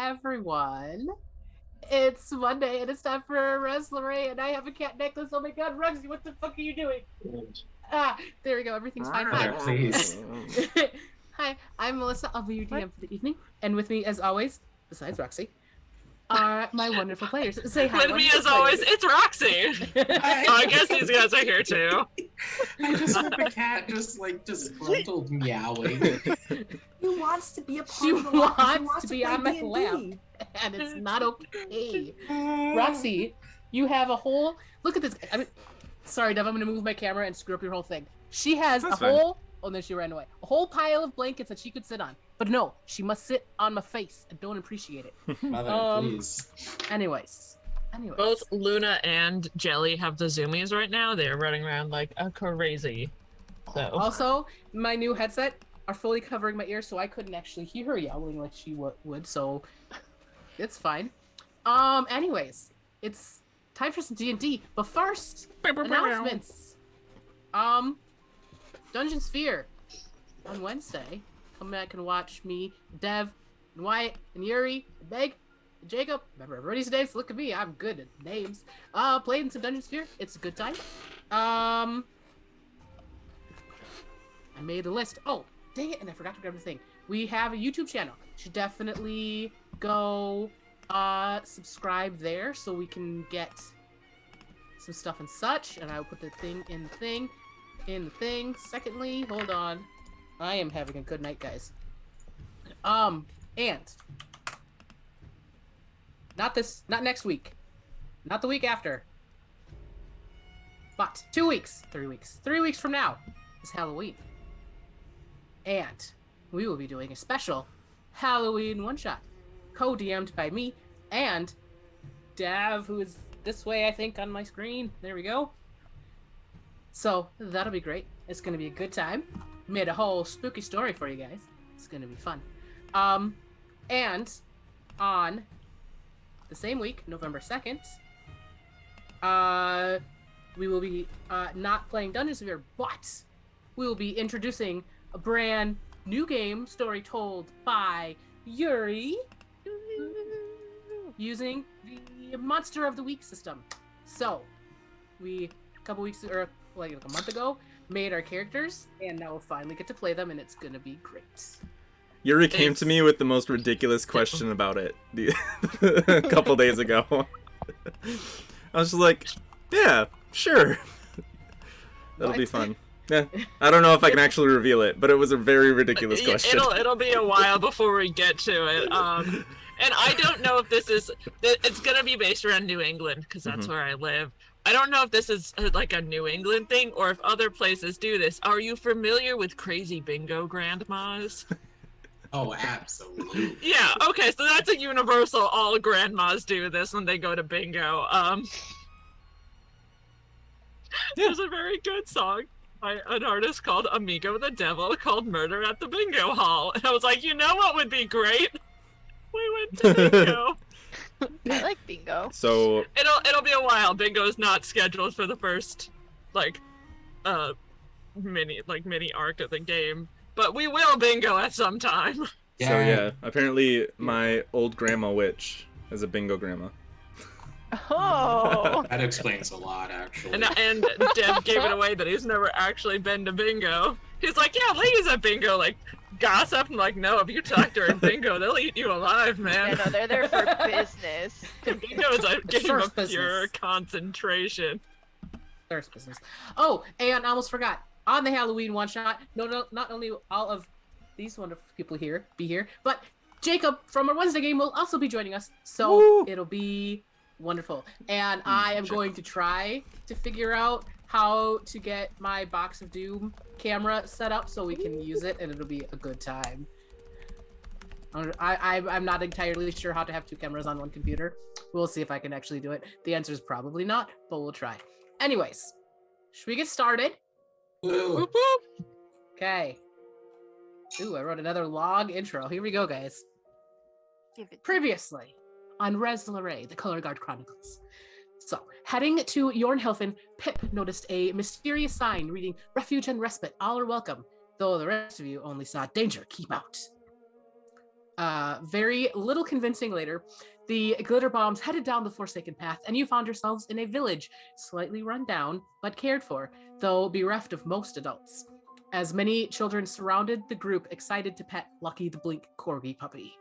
everyone. It's Monday and it's time for Rhez, Lorei, and I have a cat necklace. Oh my god, Rugsy, what the fuck are you doing? There we go. Everything's fine. Hi. Please. Hi, I'm Melissa. I'll be your DM for the evening. And with me, as always, besides Roxy, are my wonderful players. Say hi. With me, as always, it's Roxy. Hi. I guess these guys are here too. I just heard the cat just disgruntled meowing. He wants to be a part She of the lab. He wants to be play on my D&D. lap. And it's not okay. Roxy, you have a whole... Look at this. I mean, sorry, Dev, I'm going to move my camera and screw up your whole thing. She has That's a fine. whole... Oh, and then she ran away. A whole pile of blankets that she could sit on. But no, she must sit on my face. I don't appreciate it. Mother, please. Anyways. Both Luna and Jelly have the zoomies right now. They're running around like a crazy. So Also, my new headset are fully covering my ears, so I couldn't actually hear her yowling like she would, so it's fine. Anyways, it's time for some D&D, but first, announcements. Dungeon Sphere on Wednesday. Come back and watch me, Dev, and Wyatt, and Yuri, and Meg, and Jacob. Remember everybody's names? Look at me, I'm good at names. Playing some Dungeon Sphere. It's a good time. I made a list. Oh, dang it, and I forgot to grab the thing. We have a YouTube channel. You should definitely go subscribe there so we can get some stuff and such. And I'll put the thing in the thing. Secondly, hold on. I am having a good night, guys. And not next week. Not the week after. But 2 weeks, 3 weeks. 3 weeks from now is Halloween. And we will be doing a special Halloween one-shot, co-DM'd by me and Dav, who is this way, I think, on my screen. There we go. So, that'll be great. It's going to be a good time. Made a whole spooky story for you guys. It's going to be fun. And on the same week, November 2nd, we will be not playing Dungeons Sphere, but we will be introducing a brand new game, story told by Yuri, using the Monster of the Week system. So, we, a couple weeks, or like a month ago, made our characters, and now we'll finally get to play them, and it's gonna be great. Yuri came to me with the most ridiculous question about it a couple days ago. I was just like, yeah, sure. That'll be fun. Yeah, I don't know if I can actually reveal it, but it was a very ridiculous question. It'll be a while before we get to it. And I don't know if this is... It's gonna be based around New England, because that's where I live. I don't know if this is like a New England thing, or if other places do this. Are you familiar with crazy bingo grandmas? Oh, absolutely. Yeah, okay, so that's a universal, all grandmas do this when they go to bingo. There's a very good song by an artist called Amigo the Devil called Murder at the Bingo Hall. And I was like, you know what would be great? We went to bingo. I like bingo. So It'll be a while. Bingo is not scheduled for the first mini arc of the game. But we will bingo at some time. Yeah. So yeah, apparently my old grandma witch is a bingo grandma. Oh. That explains a lot, actually. And Dev gave it away that he's never actually been to bingo. He's like, yeah, ladies at bingo, like, gossip. I'm like, no, if you talk during bingo, they'll eat you alive, man. Yeah, no, they're there for business. Bingo is a game First of business. pure concentration. First business. Oh, and I almost forgot. On the Halloween one-shot, not only all of these wonderful people be here, but Jacob from our Wednesday game will also be joining us. So Woo! It'll be wonderful. And I am going to try to figure out how to get my Box of Doom camera set up so we can use it, and it'll be a good time. I'm not entirely sure how to have two cameras on one computer. We'll see if I can actually do it. The answer is probably not, but we'll try. Anyways, should we get started? Woo. Whoop, whoop. Okay. Ooh, I wrote another long intro. Here we go, guys. Give it. Previously on Rhez, Lorei, the Color Guard Chronicles. So, heading to Yornhelfen, Pip noticed a mysterious sign reading "Refuge and Respite, all are welcome," though the rest of you only saw "Danger, keep out." Very little convincing later, the glitter bombs headed down the Forsaken Path, and you found yourselves in a village, slightly run down, but cared for, though bereft of most adults, as many children surrounded the group, excited to pet Lucky the Blink corgi puppy.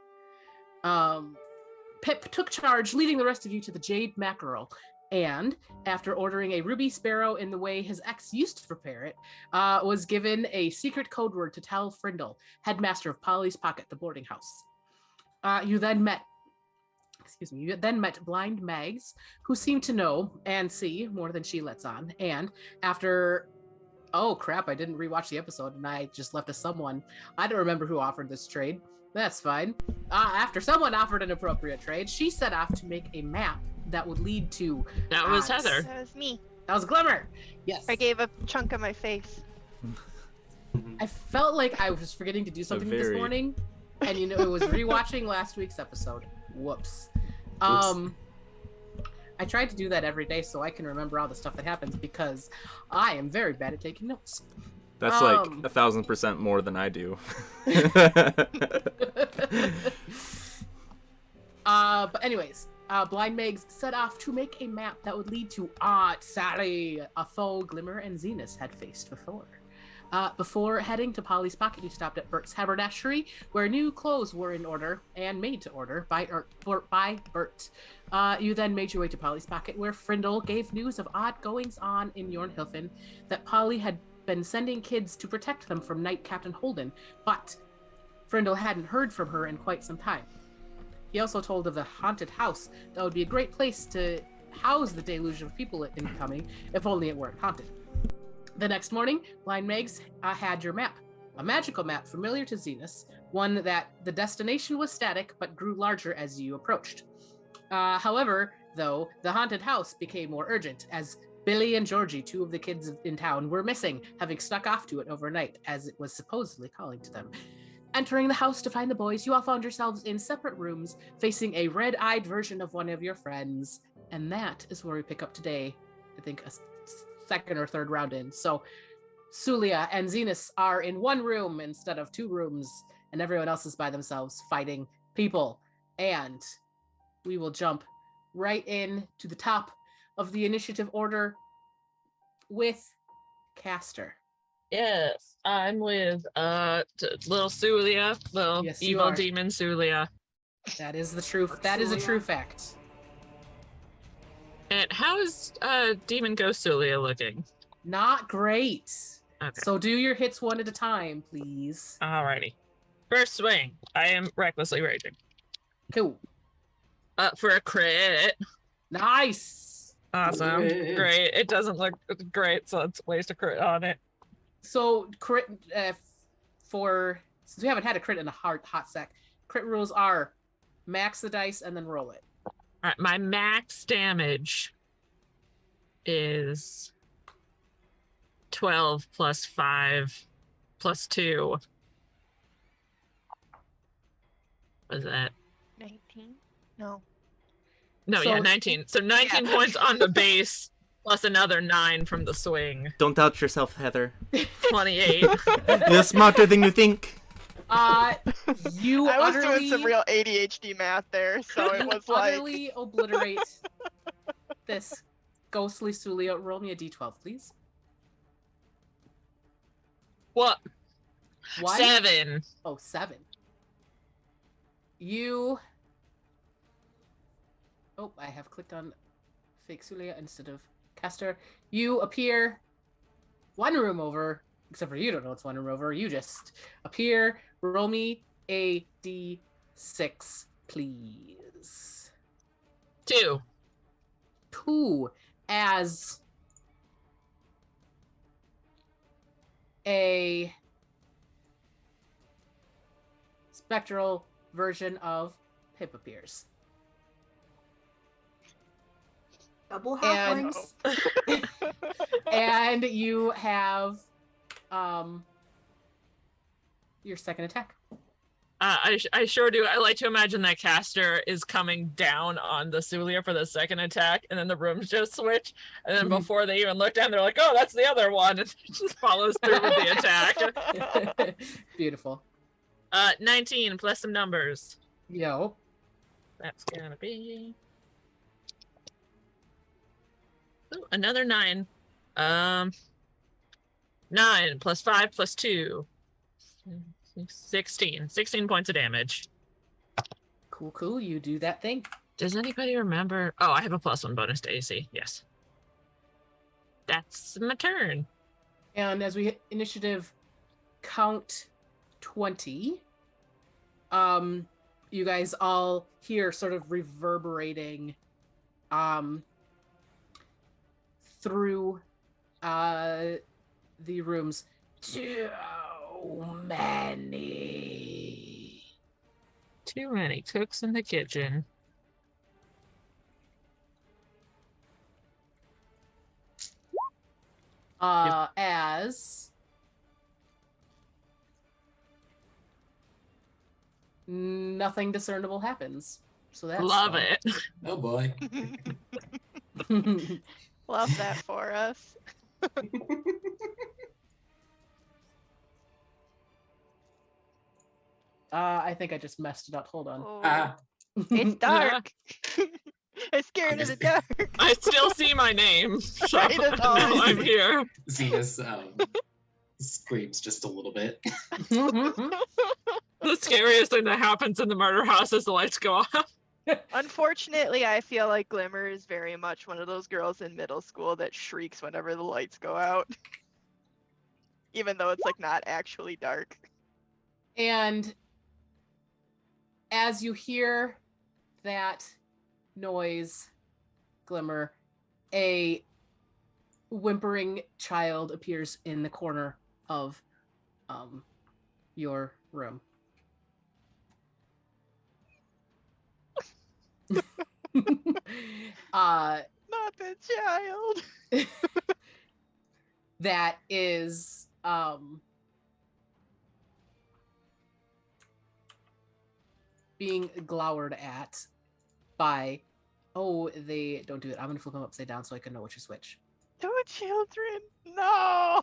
Pip took charge, leading the rest of you to the Jade Mackerel, and after ordering a ruby sparrow in the way his ex used to prepare it, was given a secret code word to tell Frindle, headmaster of Polly's Pocket, the boarding house. You then met blind Mags, who seemed to know and see more than she lets on, and after... Oh crap, I didn't rewatch the episode and I just left a someone. I don't remember who offered this trade. That's fine. After someone offered an appropriate trade, she set off to make a map that would lead to... That was Heather. That was me. That was Glimmer! Yes. I gave a chunk of my face. I felt like I was forgetting to do something this morning, and it was rewatching last week's episode. Whoops. I tried to do that every day so I can remember all the stuff that happens because I am very bad at taking notes. That's like 1,000% more than I do. But anyways, Blind Megs set off to make a map that would lead to Sally, a foe Glimmer and Zenus had faced before. Before heading to Polly's Pocket, you stopped at Bert's haberdashery, where new clothes were in order and made to order by Bert. You then made your way to Polly's Pocket, where Frindle gave news of odd goings-on in Jornhilfen, that Polly had been sending kids to protect them from Knight Captain Holden, but Frindle hadn't heard from her in quite some time. He also told of the haunted house that would be a great place to house the deluge of people incoming, if only it weren't haunted. The next morning, Blind Megs had your map, a magical map familiar to Zenus, one that the destination was static but grew larger as you approached. However, though, the haunted house became more urgent, as Billy and Georgie, two of the kids in town, were missing, having snuck off to it overnight, as it was supposedly calling to them. Entering the house to find the boys, you all found yourselves in separate rooms, facing a red-eyed version of one of your friends. And that is where we pick up today, I think, a second or third round in. So Suliya and Zenus are in one room instead of two rooms, and everyone else is by themselves fighting people. And we will jump right in to the top of the initiative order with Castor. Yes, I'm with little Suliya, little Yes, you evil are. demon Suliya. That is the truth. That is a true fact. And how is Demon Ghost Suliya looking? Not great. Okay. So do your hits one at a time, please. Alrighty. First swing. I am recklessly raging. Cool. For a crit. Nice. Awesome. Yeah. Great. It doesn't look great, so let's waste a crit on it. So crit since we haven't had a crit in a hot sec, crit rules are max the dice and then roll it. Alright, my max damage is 12 plus 5 plus 2. What is that? 19? No. No, So- yeah, 19. So 19 Yeah. points on the base, plus another 9 from the swing. Don't doubt yourself, Heather. 28. You're smarter than you think. You I was utterly, doing some real ADHD math there, so it was like utterly obliterate this ghostly Suliya. Roll me a d12, please. What? One? 7. Oh, 7. You... Oh, I have clicked on fake Suliya instead of Castor. You appear one room over, except for you don't know it's one room over. You just appear. Roll me a d6, please. 2. 2 as a spectral version of Pip appears. Double And- halflings. And you have your second attack. I sure do. I like to imagine that Castor is coming down on the Suliya for the second attack, and then the rooms just switch. And then Mhm. before they even look down, they're like, "Oh, that's the other one," and it just follows through with the attack. Beautiful. 19 plus some numbers. Yo. That's gonna be... Ooh, another 9. 9 plus 5 plus 2. 16. 16 points of damage. Cool, cool. You do that thing. Does anybody remember? Oh, I have a +1 bonus to AC. Yes. That's my turn. And as we hit initiative count 20, you guys all hear sort of reverberating through the rooms. Too many. Too many cooks in the kitchen. As nothing discernible happens. So that's Love fun. it. Oh boy. Love that for us. I think I just messed it up. Hold on. Oh, Ah, it's dark. I'm scared of the dark. I still see my name. So Right as always. I'm here. Zenus screams just a little bit. The scariest thing that happens in the murder house is the lights go off. Unfortunately, I feel like Glimmer is very much one of those girls in middle school that shrieks whenever the lights go out. Even though it's like not actually dark. And as you hear that noise, Glimmer, a whimpering child appears in the corner of your room. Not the child. That is being glowered at by they don't do it. I'm gonna flip them upside down so I can know which is which. No children. No.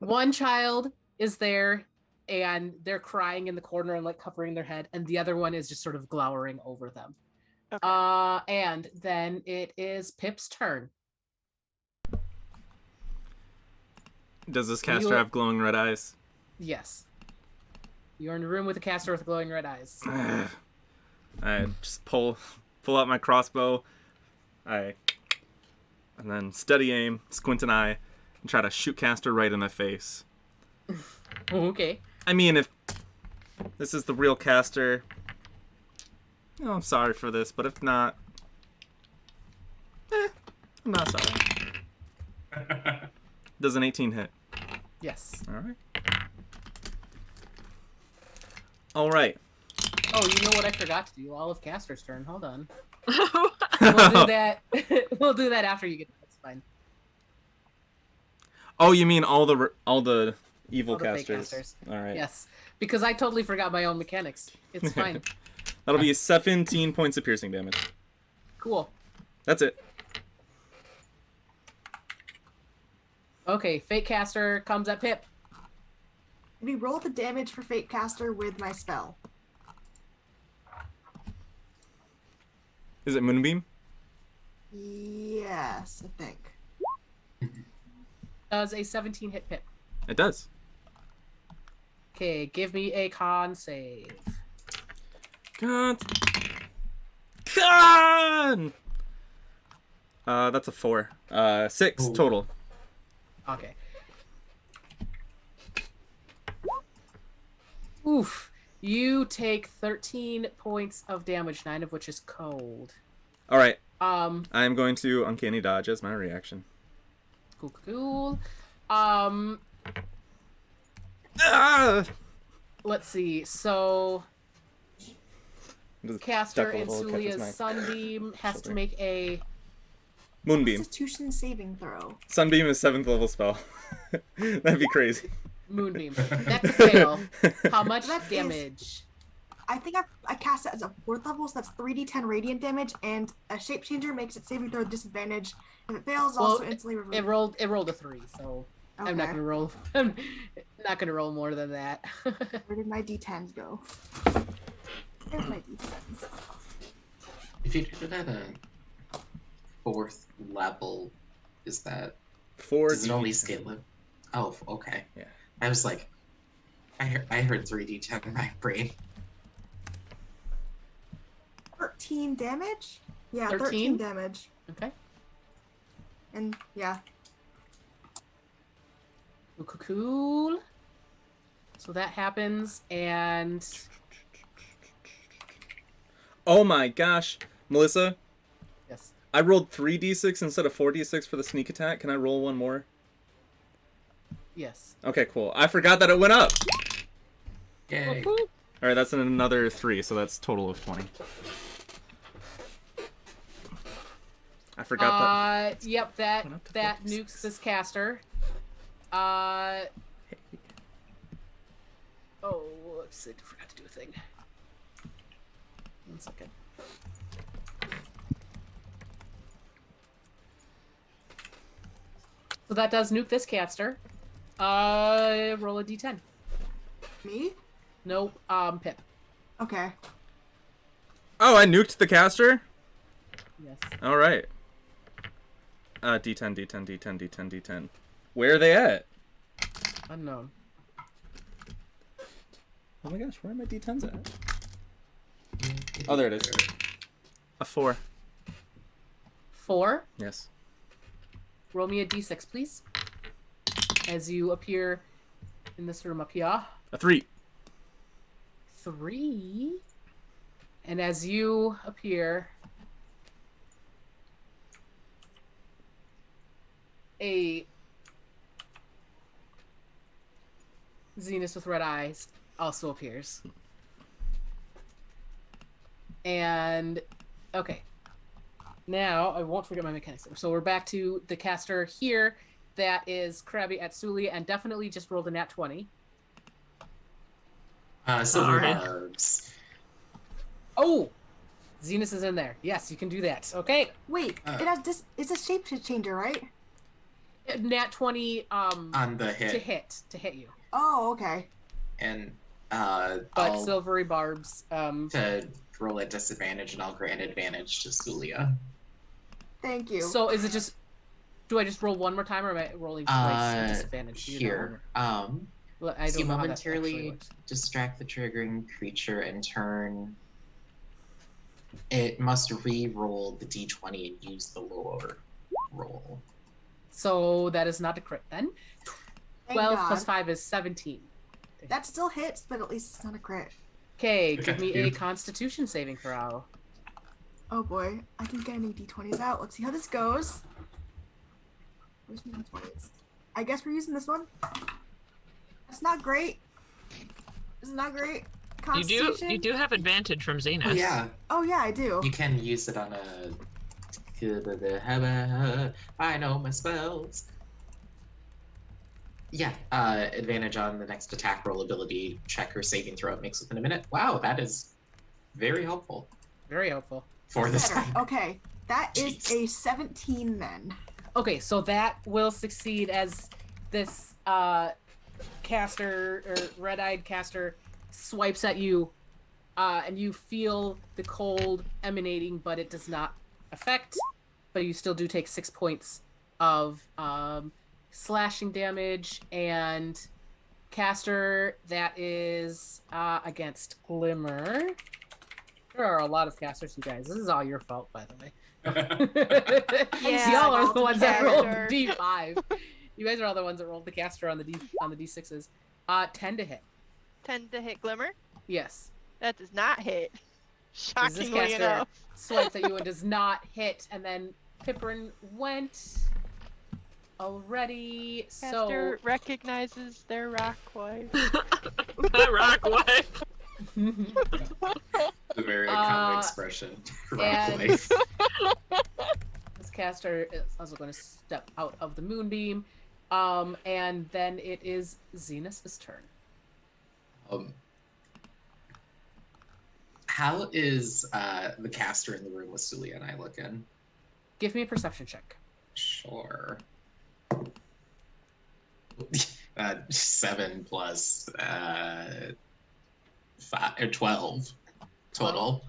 One child is there and they're crying in the corner and like covering their head, and the other one is just sort of glowering over them. Okay. And then it is Pip's turn. Does this caster have glowing red eyes? Yes. You're in a room with a caster with glowing red eyes. I just pull out my crossbow. And then steady aim, squint an eye, and try to shoot caster right in the face. Okay. I mean, if this is the real caster, I'm sorry for this, but if not, I'm not sorry. Does an 18 hit? Yes. All right. Oh, you know what I forgot to do? All of caster's turn. Hold on. We'll do that. We'll do that after you get. That's fine. Oh, you mean all the evil All the fake casters? casters. All right. Yes, because I totally forgot my own mechanics. It's fine. That'll be 17 points of piercing damage. Cool. That's it. Okay, fake caster comes at Pip. We roll the damage for Fate Caster with my spell. Is it Moonbeam? Yes, I think. Does a 17 hit Pip? It does. Okay, give me a con save. Con! That's a 4. 6 Ooh. total. Okay. Oof. You take 13 points of damage, 9 of which is cold. All right. I am going to uncanny dodge as my reaction. Cool. Let's see. So Castor and Suliya's Sunbeam has to make a Moonbeam. Constitution saving throw. Sunbeam is 7th level spell. That'd be crazy. Moonbeam. That's a fail. How much damage? I think I cast it as a 4th level, so that's 3d10 radiant damage, and a shape changer makes it saving throw disadvantage. If it fails, Well, also instantly removes. It rolled a 3, so I'm not gonna roll. I'm not gonna roll more than that. Where did my d10s go? There's my d10s. If you do it at a 4th level, is that... Four. Does it only scale it? Oh, okay. Yeah. I was like... I heard 3d10 in my brain. 13 damage? Yeah, 13? 13 damage. Okay. And yeah. Cool. So that happens, and Oh my gosh, Melissa, yes, I rolled 3d6 instead of 4d6 for the sneak attack. Can I roll one more? yes. Okay, cool. I forgot that it went up. Yay. All right, that's another 3, so that's total of 20. I forgot that. Yep, that Went up to that 46. nukes this caster. Oh, let's see. I forgot to do a thing. 1 second. So that does nuke this caster. Roll a d10. Me? Nope. Pip. Okay. Oh, I nuked the caster? Yes. All right. D10, D10, D10, D10, D10. Where are they at? Unknown. Oh my gosh, where are my D10s at? Oh, there it is. A 4. 4. Yes. Roll me a d6, please. As you appear in this room up here. A 3. 3. And as you appear, a Zenus with red eyes also appears. And, okay. Now, I won't forget my mechanics. So we're back to the caster here. That is Krabby at Suliya, and definitely just rolled a nat 20. Silver Sorry. barbs. Oh! Zenus is in there. Yes, you can do that. Okay. Wait, it has this. It's a shape changer, right? Nat 20 On the hit. to hit you. Oh, okay. And But I'll silvery barbs. to roll at disadvantage, and I'll grant advantage to Suliya. Thank you. So is it just? Do I just roll one more time, or am I rolling twice with disadvantage? Do you know? Here. Well, I So you don't know how that actually momentarily works. distract the triggering creature and turn. It must re-roll the d20 and use the lower roll. So that is not a crit then. Thank 12 God. plus 5 is 17. That still hits, but at least it's not a crit. Okay, give me a Yeah. Constitution saving throw. Oh boy, I can get any d20s out. Let's see how this goes. Where's my d20s? I guess we're using this one. That's not great. This is not great. Constitution. You do have advantage from Zenus. Oh yeah, Oh yeah, I do. you can use it on a. I know my spells. Yeah, advantage on the next attack roll, ability check, or saving throw it makes within a minute. Wow, that is very helpful Very helpful. for this Better. time. Okay, that is Jeez. a 17 then. Okay, so that will succeed as this caster or red-eyed caster swipes at you, and you feel the cold emanating, but it does not affect. But you still do take 6 points of slashing damage, and caster that is against Glimmer. There are a lot of casters, you guys. This is all your fault, by the way. Yeah, Y'all are the ones that rolled caster. the D5. You guys are all the ones that rolled the caster on the D6s. 10 to hit. 10 to hit Glimmer. Yes. That does not hit. Is this Shockingly caster enough. swipes at you and does not hit, and then Pipperin went already. Caster recognizes their rock wife. That rock wife. The very common expression. Rock and life. this caster is also going to step out of the moonbeam, and then it is Zenus' turn. How is the caster in the room with Suliya and I looking? Give me a perception check. Sure. 7 plus 5 or 12 total.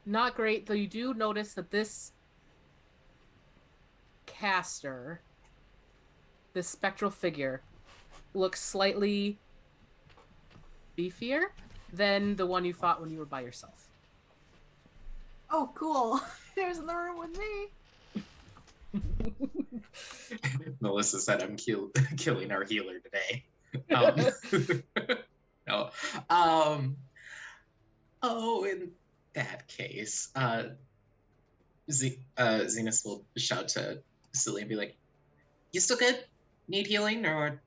Not great, though you do notice that this Castor, this spectral figure, looks slightly beefier than the one you fought when you were by yourself. Oh, cool. There's in the room with me. Melissa said, "I'm killing our healer today." No. Oh, in that case, Zenus will shout to Suliya and be like, "You still good? Need healing or?"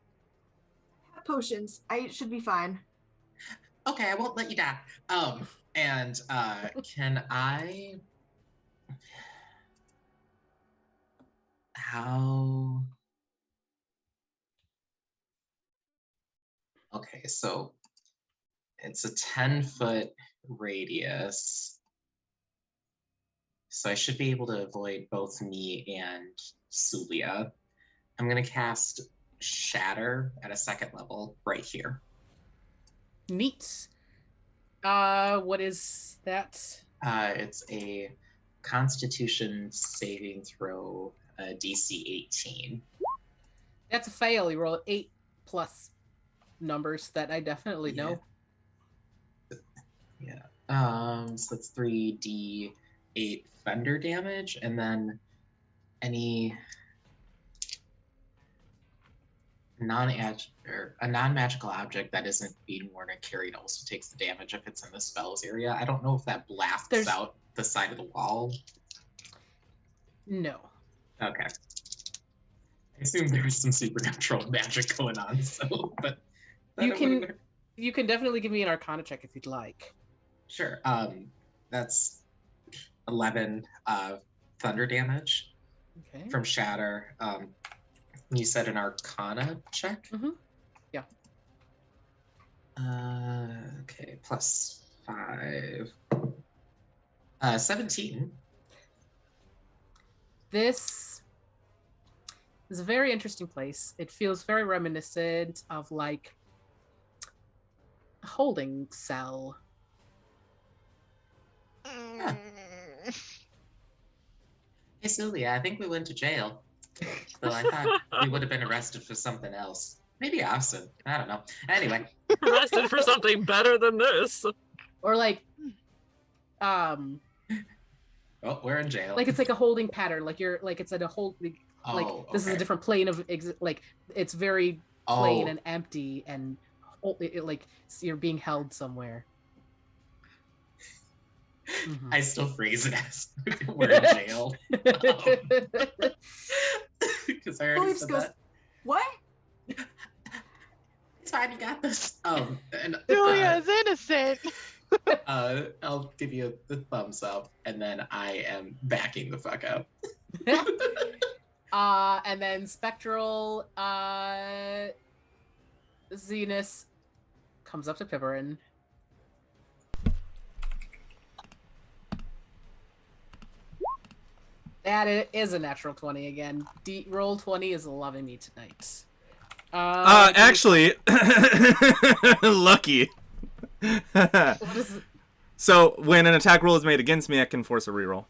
Have potions. I should be fine. Okay, I won't let you die. And can I? How? Okay, so it's a 10-foot radius. So I should be able to avoid both me and Suliya. I'm gonna cast Shatter at a 2nd level right here. Neat. What is that? It's a Constitution saving throw, DC 18. That's a fail. You roll 8 plus numbers that I definitely know. Yeah. So that's 3d8 thunder damage, and then any a non-magical object that isn't being worn and carried also takes the damage if it's in the spell's area. I don't know if that blasts out the side of the wall. No. Okay. I assume there's some supernatural magic going on, so but you can definitely give me an Arcana check if you'd like. Sure. That's 11 thunder damage from Shatter. You said an Arcana check? Mm-hmm. Yeah. Okay, plus 5. 17. This is a very interesting place. It feels very reminiscent of like a holding cell. Huh. Hey, Suliya, I think we went to jail. So I thought we would have been arrested for something else. Maybe arson. I don't know. Anyway. Arrested for something better than this. Or like, Oh, we're in jail. like it's like a holding pattern. Like you're like it's at a hold. Like this is a different plane of like it's very plain and empty and like you're being held somewhere. Mm-hmm. I still phrase it as we're in jail. Because I already said that. What? It's fine, you got this. And Suliya is innocent. I'll give you the thumbs up, and then I am backing the fuck up. And then Spectral Zenus comes up to Pipperin. That is a natural 20 again. Roll 20 is loving me tonight. Actually, lucky. So when an attack roll is made against me, I can force a reroll.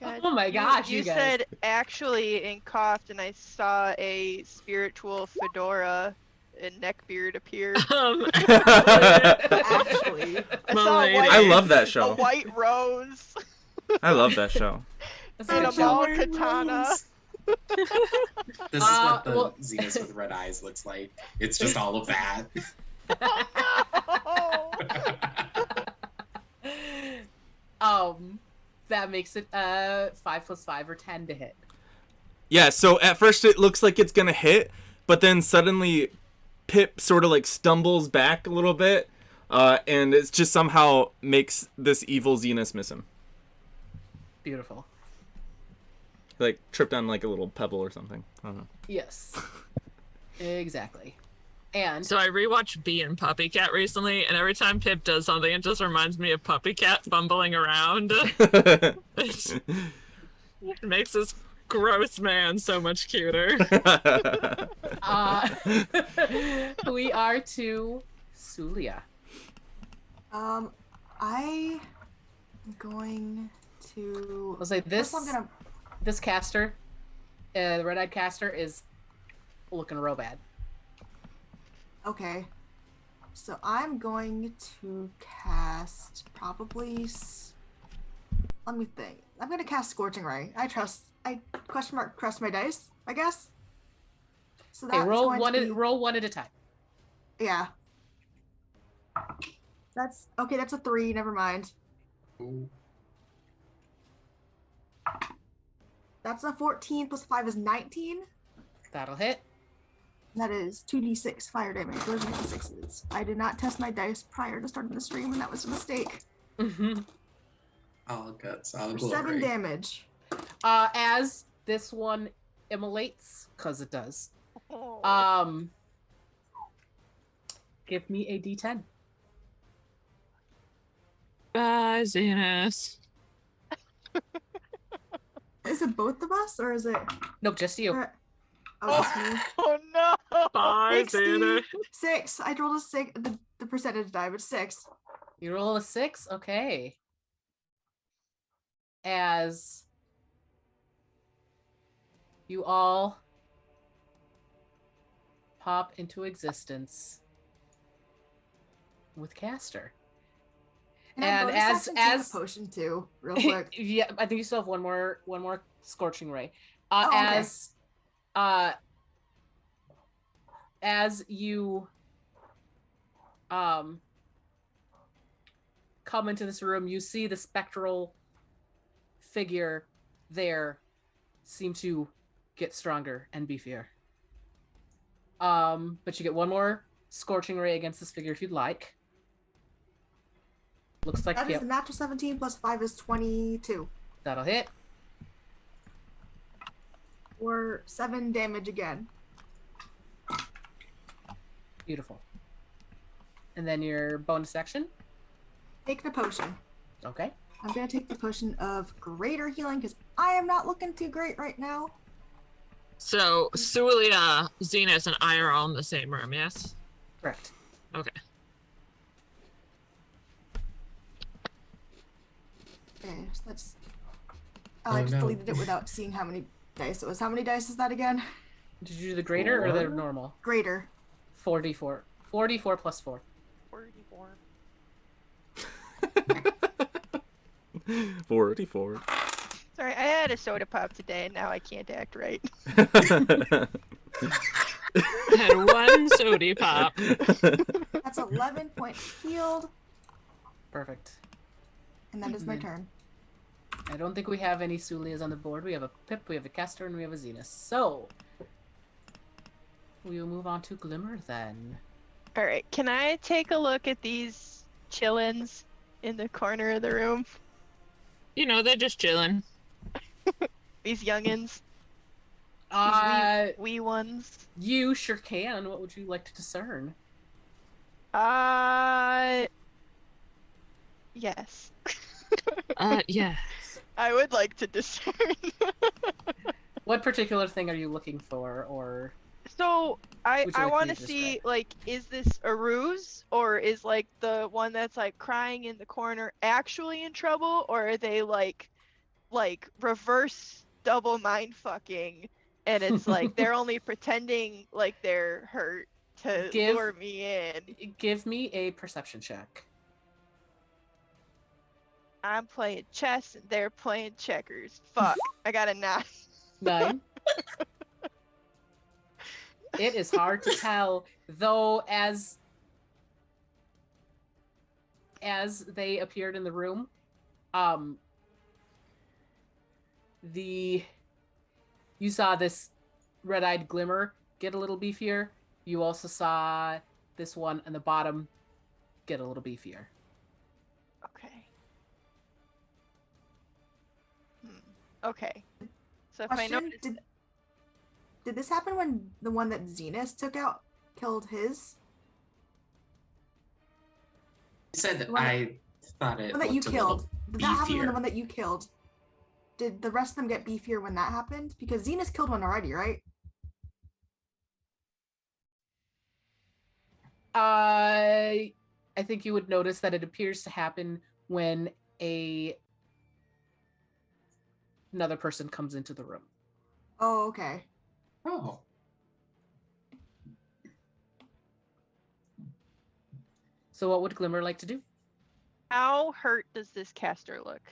God, Oh my gosh, you you guys. said actually and coughed, and I saw a spiritual fedora and neckbeard appear. Actually. I saw a white, I love that a show. white rose I love that show. and a ball katana. This is what the Zenus with red eyes looks like. It's just all of that. That makes it 5 plus 5 or 10 to hit. Yeah, so at first it looks like it's gonna hit, but then suddenly Pip sort of like stumbles back a little bit, and it just somehow makes this evil Zenus miss him. Beautiful. Like tripped on like a little pebble or something. I don't know. Yes. Exactly. And So I rewatched Bee and Puppy Cat recently, and every time Pip does something, it just reminds me of Puppy Cat bumbling around. It makes this gross man so much cuter. we are to Suliya. I am going to. I'll say this. First I'm gonna. This caster, the red-eyed caster, is looking real bad. Okay. So I'm going to cast probably. Let me think. I'm gonna cast Scorching Ray. I trust my dice, I guess. So Okay, that's roll going one. to be, Roll one at a time. Yeah. That's okay. That's a 3. Never mind. Ooh. That's a 14 plus 5 is 19. That'll hit. That is 2d6 fire damage. Those are the 6s. I did not test my dice prior to starting the stream, and that was a mistake. All guts, all For glory. 7 damage. As this one immolates, because it does. Give me a D10. Bye, Zenus. Is it both of us, or is it? Nope, just you. Oh, just me. Oh no! Bye, Zenus. 6. I rolled a 6. The percentage die, but 6. You roll a 6? Okay. As you all pop into existence with Castor. And as take a potion too, real quick. yeah, I think you still have one more scorching ray. Okay. As you come into this room, you see the spectral figure there seem to get stronger and beefier. But you get one more scorching ray against this figure if you'd like. Looks like That is a natural 17 plus 5 is 22. That'll hit. Or 7 damage again. Beautiful. And then your bonus action. Take the potion. Okay. I'm gonna take the potion of greater healing because I am not looking too great right now. So, Suliya, Zenus, and I are all in the same room, yes? Correct. Okay. Okay, so that's. Oh, I just deleted it without seeing how many dice it was. How many dice is that again? Did you do the greater or the normal? Greater. 4d4. 4d4 plus 4. 44. 44. Sorry, I had a soda pop today, and now I can't act right. I had one sody pop. That's 11 points healed, Perfect. and that is my turn. I don't think we have any Suliyas on the board. We have a Pip, we have a Castor, and we have a Zenus. So, we will move on to Glimmer then. Alright, can I take a look at these chillins in the corner of the room? You know, they're just chilling. These youngins? These wee ones? You sure can. What would you like to discern? Yes. Yes. I would like to discern. What particular thing are you looking for, or... So, I Would you like want me to to see, describe? like, is this a ruse? Or is, like, the one that's, like, crying in the corner actually in trouble? Or are they, like reverse double mind fucking? And it's, like, they're only pretending like they're hurt to lure me in. Give me a perception check. I'm playing chess and they're playing checkers. Fuck. I got a 9. 9. It is hard to tell, though, as they appeared in the room, you saw this red-eyed Glimmer get a little beefier. You also saw this one on the bottom get a little beefier. Okay. Okay. So if I Question, notice... did this happen when the one that Zenus took out killed his? I said The one that- I thought it The one that you looked a little killed. Did that happen when the beefier. one that you killed? Did the rest of them get beefier when that happened? Because Zenus killed one already, right? I think you would notice that it appears to happen when another person comes into the room. Oh, okay. Oh. So what would Glimmer like to do? How hurt does this Castor look?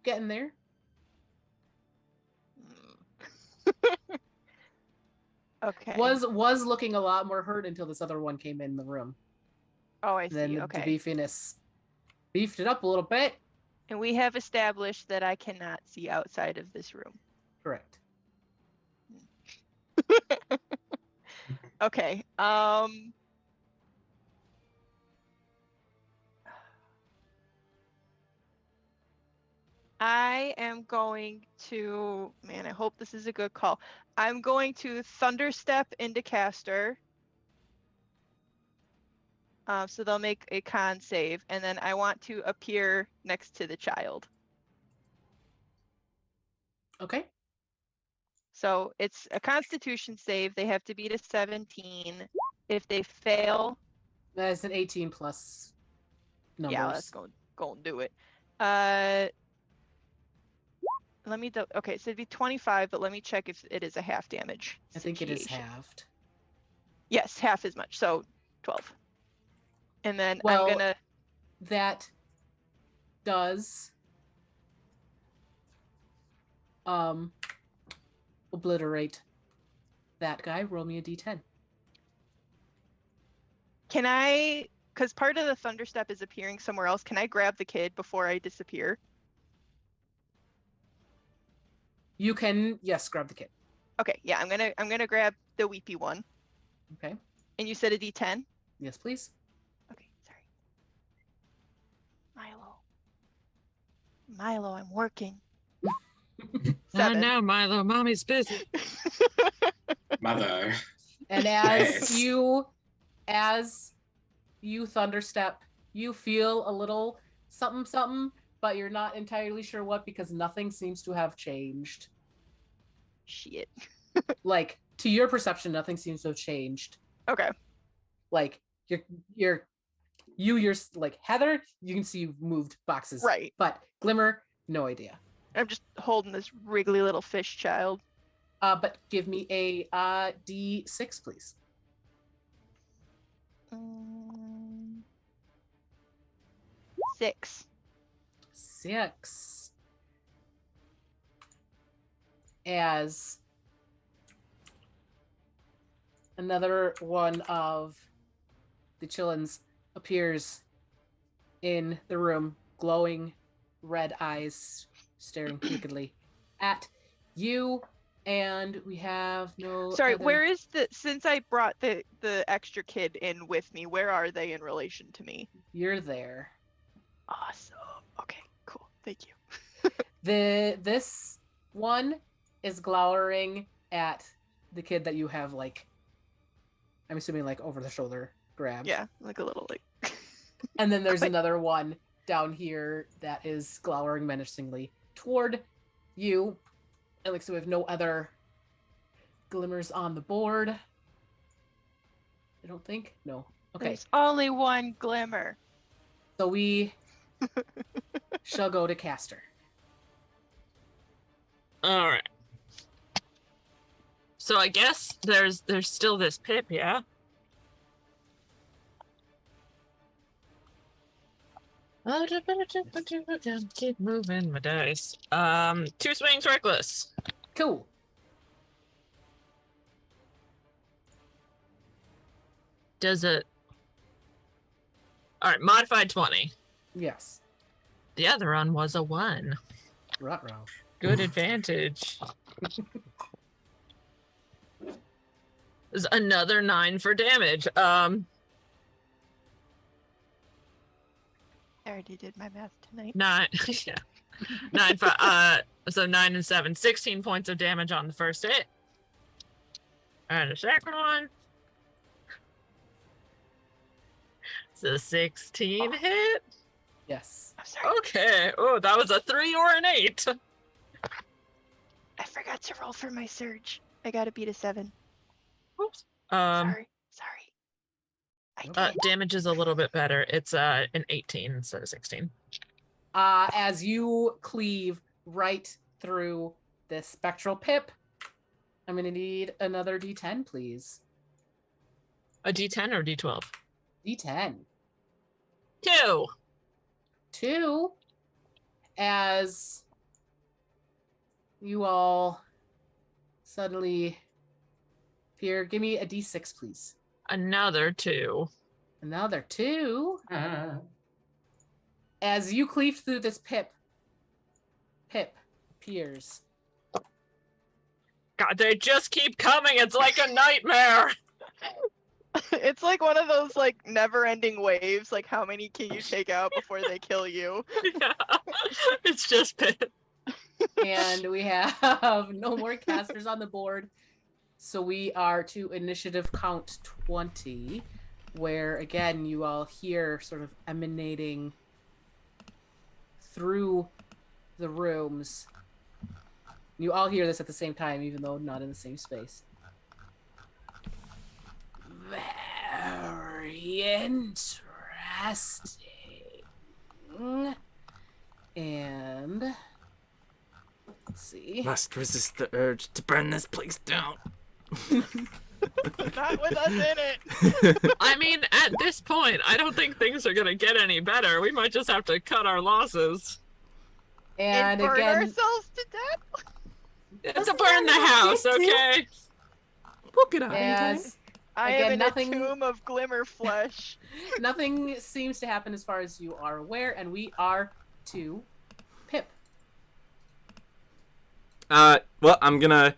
Getting there. Okay. Was looking a lot more hurt until this other one came in the room. Oh, I And then see. the Okay. beefiness beefed it up a little bit. And we have established that I cannot see outside of this room. Correct. Okay. I am going to, man, I hope this is a good call. I'm going to thunderstep into Castor. So they'll make a con save, and then I want to appear next to the child. Okay. So it's a Constitution save. They have to beat a 17. If they fail, That's an 18 plus numbers. yeah, let's go and do it. Let me okay, so it'd be 25, but let me check if it is a half damage. I think it is situation. halved. Yes, half as much, so 12. And then Well, I'm gonna. That does obliterate that guy. Roll me a d10. Can I? Because part of the thunderstep is appearing somewhere else. Can I grab the kid before I disappear? You can, yes, grab the kid. Okay, yeah, I'm gonna grab the weepy one. Okay. And you said a D10? Yes, please. Okay, sorry. Milo, I'm working. Oh 7. no, Milo, mommy's busy. Mother. And Nice. as you thunderstep, you feel a little something something, but you're not entirely sure what because nothing seems to have changed. Shit. Like to your perception, nothing seems to have changed. Okay. Like you're like Heather, you can see you've moved boxes. Right. But Glimmer, no idea. I'm just holding this wriggly little fish child. But give me a D6, please. 6. 6. As another one of the Chillins appears in the room, glowing red eyes, staring wickedly at you, and we have no. Sorry, other... where is since I brought the extra kid in with me, where are they in relation to me? You're there. Awesome. Okay, cool. Thank you. This one is glowering at the kid that you have, like, I'm assuming, like, over the shoulder grabbed. Yeah, like a little like. And then there's another one down here that is glowering menacingly toward you. And like, so we have no other glimmers on the board. I don't think. No. Okay. There's only one glimmer. So we shall go to Castor. All right. So I guess there's still this Pip, yeah? Keep moving my dice. 2 swings reckless. Cool. Does it? All right, modified 20. Yes. The other one was a 1. Ruh-roh. Good advantage. There's another 9 for damage. I already did my math tonight. 9. Yeah. So 9 and 7, 16 points of damage on the first hit. And the second one. It's a 16 hit. Yes. I'm sorry. Okay. Oh, that was a 3 or an 8. I forgot to roll for my surge. I gotta beat a 7. Oops. Sorry. I did. Damage is a little bit better. It's an 18 instead of 16. As you cleave right through this spectral pip, I'm gonna need another D10, please. A D10 or D12? D10. 2. 2. As you all suddenly appear. Give me a D6, please. Another 2. Another 2. As you cleave through this pip appears. God, they just keep coming. It's like a nightmare. It's like one of those like never-ending waves. Like, how many can you take out before they kill you? Yeah. It's just Pip. And we have no more casters on the board. So we are to initiative count 20, where again you all hear sort of emanating through the rooms. You all hear this at the same time, even though not in the same space. Very interesting. And let's see. Must resist the urge to burn this place down. Not with us in it. I mean, at this point, I don't think things are gonna get any better. We might just have to cut our losses. And burn again, ourselves to death. To burn the house, okay? We'll get out. as I Again, am in nothing- a tomb of glimmer flesh. nothing seems to happen as far as you are aware, and we are to Pip. Well, I'm gonna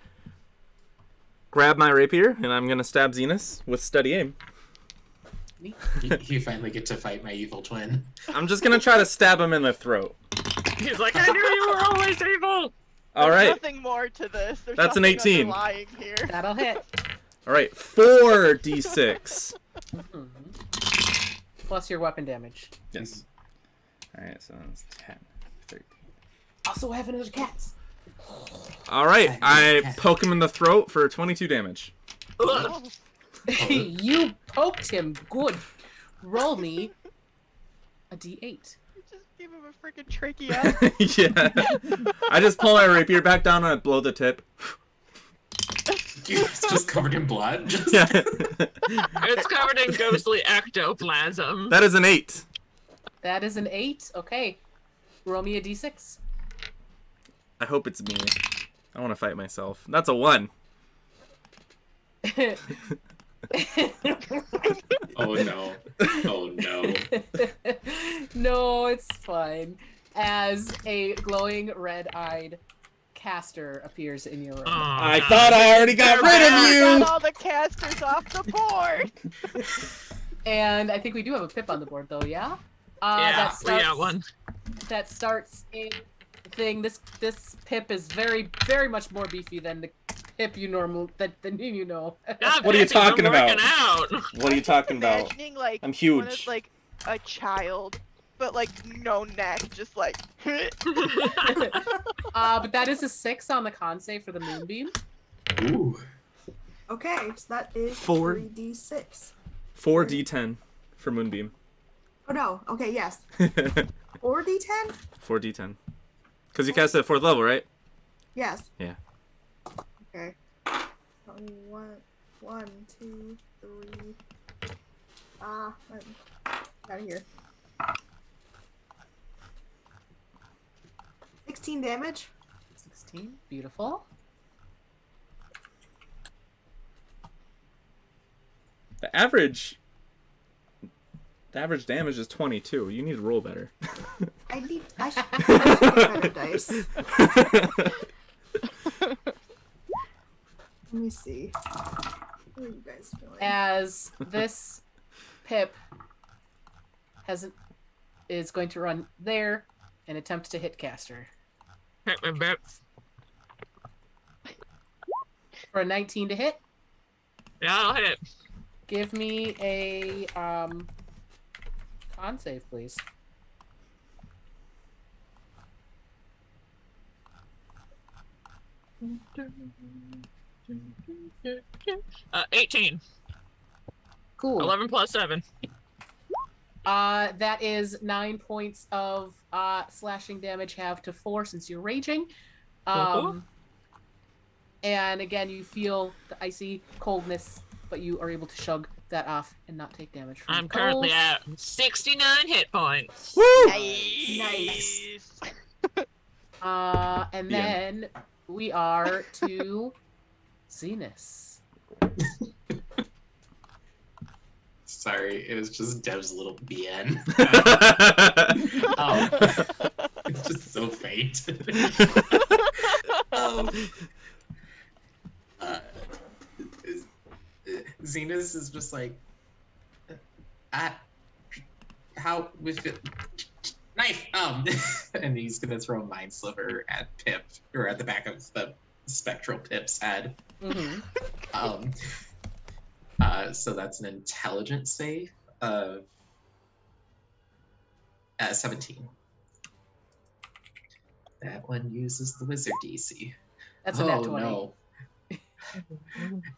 grab my rapier and I'm gonna stab Zenus with steady aim. You finally get to fight my evil twin. I'm just gonna try to stab him in the throat. He's like, I knew you were always evil. All There's right. nothing more to this. There's That's an nothing 18. underlying here. That'll hit. All right. 4d6. Mhm. Plus your weapon damage. Yes. All right. So that's 10, 13. Also have another cats. All right. I poke him in the throat for 22 damage. Ugh. You poked him. Good. Roll me a d8. You just gave him a freaking trachea. Yeah. I just pull my rapier back down and I blow the tip. It's just covered in blood. Just... Yeah. It's covered in ghostly ectoplasm. That is an 8. That is an 8. Okay. Roll me a d6. I hope it's me. I want to fight myself. That's a 1. Oh no. Oh no. No, it's fine. As a glowing red-eyed Castor appears in your room. I thought I already got rid of Got you. all the casters off the board. And I think we do have a Pip on the board, though, yeah? Yeah, that we got one. That starts in the thing. This Pip is very, very much more beefy than the Pip you than you know. God, What are you Pip, I'm talking about? working out. What are you talking about? Imagining like I'm one of, huge. like a child, but like no neck, just like. But that is a 6 on the con save for the moonbeam. Ooh. Okay, so that is 4. 3d6. 4d10 for Moonbeam. Oh no. Okay, yes. 4d10? 4d10. Because you cast it at 4th level, right? Yes. Yeah. Okay. 1, 2, 3. Out of here. 16 damage. 16. Beautiful. The average damage is 22. You need to roll better. I should get better dice. Let me see. How are you guys feeling? As this Pip is going to run there and attempt to hit Castor. Hit me, bitch. For a 19 to hit, Yeah, I'll hit. give me a con save, please. 18. Cool. 11 plus 7. That is 9 points of slashing damage, half to 4 since you're raging. And again, you feel the icy coldness, but you are able to shrug that off and not take damage from I'm the currently cold. at 69 hit points. Woo! Nice. And The end. then we are to Zenus. Sorry, it was just Dev's little BN. It's just so faint. Zenus is just like, how with it, knife, and he's gonna throw a mind sliver at Pip, or at the back of the spectral Pip's head. Mm-hmm. So that's an intelligence save of 17. That one uses the wizard DC. That's a nat 20. No.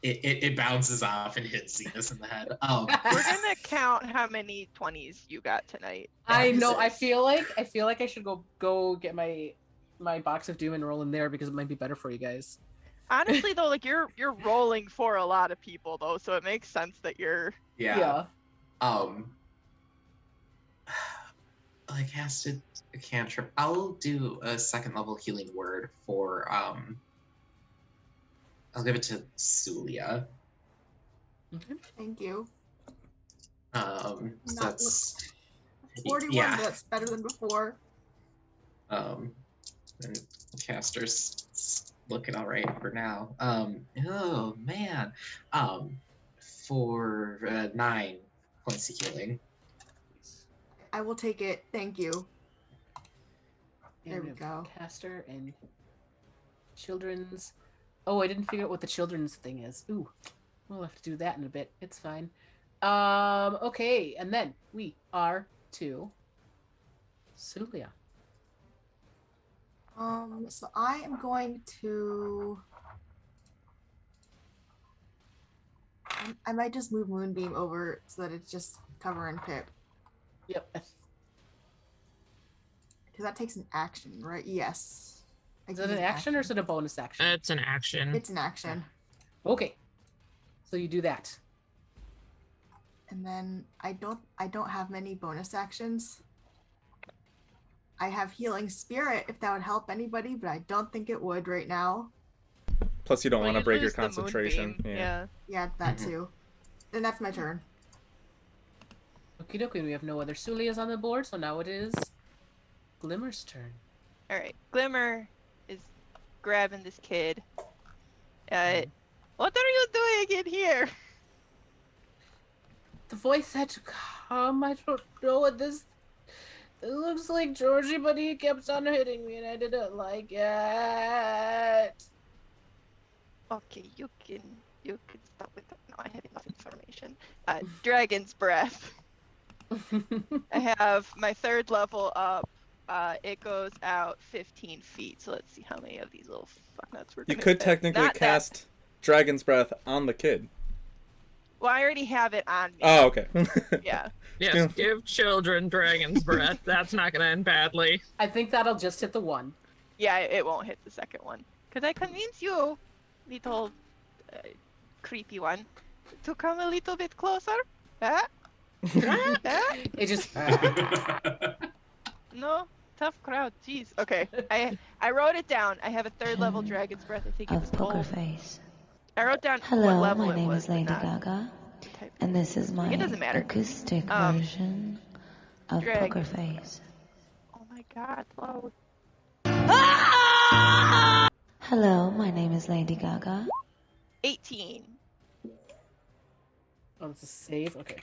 It bounces off and hits Zenus in the head. We're gonna count how many 20s you got tonight. I know. I feel like I should go get my box of doom and roll in there because it might be better for you guys. Honestly, though, like you're rolling for a lot of people, though, so it makes sense that you're. Yeah. I casted a cantrip. I'll do a second level healing word for I'll give it to Suliya. Thank you. So Not that's 41, yeah. that's better than before. And Castor's looking all right for now. Oh man. For 9 points of healing. I will take it. Thank you. There we have go. Castor and children's. Oh, I didn't figure out what the children's thing is. Ooh, we'll have to do that in a bit. It's fine. Okay, and then we are to Suliya. So I am going to. I might just move Moonbeam over so that it's just covering Pip. Yep. Because that takes an action, right? Yes. Is it an action or is it a bonus action? It's an action. It's an action. Okay. So you do that. And then I don't have many bonus actions. I have Healing Spirit if that would help anybody, but I don't think it would right now. Plus, you don't Well, want to you'd break your lose the concentration. Moonbeam, Yeah. Yeah, that too. Then that's my turn. Okie dokie, we have no other Suliyas on the board, so now it is Glimmer's turn. All right, Glimmer is grabbing this kid. What are you doing in here? The voice had to come. I don't know what this. It looks like Georgie, but he kept on hitting me, and I didn't like it. Okay, you can stop with that. No, I have enough information. Dragon's Breath. I have my 3rd level up. It goes out 15 feet. So let's see how many of these little fucknuts we're You gonna could fit. technically Not cast that. Dragon's Breath on the kid. Well, I already have it on me. Oh, okay. Yeah. Yes, give children dragon's breath. That's not gonna end badly. I think that'll just hit the one. Yeah, it won't hit the second one. Because I convince you, little creepy one, to come a little bit closer. It just. No, tough crowd. Jeez. Okay, I wrote it down. I have a 3rd level Dragon's Breath. I think it was Of Poker gold. Face. I wrote down what Hello, level my it name was. is Lady but not Gaga, the type. and this is my It doesn't matter. acoustic version of Dragon. Poker Face. Oh my god, loud. Hello, my name is Lady Gaga. 18. Oh, it's a save? Okay.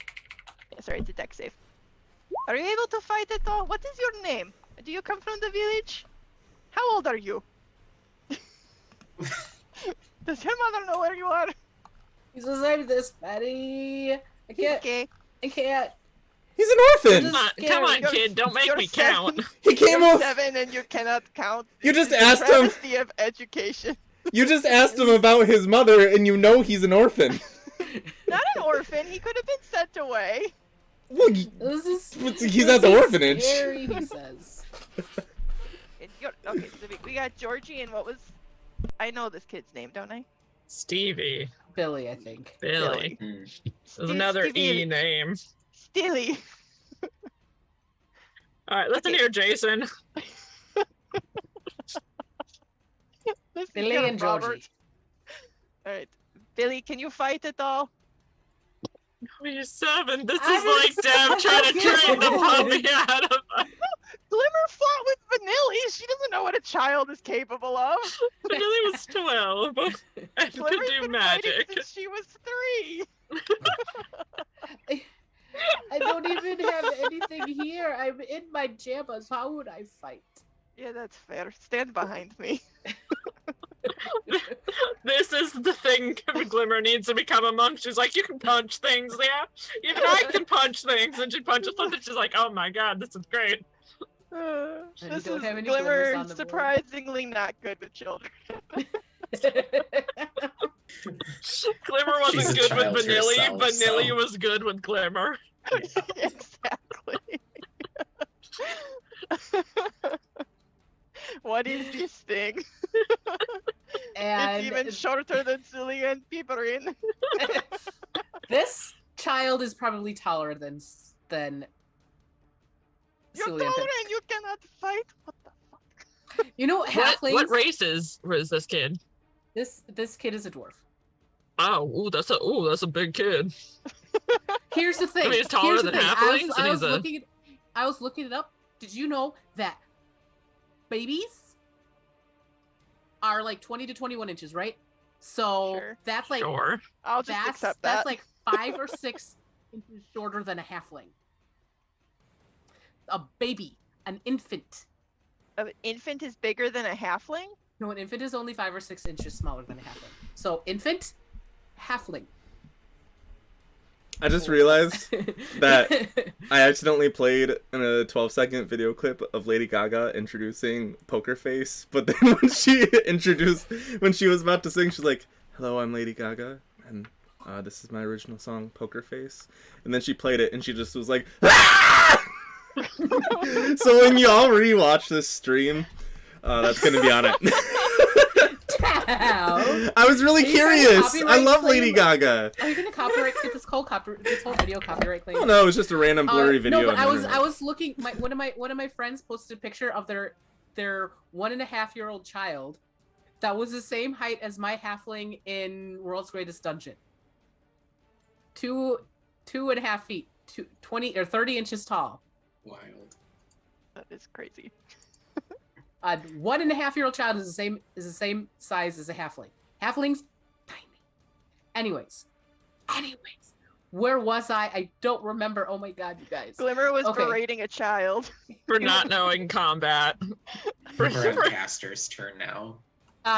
Yeah, sorry, it's a deck save. Are you able to fight at all? What is your name? Do you come from the village? How old are you? Does your mother know where you are? He's inside this, Betty. I can't. Okay. I can't. He's an orphan. Come on, You're- kid. Don't make you're me count. He came You're off. 7 and you cannot count. You just It's a asked him. travesty of education. You just asked him about his mother, and you know he's an orphan. Not an orphan. He could have been sent away. Well, This is. he's at the this is orphanage. Scary, he says. Okay, so we got Georgie and what was... I know this kid's name, don't I? Stevie. Billy, I think. Billy. Hmm. There's another Stevie- E name. Stilly. Alright, listen Okay. here, Jason. Listen Billy here, and Georgie. Robert. Alright. Billy, can you fight at all? Oh, you're 7. This I is like was Dad trying to train the 7 puppy out of Glimmer fought with Vanilli. She doesn't know what a child is capable of. Vanilli was 12 and could Glimmer's do been fighting magic. since she was 3. I don't even have anything here. I'm in my jammas. How would I fight? Yeah, that's fair. Stand behind me. This is the thing Glimmer needs to become a monk. She's like, you can punch things, yeah? Even I can punch things. And she punches something, she's like, oh my god, this is great. And you This don't is have any glimmers on Glimmer the board. surprisingly not good with children. Glimmer She's wasn't a good with child Vanilli. herself, Vanilli so. was good with Glimmer. Exactly. What is this thing? And It's even shorter than Suliya and Pipperin. this child is probably taller than You're Suliya. taller and you cannot fight. What the fuck? You know, halflings. What race is this kid? This kid is a dwarf. Oh, ooh, that's a big kid. Here's the thing. I mean, he's taller Here's the than thing. halflings, and he's a- I was looking it up. Did you know that babies are like 20 to 21 inches, right? So Sure. that's like Sure. I'll just accept that. that's like 5 or 6 inches shorter than a halfling. A baby, an infant. An infant is bigger than a halfling? No, an infant is only 5 or 6 inches smaller than a halfling. So infant, halfling. I just realized that I accidentally played in a 12-second video clip of Lady Gaga introducing Poker Face, but then when she was about to sing, she's like, "Hello, I'm Lady Gaga, and this is my original song, Poker Face." And then she played it, and she just was like, "Ah!" So when y'all rewatch this stream, that's gonna be on it. I was really Are you trying to curious. I copyright love claim- Lady Gaga. Are you gonna get this whole video copyright claim? Oh no, it was just a random blurry video. No, but on the I internet. was looking. One of my friends posted a picture of their 1.5-year-old child that was the same height as my halfling in World's Greatest Dungeon. 2.5 feet, 20 or 30 inches tall. Wild. That is crazy. A 1.5-year-old child is the same size as a halfling. Halflings, tiny. Anyways, where was I? I don't remember. Oh my god, you guys. Glimmer was Okay. berating a child. For not knowing combat. We're on Castor's turn now.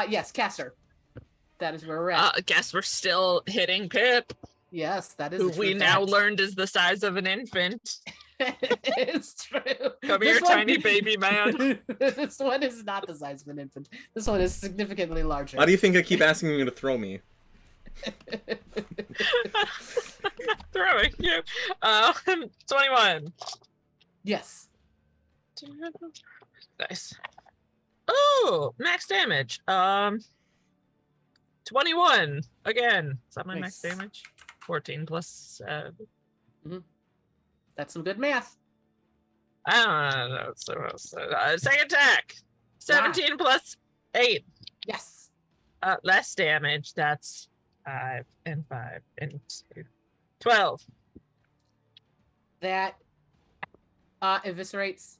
Yes, Castor. That is where we're at. I guess we're still hitting Pip, Yes, that is. who a true we now fact. learned is the size of an infant. It's true. Come here, This one- tiny baby man. This one is not the size of an infant. This one is significantly larger. Why do you think I keep asking you to throw me? Throwing you. 21. Yes. Nice. Oh, max damage. 21 again. Is that my max Nice. damage? 14 plus. That's some good math. I don't know. Second attack. 17 plus 8. Yes. Less damage. That's 5 and 5 and 2. 12. That eviscerates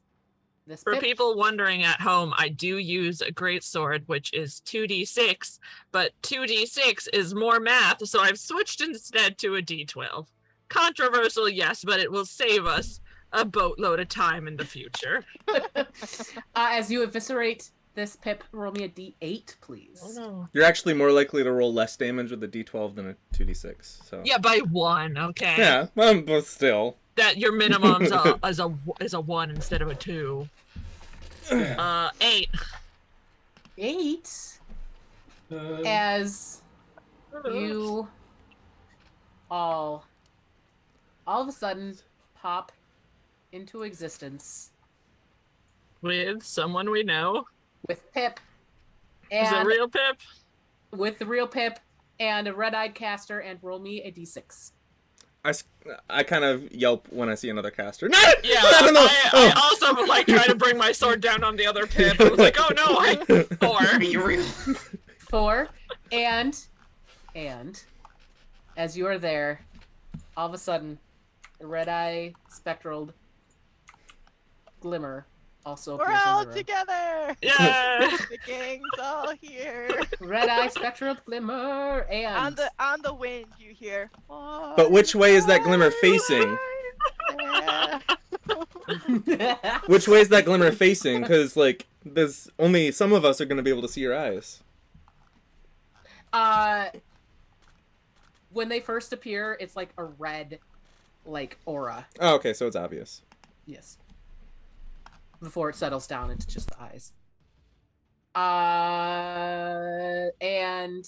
this For pip. people wondering at home, I do use a greatsword, which is 2d6, but 2d6 is more math, so I've switched instead to a d12. Controversial, yes, but it will save us a boatload of time in the future. As you eviscerate this Pip roll me a d8, please? Oh no. You're actually more likely to roll less damage with a d12 than a 2d6. So. Yeah, by 1. Okay. Yeah, but still. That your minimum's is a 1 instead of a 2. 8. 8. As you all of a sudden pop into existence With someone we know. with Pip Is it and real Pip? with the real Pip and a red-eyed Castor, and roll me a d6. I kind of yelp when I see another caster. No! Yeah, No! I also would like try to bring my sword down on the other Pip. I was like, oh no, 4. Are you real? 4, and as you are there, all of a sudden, the red-eye spectral Glimmer also We're appears in all the room. together. Yeah. The gang's all here. Red-eye spectral Glimmer and On the wind, you hear. But which way is that glimmer facing? Yeah. Which way is that glimmer facing? Because, like, there's only some of us are going to be able to see your eyes. When they first appear, it's like a red, like, aura. Oh, okay, so it's obvious. Yes. Before it settles down into just the eyes. And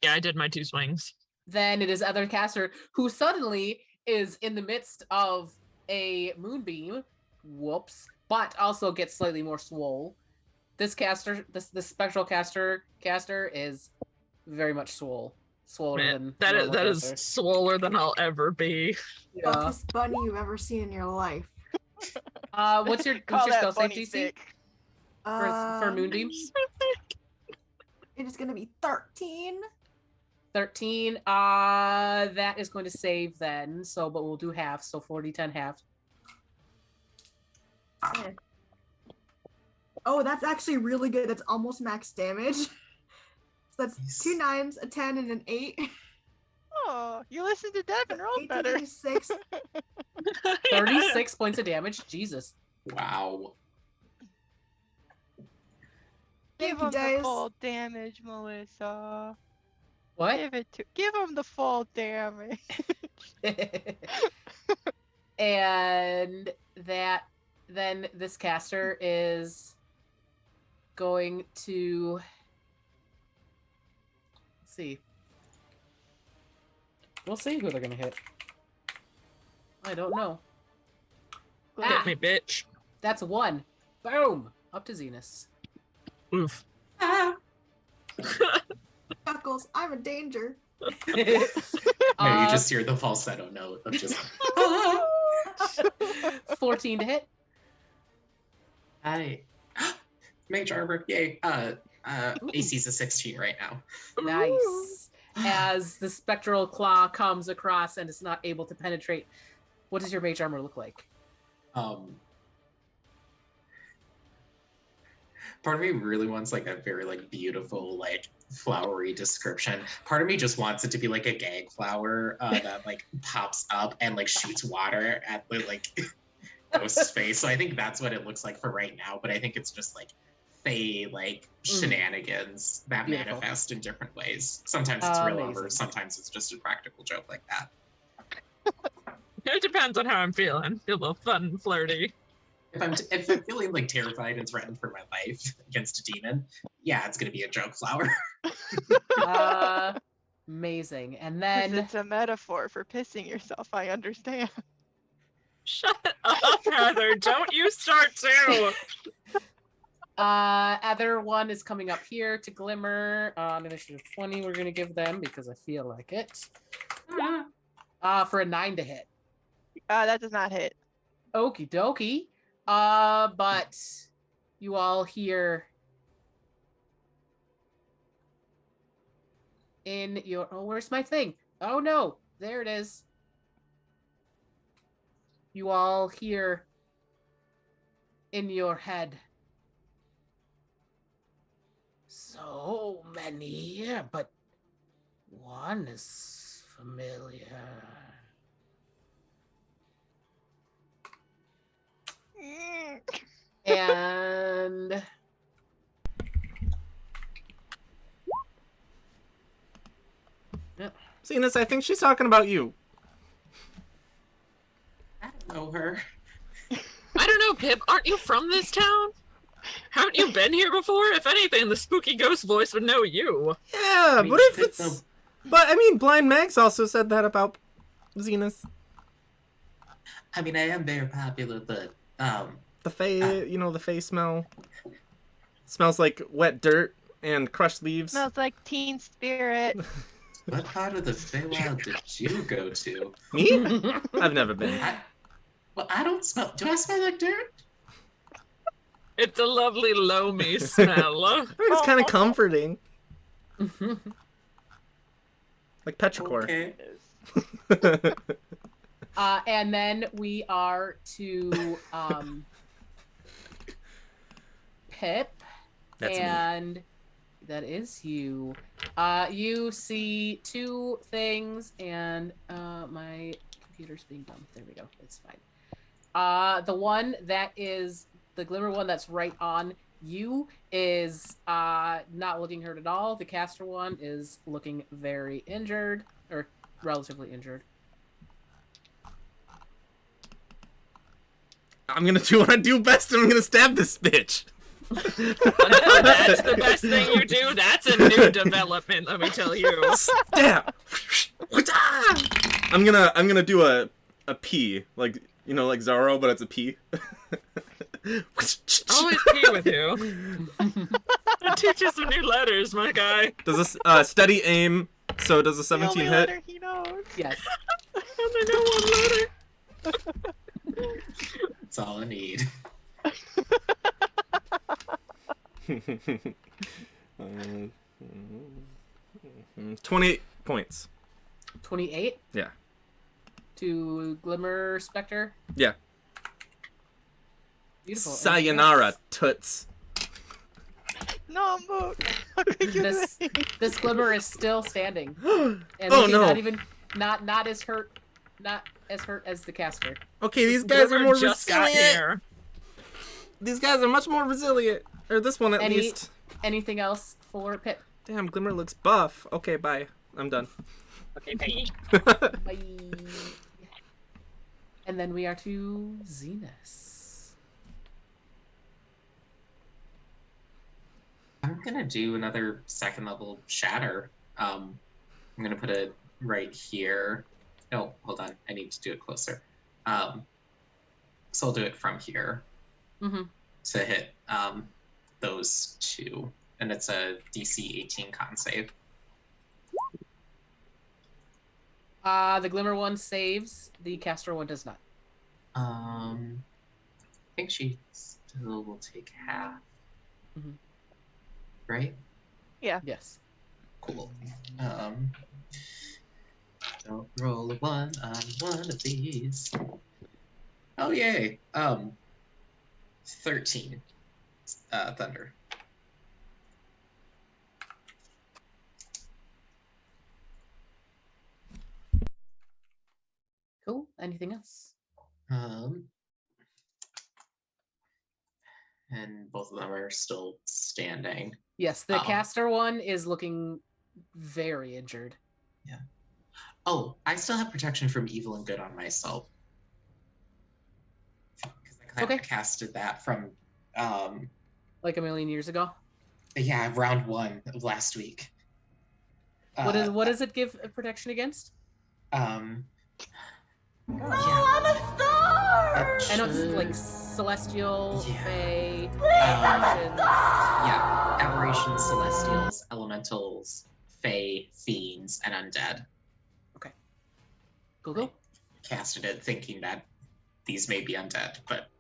Yeah, I did my 2 swings. then it is other caster who suddenly is in the midst of a moonbeam. Whoops. But also gets slightly more swole. This caster, this spectral caster is very much swoller Man, than normal that is caster. swoller than I'll ever be. Yeah. Buffest bunny you've ever seen in your life. What's your Call that spell bunny save DC thick. for moonbeams? It is gonna be 13. 13. That is going to save then. So, but we'll do half. So 40, 10, half. Oh, that's actually really good. That's almost max damage. So that's Nice. 2 9s, a 10, and an 8. Oh, you listen to Devin, roll 8 better. 6. 36 points of damage. Jesus. Wow. Give Thank you, him the Dice. full damage, Melissa. What? Give him the full damage. And then this caster is going to, let's see. We'll see who they're gonna hit. I don't know. Hit me, bitch. That's 1. Boom! Up to Zenus. Oof. Chuckles, I'm a danger. No, you just hear the falsetto note of just 14 to hit. hi. Mage armor, yay. AC's a 16 right now. Nice. As the spectral claw comes across and is not able to penetrate, what does your mage armor look like? Part of me really wants like a very like beautiful like flowery description. Part of me just wants it to be like a gag flower that like pops up and like shoots water at the like ghost's face. So I think that's what it looks like for right now. But I think it's just like fey like shenanigans that Beautiful. manifest in different ways. Sometimes it's real Amazing. armor, sometimes it's just a practical joke like that. It depends on how I'm feeling. Feel a little fun and flirty. If I'm feeling like terrified and threatened for my life against a demon, yeah, it's gonna be a joke flower. Amazing. And 'Cause then it's a metaphor for pissing yourself, I understand. Shut up, Heather. Don't you start too. other one is coming up here to Glimmer. Initiative 20 we're gonna give them because I feel like it. For a 9 to hit. That does not hit. Okie dokie. But you all hear in your, oh, where's my thing? Oh no, there it is. You all hear in your head. So many, but one is familiar. And Zenus, I think she's talking about you. I don't know her. I don't know, Pip. Aren't you from this town? Haven't you been here before? If anything, the spooky ghost voice would know you. Yeah, I mean, but if she could it's... know- But, I mean, Blind Max also said that about Zenus. I mean, I am very popular, but The the Fae smell. Smells like wet dirt and crushed leaves. Smells like Teen Spirit. what part of the Feywild did you go to? Me? I've never been. I don't smell. Do I smell like dirt? It's a lovely loamy smell. I mean, it's kind of comforting. Like petrichor. Okay. and then we are to Pip. That's me. And that is you. You see two things, and my computer's being dumb. There we go. It's fine. The one that is the Glimmer one that's right on you is not looking hurt at all. The Castor one is looking very injured, or relatively injured. I'm gonna do what I do best, and I'm gonna stab this bitch. That's the best thing you do. That's a new development, let me tell you. Stab. I'm gonna do a P, like like Zorro, but it's a P. Always pee with you. Teach us some new letters, my guy. Does this steady aim? So does a 17 the only hit? letter he knows. Yes. I only know one letter. That's all I need. 28 points. 28 Yeah. to Glimmer Spectre. Yeah. Beautiful. Sayonara, toots. No, Moot. How could you This say? this Glimmer is still standing. And Oh, looking no. not as hurt as the Castor. Okay, these guys are Glimmer more just got resilient. here. These guys are much more resilient. Or this one at least. Anything else for Pip? Damn, Glimmer looks buff. Okay, bye. I'm done. Okay, bye. Bye. And then we are to Zenus. I'm gonna do another second level shatter. I'm gonna put it right here. No, hold on. I need to do it closer. So I'll do it from here Mm-hmm. to hit those two, and it's a DC 18 con save. The Glimmer one saves. The Castor one does not. I think she still will take half. Mhm. Right? Yes. Cool. Don't roll a 1 on one of these. Oh yay. 13. Thunder. Cool. Anything else? And both of them are still standing. Yes, the Oh. Castor one is looking very injured. Oh, I still have protection from evil and good on myself. Because I kind Okay. of casted that from, Like a million years ago. yeah, round 1 of last week. What does it give protection against? Yeah. I'm a star! I know it's like celestial, Yeah. fae, Please, Yeah, aberrations, celestials, elementals, fae, fiends, and undead. Google. Casted it thinking that these may be undead, but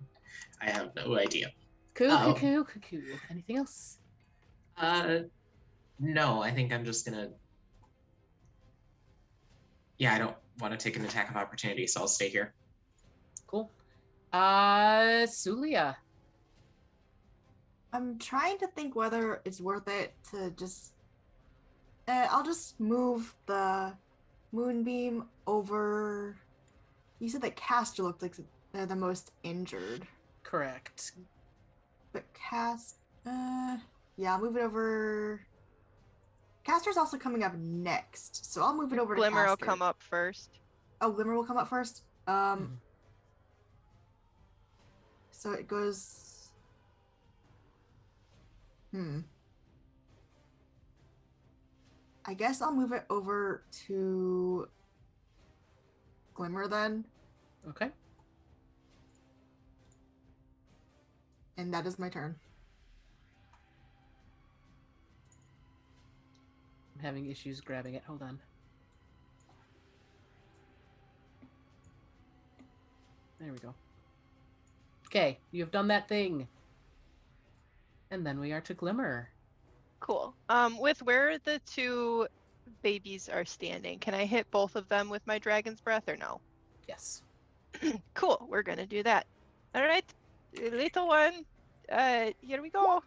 I have no idea. Cool. Oh. Anything else? No, I think I'm just gonna... Yeah, I don't want to take an attack of opportunity, so I'll stay here. Cool. Suliya. I'm trying to think whether it's worth it to just. I'll just move the moonbeam over. You said that Castor looked like they're the most injured. Correct. But yeah, I'll move it over. Castor's also coming up next, so I'll move it over to Glimmer will Castor. come up first. Oh, Glimmer will come up first. So it goes. I guess I'll move it over to Glimmer then. Okay. And that is my turn. I'm having issues grabbing it. Hold on. There we go. Okay, you have done that thing. And then we are to Glimmer. Cool. With where the two babies are standing, can I hit both of them with my dragon's breath or no? Yes. Cool. We're gonna do that. All right, little one. Here we go.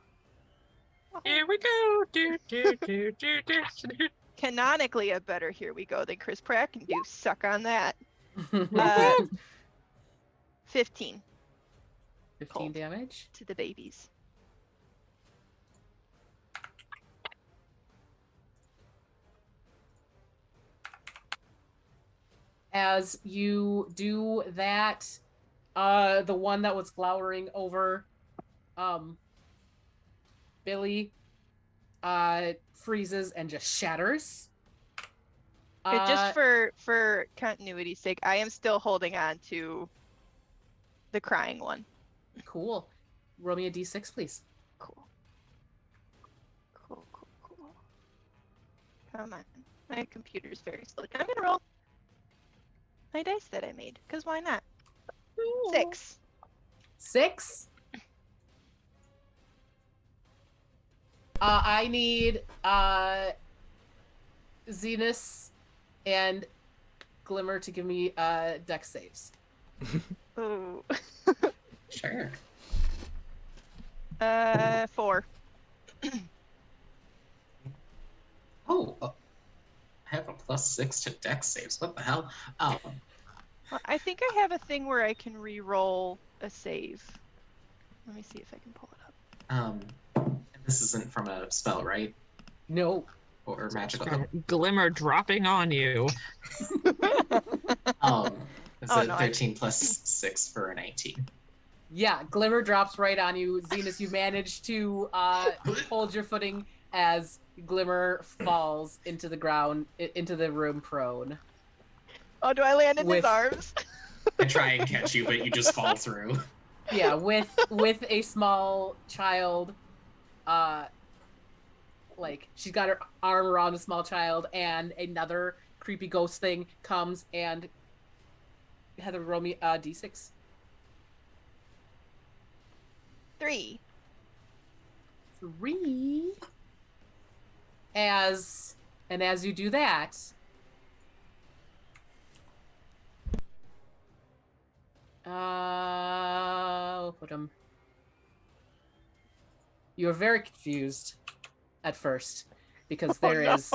Here we go. Do, do, do, do, do, do. Canonically, a better here we go than Chris Pratt can do. Suck on that. 15 15 cold. damage. To the babies. As you do that, the one that was glowering over Billy freezes and just shatters. Just for continuity's sake, I am still holding on to the crying one. Cool. Roll me a d6, please. Cool. Come on. My computer's very slow. I'm gonna roll my dice that I made, because why not? 6. 6? I need Zenus and Glimmer to give me dex saves. Ooh. Sure. 4. Oh, I have a +6 to dex saves. What the hell? Well, I think I have a thing where I can re-roll a save. Let me see if I can pull it up. This isn't from a spell, right? No. Or magical. From Glimmer dropping on you. It's a 13 plus 6 for a 19. Yeah, Glimmer drops right on you. Zenus, you manage to hold your footing as Glimmer falls into the ground, into the room prone. Oh, do I land in his arms? I try and catch you, but you just fall through. Yeah, with a small child, like she's got her arm around a small child, and another creepy ghost thing comes and Heather, roll me d6. 3. 3. As you do that, we'll put them. You're very confused at first because there is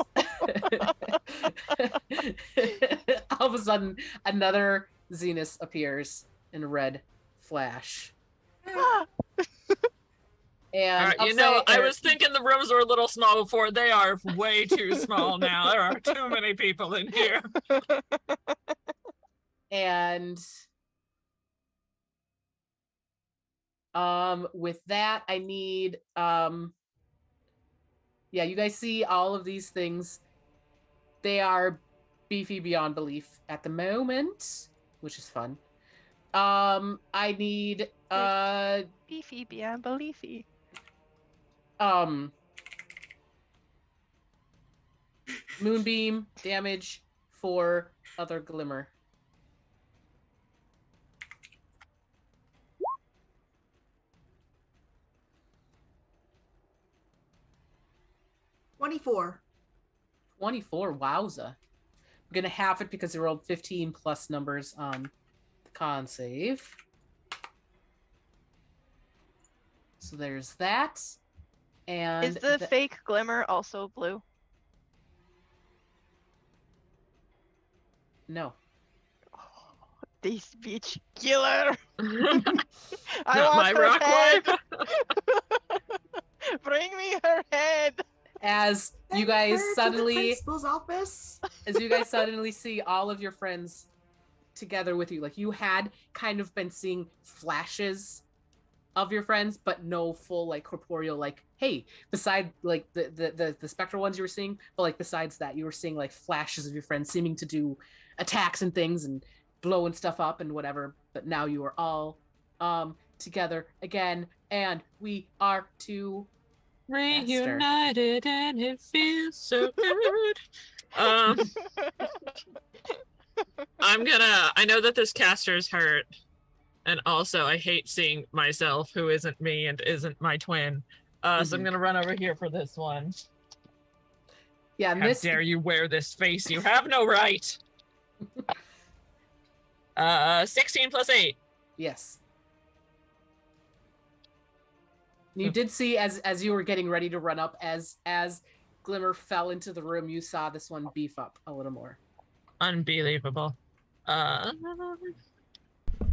all of a sudden another Zenus appears in a red flash. And I was thinking the rooms were a little small before. They are way too small now. There are too many people in here. And with that, I need yeah, you guys see all of these things. They are beefy beyond belief at the moment, which is fun. I need beefy beyond beliefy. Moonbeam damage for other Glimmer. $24. 24, wowza. I'm gonna half it because I rolled 15 plus numbers on the con save. So there's that. And is the fake Glimmer also blue? No. this bitch killer. I Not want my her rock head. wife. Bring me her head. As you Send guys her to the suddenly, principal's office. as you guys suddenly see all of your friends together with you, like you had kind of been seeing flashes of your friends, but no full like corporeal like, hey, beside like the spectral ones you were seeing, but like besides that you were seeing like flashes of your friends seeming to do attacks and things and blowing stuff up and whatever. But now you are all together again, and we are to Reunited and it feels so good. I know that this Castor's hurt. And also I hate seeing myself who isn't me and isn't my twin. So I'm gonna run over here for this one. Yeah, and How this dare you wear this face? You have no right. 16 plus 8. yes. You did see as you were getting ready to run up, as Glimmer fell into the room, you saw this one beef up a little more. Unbelievable.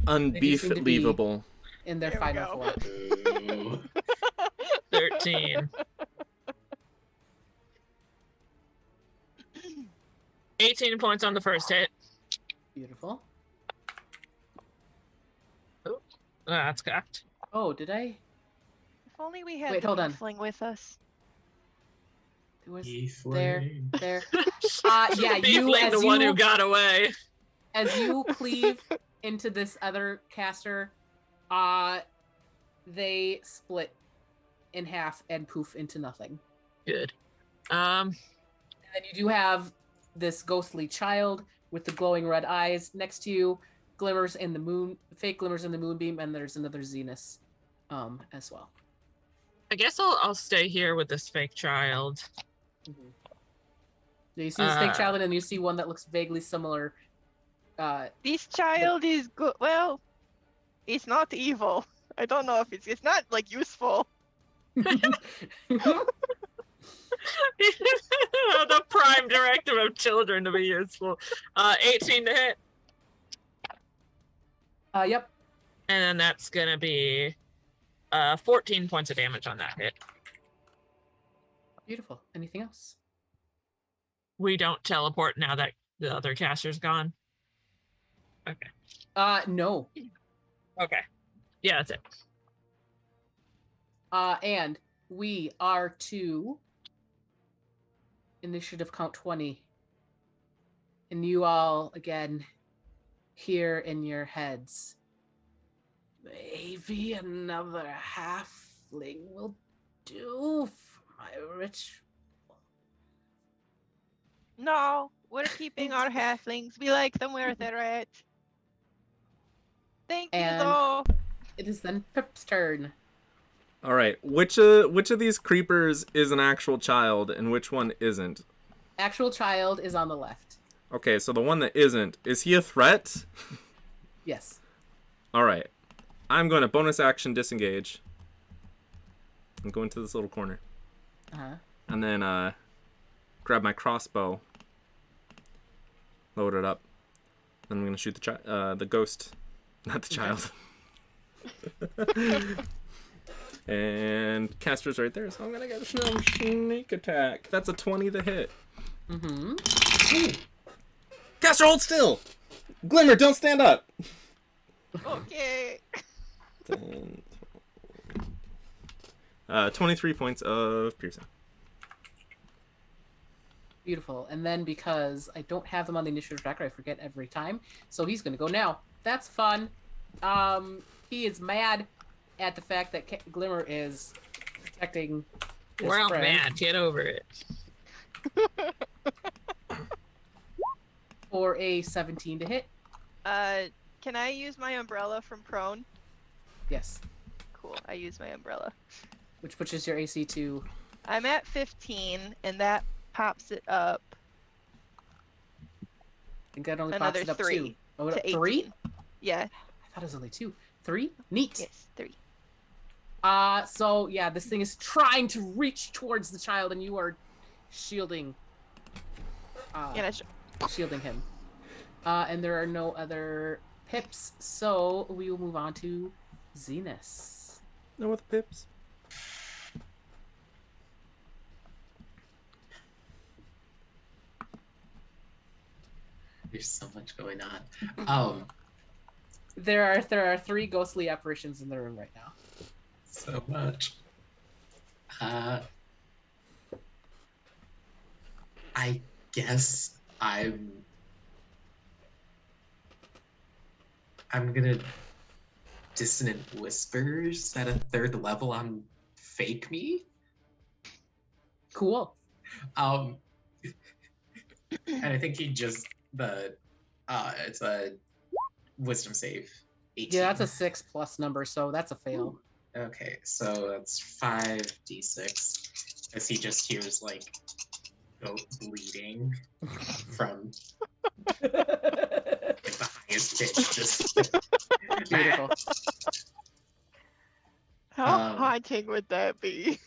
Unbeef-leavable. In their There we final go. form. Ooh. 13. 18 points on the first hit. Beautiful. That's cocked. Oh, did I? If only we had Wait, the hold on. Fling with us. There was Eastward. there. Yeah, you Beefling the one who got away. as you cleave into this other caster, they split in half and poof into nothing. Good. And then you do have this ghostly child with the glowing red eyes next to you, glimmers in the moon, fake glimmers in the moonbeam, and there's another Zenus, as well. I guess I'll stay here with this fake child. Mm-hmm. You see this fake child, and then you see one that looks vaguely similar. This child is good. Well, it's not evil. I don't know if it's not like useful. The prime directive of children to be useful. 18 to hit. Yep. And then that's gonna be 14 points of damage on that hit. Beautiful. Anything else? We don't teleport now that the other caster's gone. Okay. No. Okay. Yeah, that's it. And we are to initiative count 20. And you all, again, hear in your heads, maybe another halfling will do for my ritual. No, we're keeping our halflings. We like them where they're at. Thank you, And- though. It is then Pip's turn. All right, which of these creepers is an actual child and which one isn't? Actual child is on the left. Okay, so the one that isn't, is he a threat? Yes. All right, I'm going to bonus action disengage and go into this little corner, Uh-huh. and then grab my crossbow, load it up, then I'm going to shoot the ghost, not the child. And Castor's right there, so I'm gonna get a sneak attack. That's a 20 to hit. Mm-hmm. Castor, hold still! Glimmer, don't stand up! Okay. 23 points of piercing. Beautiful. And then because I don't have him on the initiative tracker, I forget every time. So he's going to go now. That's fun. He is mad at the fact that Glimmer is protecting his We're all friend. mad. Get over it. For a 17 to hit. Can I use my umbrella from prone? Yes. Cool, I use my umbrella. Which pushes your AC to... I'm at 15, and that pops it up I think that only another pops it up 3 2. Oh, to 18. 3? Yeah, I thought it was only 2. 3? Neat. yes, 3. So yeah, this thing is trying to reach towards the child, and you are shielding. Yeah, Shielding him. And there are no other pips. So we will move on to Zenus. No with pips. There's so much going on. There are 3 ghostly apparitions in the room right now. So much. I guess I'm gonna dissonant whispers at a 3rd level on fake me. Cool. And I think he just it's a wisdom save. 18. Yeah, that's a 6+ number, so that's a fail. Okay, so that's 5d6. As he just hears like goat bleeding from like, the highest pitch. Just Beautiful. How haunting would that be?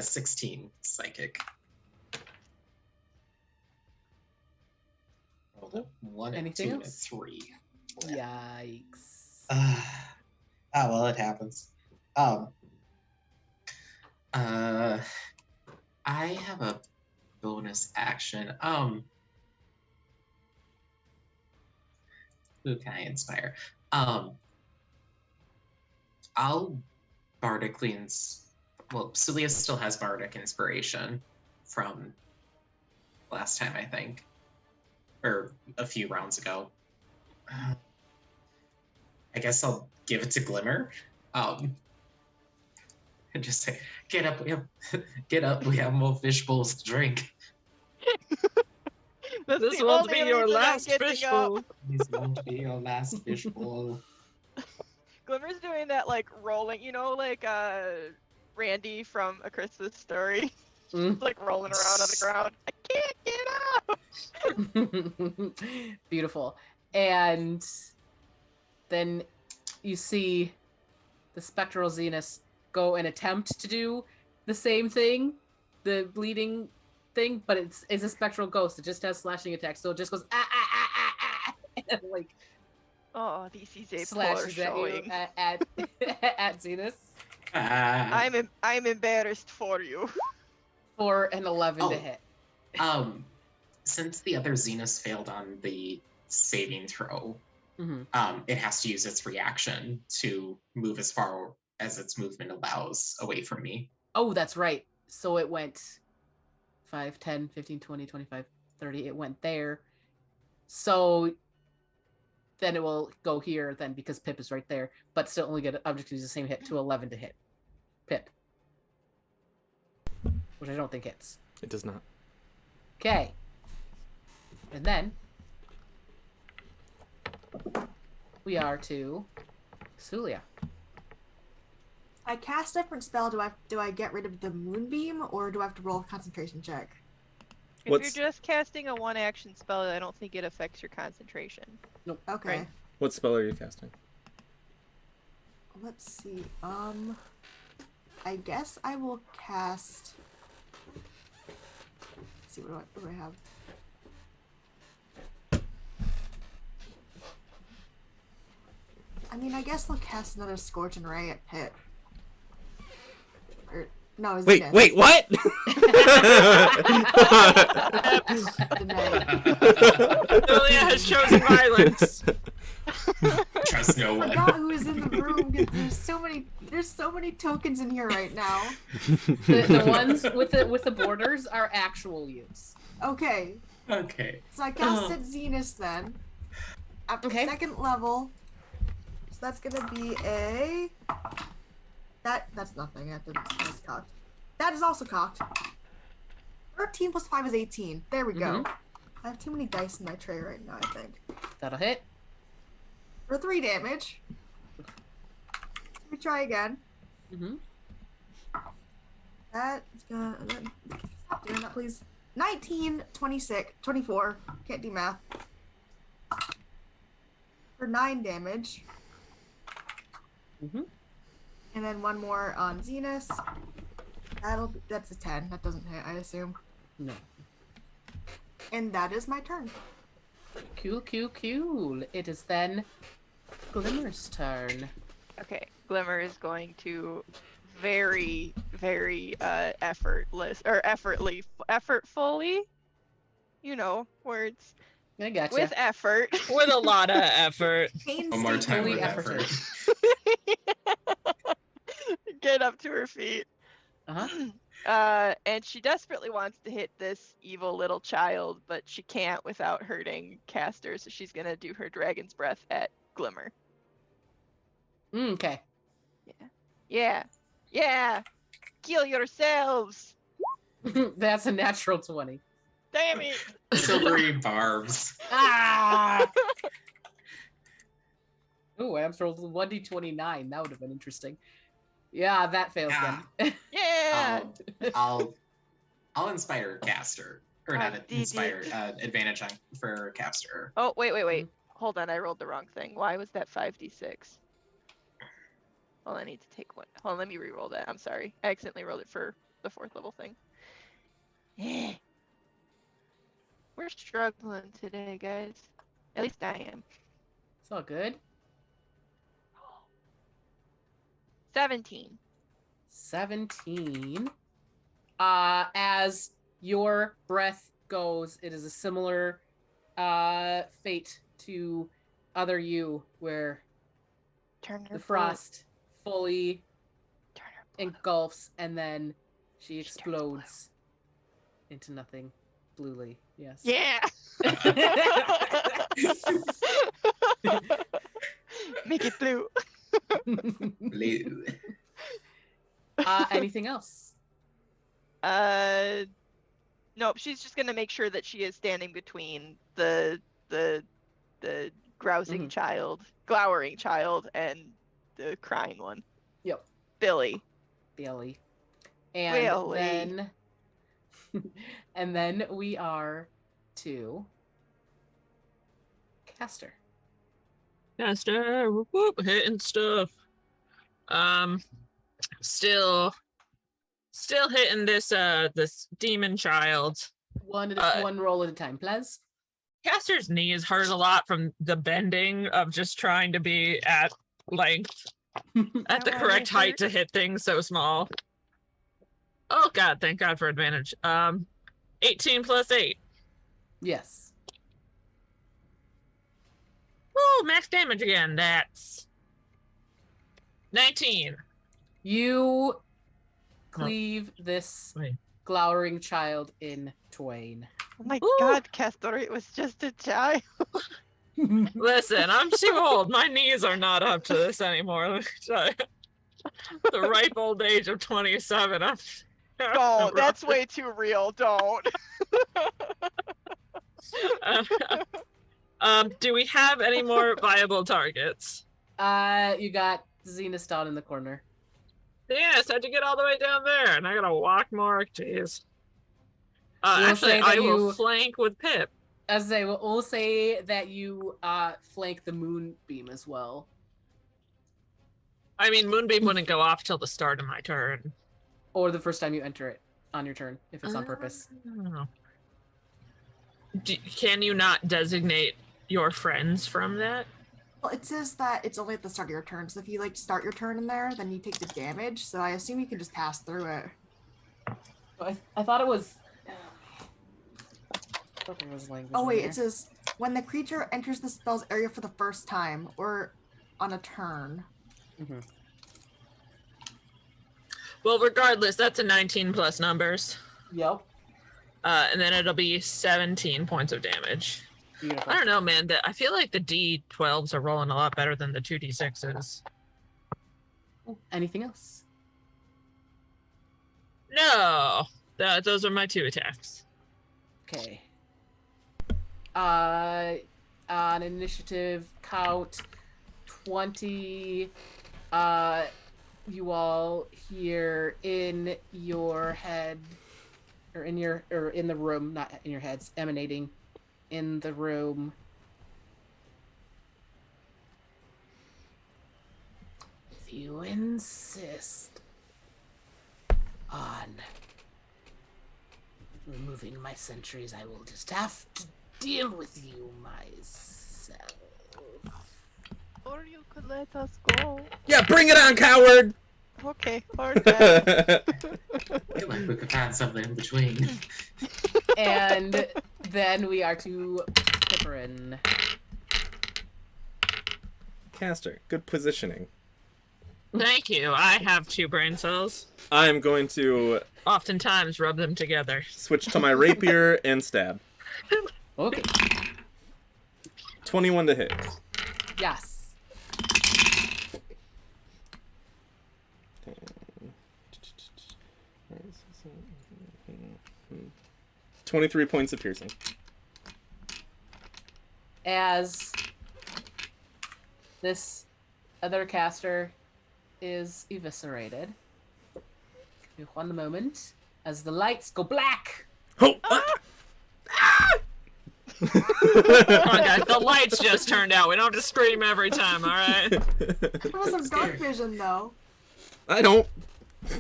16 psychic. Rolled a 1 and Anything 2 and else? 3. Yikes. Well, it happens. I have a bonus action. Who can I inspire? I'll bardically well, Suliya still has bardic inspiration from last time, I think, or a few rounds ago. I guess I'll give it to Glimmer. And just say, "Get up! Get up! We have more fish bowls to drink." That's This the won't only be your reason I'm last getting fish up. bowl. This won't be your last fish bowl. Glimmer's doing that like rolling, like Randy from A Christmas Story. Mm. Like rolling around on the ground. I can't get up. Beautiful. And then you see the spectral Zenus go and attempt to do the same thing, the bleeding thing, but it's a spectral ghost. It just has slashing attacks, so it just goes and like Oh, this is a poor slashes at you showing. at Zenus I'm embarrassed for you. for an 11 to Oh. hit. Since the other Zenus failed on the saving throw, Mm-hmm. it has to use its reaction to move as far as its movement allows away from me. Oh, that's right. So it went 5, 10, 15, 20, 25, 30. It went there. So then it will go here then because Pip is right there, but still only get an object to use the same hit to 11 to hit. Pip. Which I don't think hits. It does not. Okay. And then we are to Suliya. I cast a different spell. Do I get rid of the moonbeam or do I have to roll a concentration check? If What's- you're just casting a one-action spell, I don't think it affects your concentration. Okay. Right. What spell are you casting? Let's see. I guess I will cast. Let's see, what do I have? I mean, I guess I'll cast another Scorching Ray at Pit. Or no, it's Wait, what? Suliya has chosen violence. Trust no I one. forgot who was in the room. 'Cause there's so many tokens in here right now. The ones with the borders are actual use. Okay, Okay. so I casted Zenus then. At the Okay. 2nd level. So that's gonna be a. That's nothing. That's cocked. That is also cocked. 13 plus 5 is 18. There we go. I have too many dice in my tray right now, I think. That'll hit. For 3 damage. Let me try again. Mm-hmm. That is gonna. Stop doing that, please. 19, 26, 24. Can't do math. For 9 damage. Mm-hmm. And then one more on Zenus. That's a 10. That doesn't hit, I assume. No. And that is my turn. Cool. It is then Glimmer's turn. Okay, Glimmer is going to very, very effortfully, you know, words I gotcha. with effort. With a lot of effort. One more time Fully with efforted. effort. Get up to her feet. Uh-huh. And she desperately wants to hit this evil little child, but she can't without hurting Castor, so she's gonna do her dragon's breath at Glimmer. Okay. Yeah. Kill yourselves. That's a natural 20. Damn it. Silvery barbs. Ah! Ooh, I have rolled 1d29. That would have been interesting. Yeah, that fails then. Yeah. I'll inspire Castor. Or not inspire, advantage for Castor. Oh, wait. Hold on, I rolled the wrong thing. Why was that 5d6? Well, I need to take one. Hold on, let me re-roll that. I'm sorry. I accidentally rolled it for the 4th level thing. We're struggling today, guys. At least I am. It's all good. 17. 17. As your breath goes, it is a similar fate to other you, where Turn her the frost fully Turn her blood. engulfs and then she explodes into nothing bluely. Yes. Yeah. Make it blue. Blue. Anything else? Nope. She's just gonna make sure that she is standing between the grousing child, glowering child, and the crying one. Yep. Billy. And Billy. then and then we are to Castor. Castor, whoop, hitting stuff. Still hitting this demon child. One roll at a time, please. Castor's knees hurt a lot from the bending of just trying to be at length, at the correct height to hit things so small. Oh god, thank god for advantage. 18 plus 8. Yes. Oh, max damage again. That's 19. You cleave this Wait. glowering child in twain. Oh my Ooh. god, Castor, it was just a child. Listen, I'm too old. My knees are not up to this anymore. Let me tell you. The ripe old age of 27. Don't. That's way too real. Don't. Do we have any more viable targets? You got Zenus down in the corner. Yes, I had to get all the way down there, and I gotta walk more. Jeez. We'll Actually, say that I will you- flank with Pip. As they will, we'll say that you flank the moonbeam as well. I mean, Moonbeam wouldn't go off till the start of my turn. Or the first time you enter it on your turn, if it's on purpose. Oh. Can you not designate your friends from that? Well, it says that it's only at the start of your turn, so if you start your turn in there, then you take the damage. So I assume you can just pass through it. I thought it was. I thought there was language. Oh wait, in it says when the creature enters the spell's area for the first time or on a turn. Mm-hmm. Well, regardless, that's a 19 plus numbers. Yep. And then it'll be 17 points of damage. Beautiful. I don't know, man. I feel like the D12s are rolling a lot better than the 2D6s. Anything else? No, those are my 2 attacks. Okay. On initiative count 20, you all hear in your head, or in the room, not in your heads, emanating in the room. If you insist on removing my sentries, I will just have to deal with you myself. Or you could let us go. Yeah, bring it on, coward! Okay, or that. I feel like we could find something in between. And then we are to Pipperin. Castor, good positioning. Thank you. I have 2 brain cells. I am going to Oftentimes rub them together. switch to my rapier and stab. Okay. 21 to hit. Yes. 23 points of piercing. As this other caster is eviscerated. Give me one moment as the lights go black. Oh! Come on, guys, the lights just turned out. We don't have to scream every time, alright? There was some dark vision though. I don't.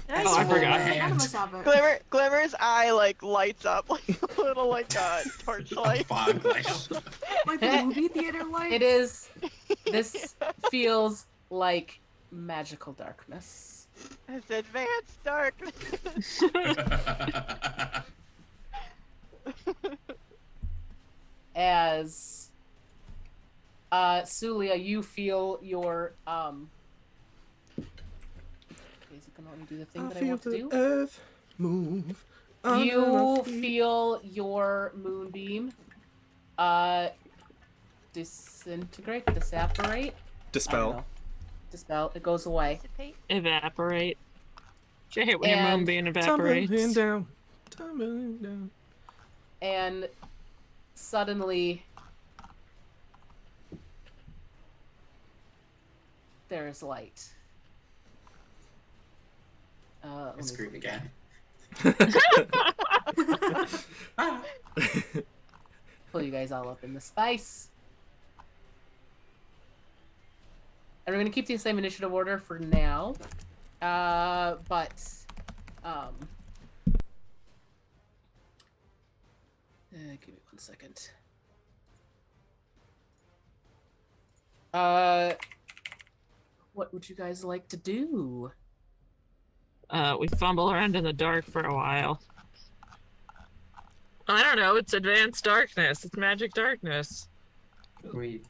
Nice. Oh, I forgot. None of us have it. Glimmer's eye like lights up like a little like torchlight. Fog light. Like the movie theater lights. It is. This feels like magical darkness. It's advanced darkness. As Suliya, you feel your is it gonna let me do the thing that I want to do? earth move. You feel your moonbeam disintegrate, disapparate. I don't Dispel. know. Dispel. It goes away. Dissipate. Evaporate. Do you hate when your And- moonbeam Tumbling evaporates? down. Tumbling down. And suddenly there's light. I Let me scream again. pull you guys all up in the spice. And we're gonna keep the same initiative order for now. Give me 1 second. What would you guys like to do? We fumble around in the dark for a while. I don't know, it's advanced darkness. It's magic darkness. You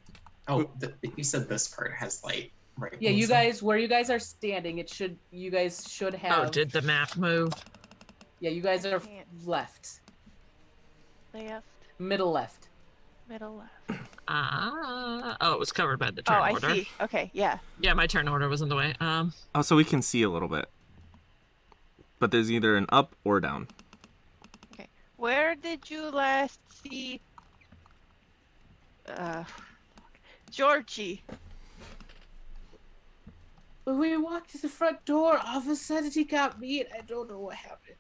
said this part has light, right? Yeah, you Melissa? guys, where you guys are standing, you guys should have. Oh, did the map move? Yeah, you guys are Can't. left. Left, Middle left. middle left. Oh, it was covered by the turn Oh, I order. see. Okay, yeah. Yeah, my turn order was in the way. Oh, so we can see a little bit. But there's either an up or down. Where did you last see Georgie? When we walked to the front door, all of a sudden he got me, and I don't know what happened.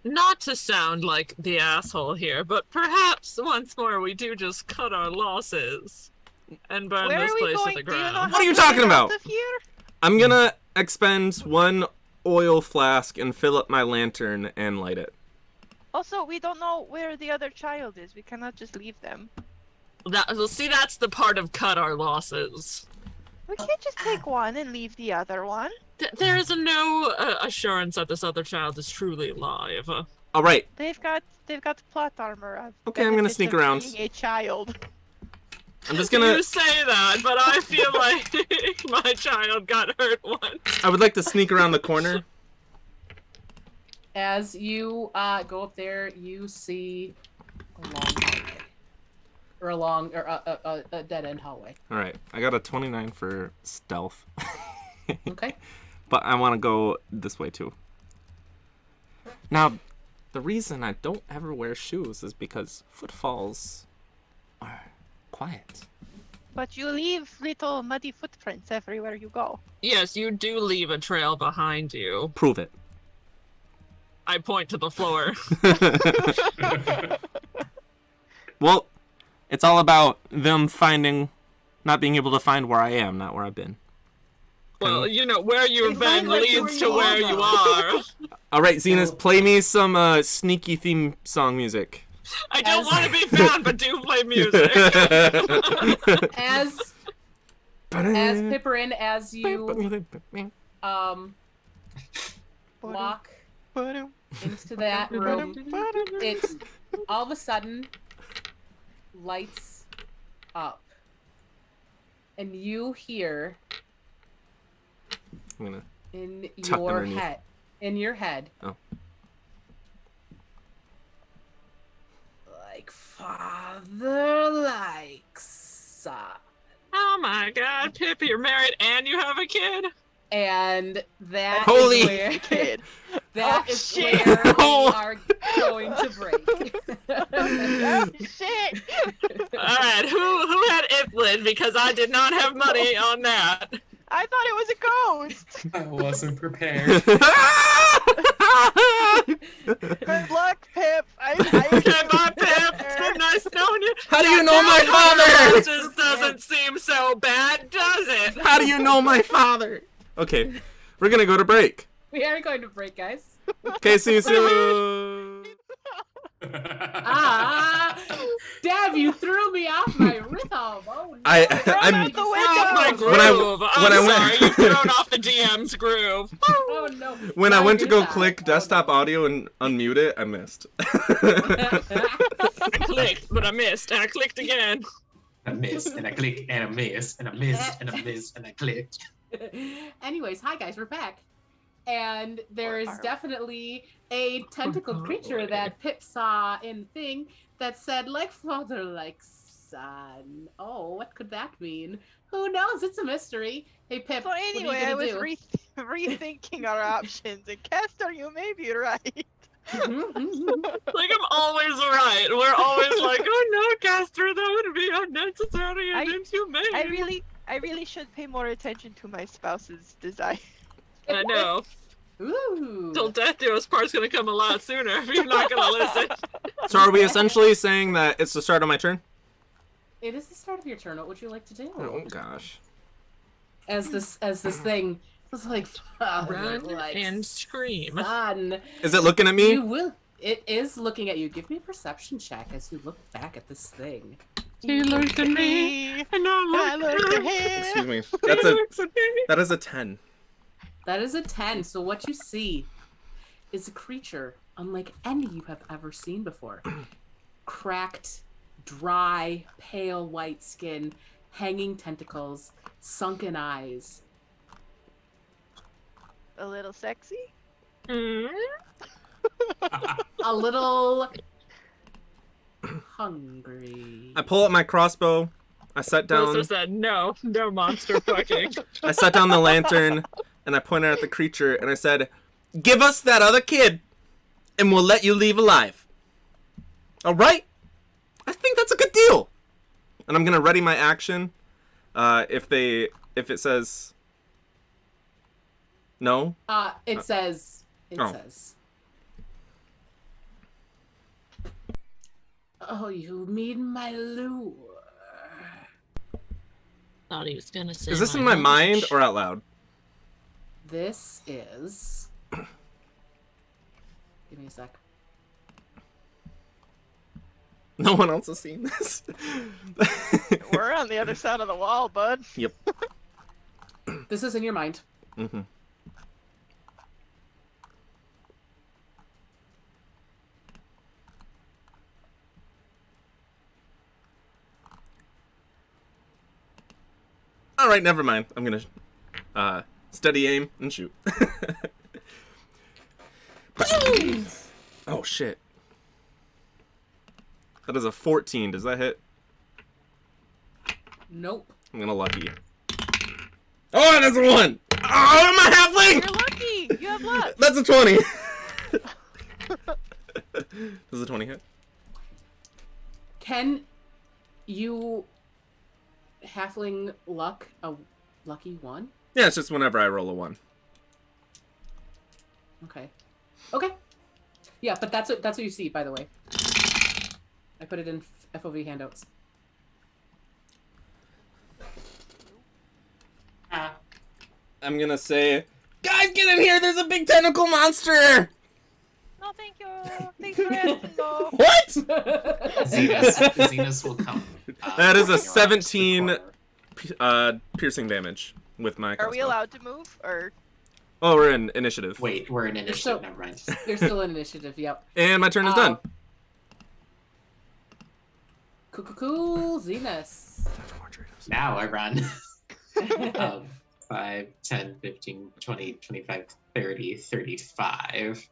Not to sound like the asshole here, but perhaps once more we do just cut our losses and burn Where this are we place going? to the Do you know ground. how What are you to get talking out about? of here? I'm gonna expend 1 oil flask and fill up my lantern and light it. Also, we don't know where the other child is. We cannot just leave them. That's the part of cut our losses. We can't just take one and leave the other one. There is no assurance that this other child is truly alive. All right. They've got plot armor. Of Okay, I'm gonna benefits sneak of around. being a child. I'm just gonna. You say that, but I feel like my child got hurt once. I would like to sneak around the corner. As you go up there, you see a long hallway. Or a dead end hallway. All right. I got a 29 for stealth. Okay. But I want to go this way too. Now, the reason I don't ever wear shoes is because footfalls are quiet. But you leave little muddy footprints everywhere you go. Yes, you do leave a trail behind you. Prove it. I point to the floor. Well, it's all about them not being able to find where I am, not where I've been. Well, you know, where you've They been find like leads to where where you you are, are. All right, Zenus, play me some sneaky theme song music. I don't As- want to be found, but do play music. As Pipperin, as you walk into that room, it all of a sudden lights up, and you hear I'm gonna in tuck your underneath. head, Oh. like father like son, Oh my god, Pip, you're married and you have a kid? and that Holy is where Kid. that Oh, is shit. where we Oh. are going to break. Oh, shit. Alright, who had Iplin? Because I did not have money on that. I thought it was a ghost. I wasn't prepared. Good luck, Pip. Okay, bye, Pip. It's been nice knowing you. How do you know my This father? just doesn't seem so bad, does it? How do you know my father? Okay, we're gonna go to break. We are going to break, guys. Okay, see you soon. Ah, Dab, you threw me off my rhythm. Oh, no. I'm out the Off my window. When I- groove. when I'm I went- sorry, you've thrown off the DM's groove. Oh, no. when I Now went to do go that. click desktop audio and unmute it, I missed. I clicked, but I missed, and I clicked again. I missed, and I clicked, and I missed, and I missed, and I missed, and I clicked. Anyways, hi guys, we're back. And there is Are we? definitely a tentacled creature that Pip saw in Thing that said, like father, like son. Oh, what could that mean? Who knows? It's a mystery. Hey, Pip, So what are you anyway, I gonna was do? rethinking our options, and Castor, you may be right. Like, I'm always right. We're always like, oh no, Castor, that would be unnecessary and inhumane. I really should pay more attention to my spouse's desire. I know. Ooh. Till death do us part's gonna come a lot sooner if you're not gonna listen. So are we essentially saying that it's the start of my turn? It is the start of your turn. What would you like to do? Oh gosh. As this thing was like, Run like and scream. son. Is it looking at me? You will. It is looking at you. Give me a perception check as you look back at this thing. He looked at me, and I looked at him. Excuse me. He looks at me. That is a 10. That is a 10. So what you see is a creature unlike any you have ever seen before. Cracked, dry, pale white skin, hanging tentacles, sunken eyes. A little sexy? Mm. A little hungry. I pull up my crossbow. I set down. Melissa said, no monster fucking. I set down the lantern and I pointed at the creature and I said, "Give us that other kid, and we'll let you leave alive." All right? I think that's a good deal. And I'm gonna ready my action. If it says no. It says. Oh. Oh, you mean my lure? Thought he was gonna say. Is this in my mind or out loud? This is. Give me a sec. No one else has seen this. We're on the other side of the wall, bud. Yep. This is in your mind. Mm-hmm. All right, never mind. I'm gonna steady aim and shoot. Oh shit. That is a 14. Does that hit? Nope. I'm gonna lucky. Oh, that's a 1! Oh, I'm a halfling! You're lucky. You have luck. That's a 20. Does a 20 hit? Can you halfling luck a lucky 1? Yeah, it's just whenever I roll a 1. Okay. Okay. Yeah, but that's what you see, by the way. I put it in FOV handouts. I'm gonna say, guys, get in here! There's a big tentacle monster! No, thank you. Thanks for asking, though. What? Zenus will come. That is a running around the 17 corner. piercing damage with my Are we crossbow. allowed to move or? Oh, we're in initiative. Wait, we're in initiative. still- Never mind. You're still in initiative. Yep. And my turn is done. Cool, Zenus. Now I run. 5, 10, 15, 20, 25, 30, 35.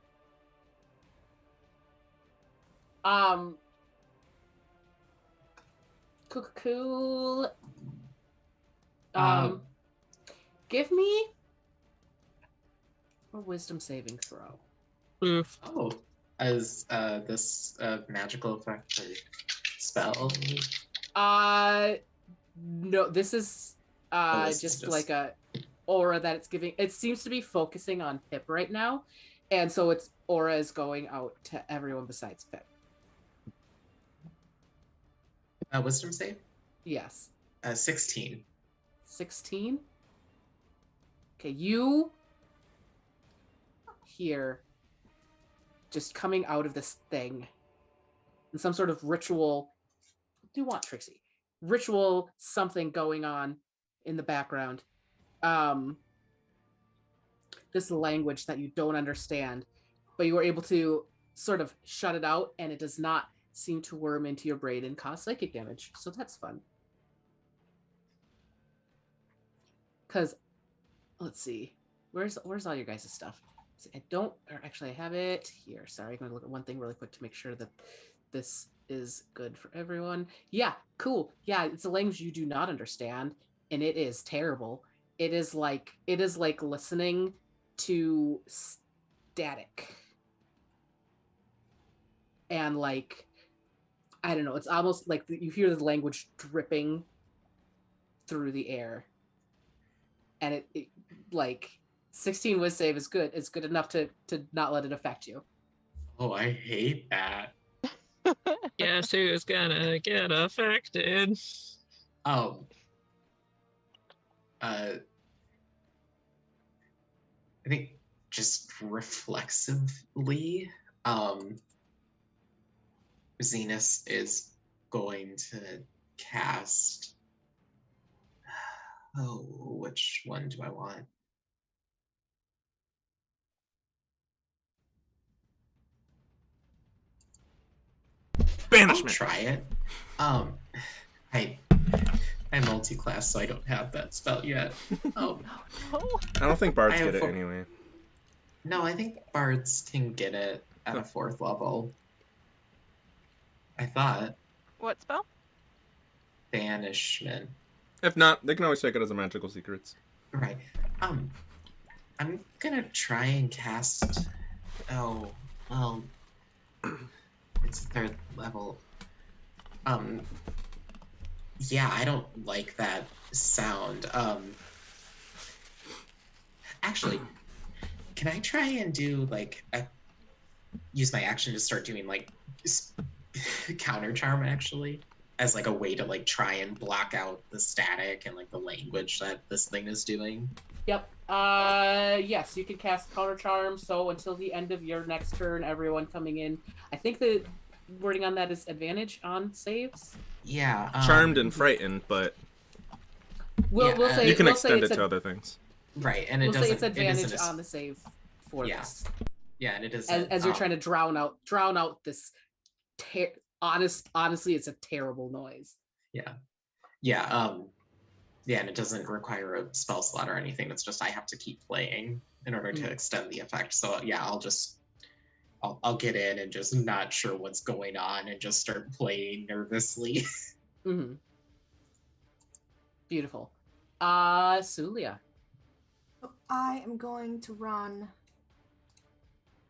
Cool. Um, Give me a wisdom saving throw. Oof. Oh, as this magical effect or spell. No, this is this is just like a aura that it's giving. It seems to be focusing on Pip right now, and so its aura is going out to everyone besides Pip. Wisdom save? Yes. 16. 16. Okay, you hear just coming out of this thing and some sort of ritual. What do you want, Trixie? Ritual, something going on in the background. This language that you don't understand, but you were able to sort of shut it out, and it does not seem to worm into your brain and cause psychic damage. So that's fun. Because, let's see, where's all your guys' stuff? I don't, or actually I have it here. Sorry, I'm going to look at one thing really quick to make sure that this is good for everyone. Yeah, cool. Yeah, it's a language you do not understand, and it is terrible. It is like listening to static. And like, I don't know, it's almost like you hear the language dripping through the air. And it like 16 whiz save is good. It's good enough to not let it affect you. Oh, I hate that. Guess who's gonna get affected? I think just reflexively, Zenus is going to cast. Oh, which one do I want? I'll Banishment. try it. I multi-class, so I don't have that spell yet. No. I don't think bards I have get it four- anyway. No, I think bards can get it at a 4th level. I thought What spell? banishment. If not, they can always take it as a magical secrets. Right. I'm gonna try and cast. Oh, well, it's 3rd level. Yeah, I don't like that sound. Actually, can I try and do like use my action to start doing like counter charm actually as like a way to like try and block out the static and like the language that this thing is doing? Yep. Yes, you can cast Counter Charm. So until the end of your next turn, everyone coming in. I think the wording on that is advantage on saves. Yeah. Charmed and frightened, but We'll Yeah, say you can we'll extend say it it's to other things. Right, and it we'll doesn't. say it's advantage it isn't on the save for Yeah. this, Yeah, and it is as you're trying to drown out this. Honestly, it's a terrible noise. Yeah. Yeah. Yeah, and it doesn't require a spell slot or anything. It's just I have to keep playing in order to extend the effect. So yeah, I'll get in and just not sure what's going on and just start playing nervously. Mm-hmm. Beautiful. Suliya. I am going to run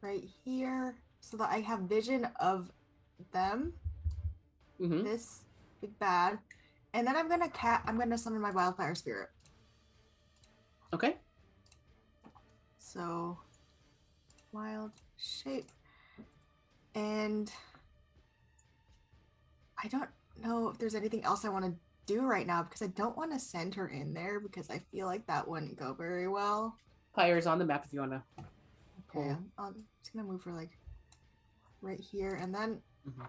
right here so that I have vision of them. Mm-hmm. This big bad. And then I'm gonna summon my wildfire spirit. Okay. So wild shape. And I don't know if there's anything else I want to do right now because I don't want to send her in there because I feel like that wouldn't go very well. Pyre's on the map if you wanna. Okay, I'm just gonna move her like right here and then Mhm.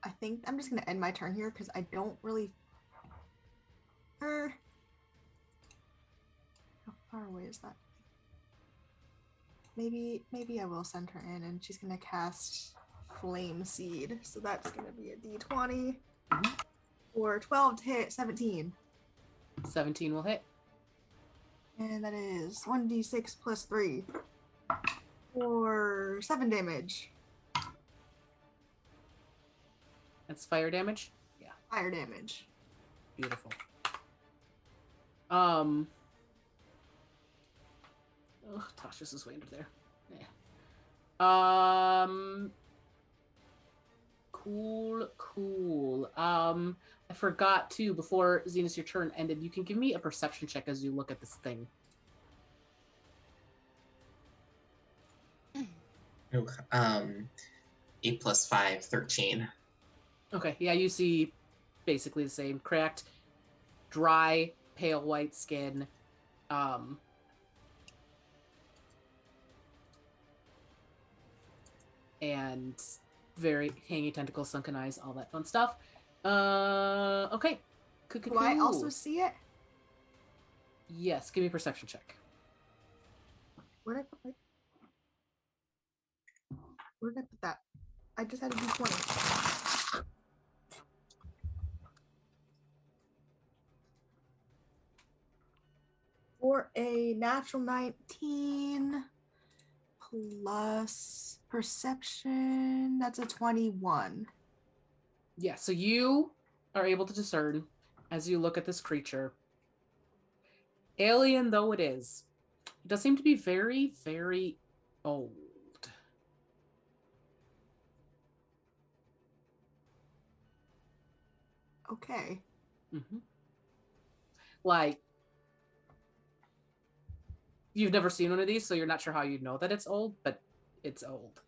I think I'm just gonna end my turn here because I don't really. How far away is that? Maybe I will send her in, and she's gonna cast Flame Seed. So that's gonna be a D20 or 12 to hit 17, 17 will hit. and that is 1d6 plus 3 for 7 damage. That's fire damage. Yeah, Fire damage. beautiful. Oh, Tasha's is way under there. Yeah. Cool. I forgot to, before Zenus, your turn ended, you can give me a perception check as you look at this thing. Ooh, 8 plus 5, 13. Okay, yeah, you see basically the same. Cracked, dry, pale white skin. And very hanging tentacles, sunken eyes, all that fun stuff. Okay. Do I also see it? Yes, give me a perception check. Where did I put that? I just had a D20. For a natural 19 plus perception, that's a 21. Yeah, so you are able to discern as you look at this creature. Alien though it is, it does seem to be very, very old. Okay. Mm-hmm. Like, you've never seen one of these, so you're not sure how you'd know that it's old, but it's old.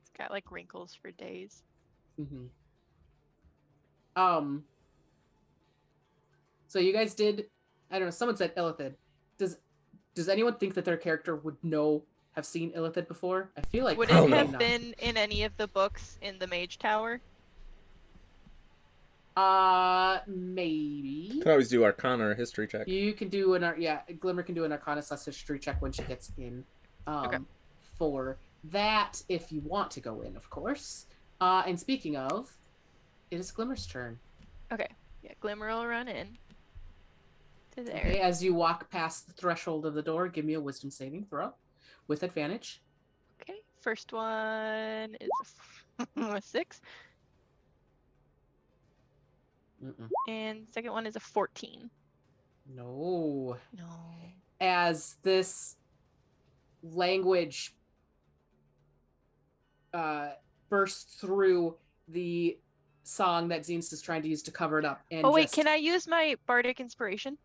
It's got like wrinkles for days. Mm-hmm. So you guys did, I don't know, someone said Illithid. Does anyone think that their character would have seen Illithid before? I feel like Would Hell it no. have been in any of the books in the Mage Tower? Maybe. You can always do Arcana or History check. You can do Glimmer can do an Arcana / history check when she gets in. Okay. For that, if you want to go in, of course. And speaking of, it is Glimmer's turn. Okay. Yeah, Glimmer will run in to there. Okay, as you walk past the threshold of the door, give me a wisdom saving throw with advantage. Okay. First one is a 6. Mm-mm. And second one is a 14. No. No. As this language bursts through the song that Zenus is trying to use to cover it up. And Oh wait, can I use my bardic inspiration?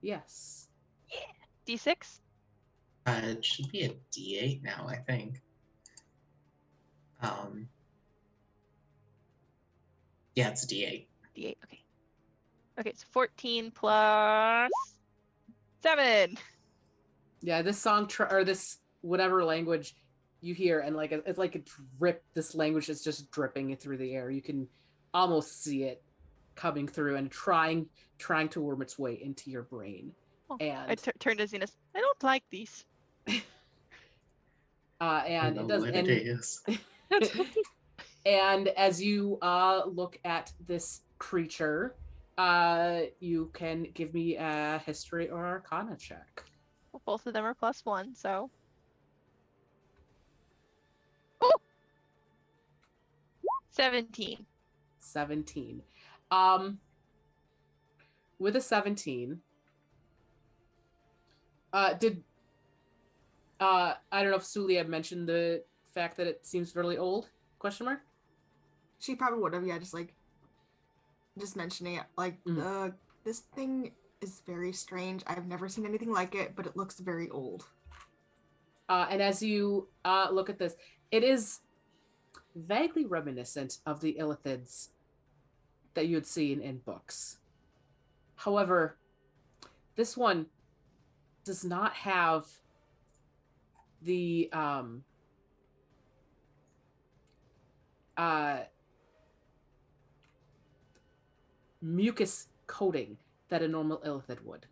Yes. D6? It should be a D8 now, I think. Yeah, it's a D8. D8, okay. Okay, it's 14 plus 7. Yeah, this song or this whatever language you hear, and like it's like a drip. This language is just dripping through the air. You can almost see it coming through and trying to worm its way into your brain. Oh, And I turned to Zenus. I don't like these. and it does. What And it is. and as you look at this creature, you can give me a history or arcana check. Well, both of them are +1, so. Oh! 17. 17. With a 17, I don't know if Suliya mentioned the fact that it seems really old? Question mark? She probably would have, yeah, just mentioning it. Like, this thing is very strange. I've never seen anything like it, but it looks very old. And as you look at this, it is vaguely reminiscent of the Illithids that you had seen in books. However, this one does not have the mucus coating that a normal illithid would.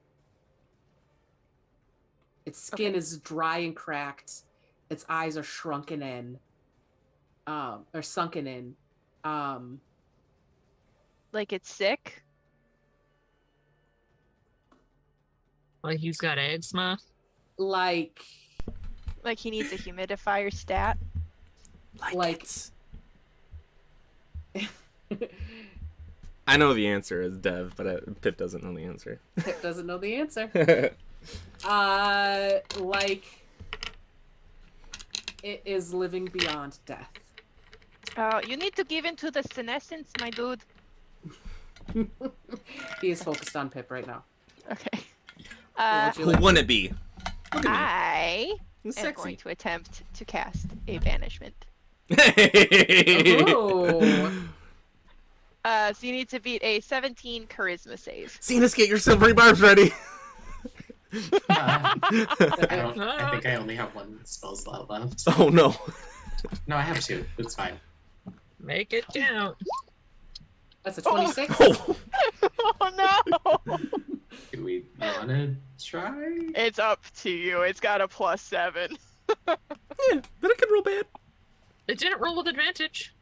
Its skin is dry and cracked. Its eyes are shrunken in, or sunken in. Like it's sick. Like he's got eczema. Like he needs a humidifier stat. Like- I know the answer is Dev, but Pip doesn't know the answer. Pip doesn't know the answer. Like it is living beyond death. You need to give in to the senescence, my dude. He is focused on Pip right now. Okay. What would you Who like? wouldn't it be? Look at I me. am going to attempt to cast a banishment. Ooh. So you need to beat a 17 charisma save. Zenus, get your silvery barbs ready. I think I only have one spell slot left. Oh no. No, I have two. It's fine. Make it count. That's a 26. Oh. Oh no! Do we want to try? It's up to you. It's got a +7. Yeah, but it could roll bad. It didn't roll with advantage.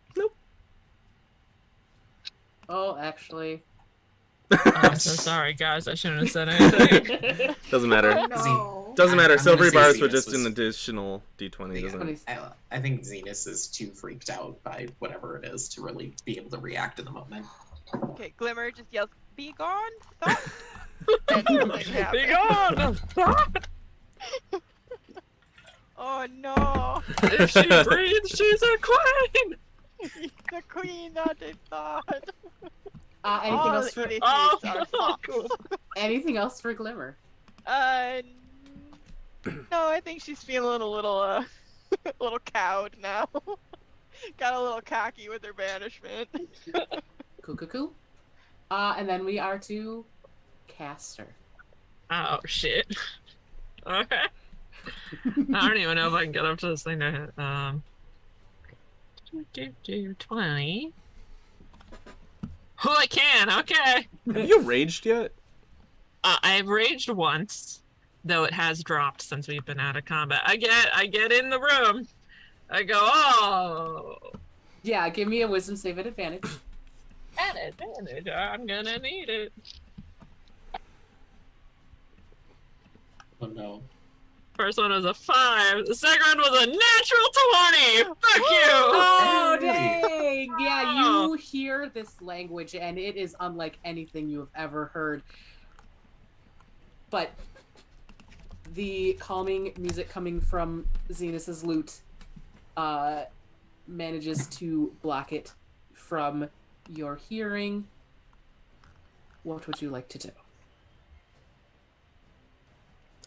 Oh, actually. I'm so sorry, guys. I shouldn't have said anything. Doesn't matter. No. Doesn't matter. I'm gonna Silvery say bars were Zenus just was- an additional d20, doesn't it? I think Zenus is too freaked out by whatever it is to really be able to react in the moment. Okay, Glimmer just yells, "Be gone!" Thought. And nothing Be happened. gone! Oh no! If she breathes, she's a queen! The queen, not a thought. Anything All else for idiots Oh, are no. thoughts. anything else for Glimmer? No, I think she's feeling a little, little cowed now. Got a little cocky with her banishment. Cool. And then we are to Castor. Oh, shit. Okay. I don't even know if I can get up to this thing to hit. 20. Oh, I can. Okay. Have you raged yet? I've raged once, though it has dropped since we've been out of combat. I get in the room. I go, oh. Yeah, give me a wisdom save at advantage. At advantage. I'm gonna need it. Oh no. First one was a 5. The second one was a natural 20. Fuck you. Oh, Hey. dang! Yeah, Oh. you hear this language, and it is unlike anything you have ever heard. But the calming music coming from Zenus's lute manages to block it from your hearing. What would you like to do?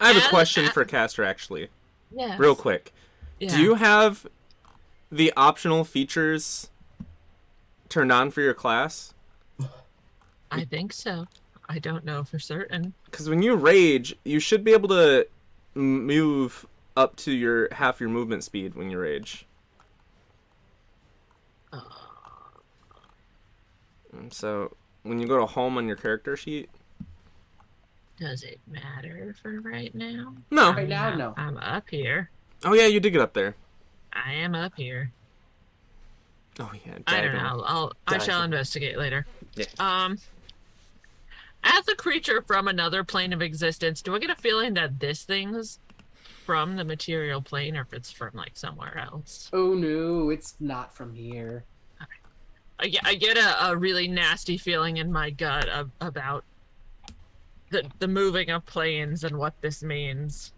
I have a And- question for Castor, actually. Yeah. Real quick. Yeah. Do you have the optional features turned on for your class? I think so. I don't know for certain. Because when you rage, you should be able to move up to half your movement speed when you rage. And so when you go to home on your character sheet, Does it matter for right now? no. Right now, no. I'm up here. Oh yeah, you did get up there. I am up here. Oh yeah. I don't diagonal. know. I shall Diagonal. investigate later. Yeah. As a creature from another plane of existence, do I get a feeling that this thing's from the material plane, or if it's from like somewhere else? Oh no, it's not from here. I get a really nasty feeling in my gut about the moving of planes and what this means,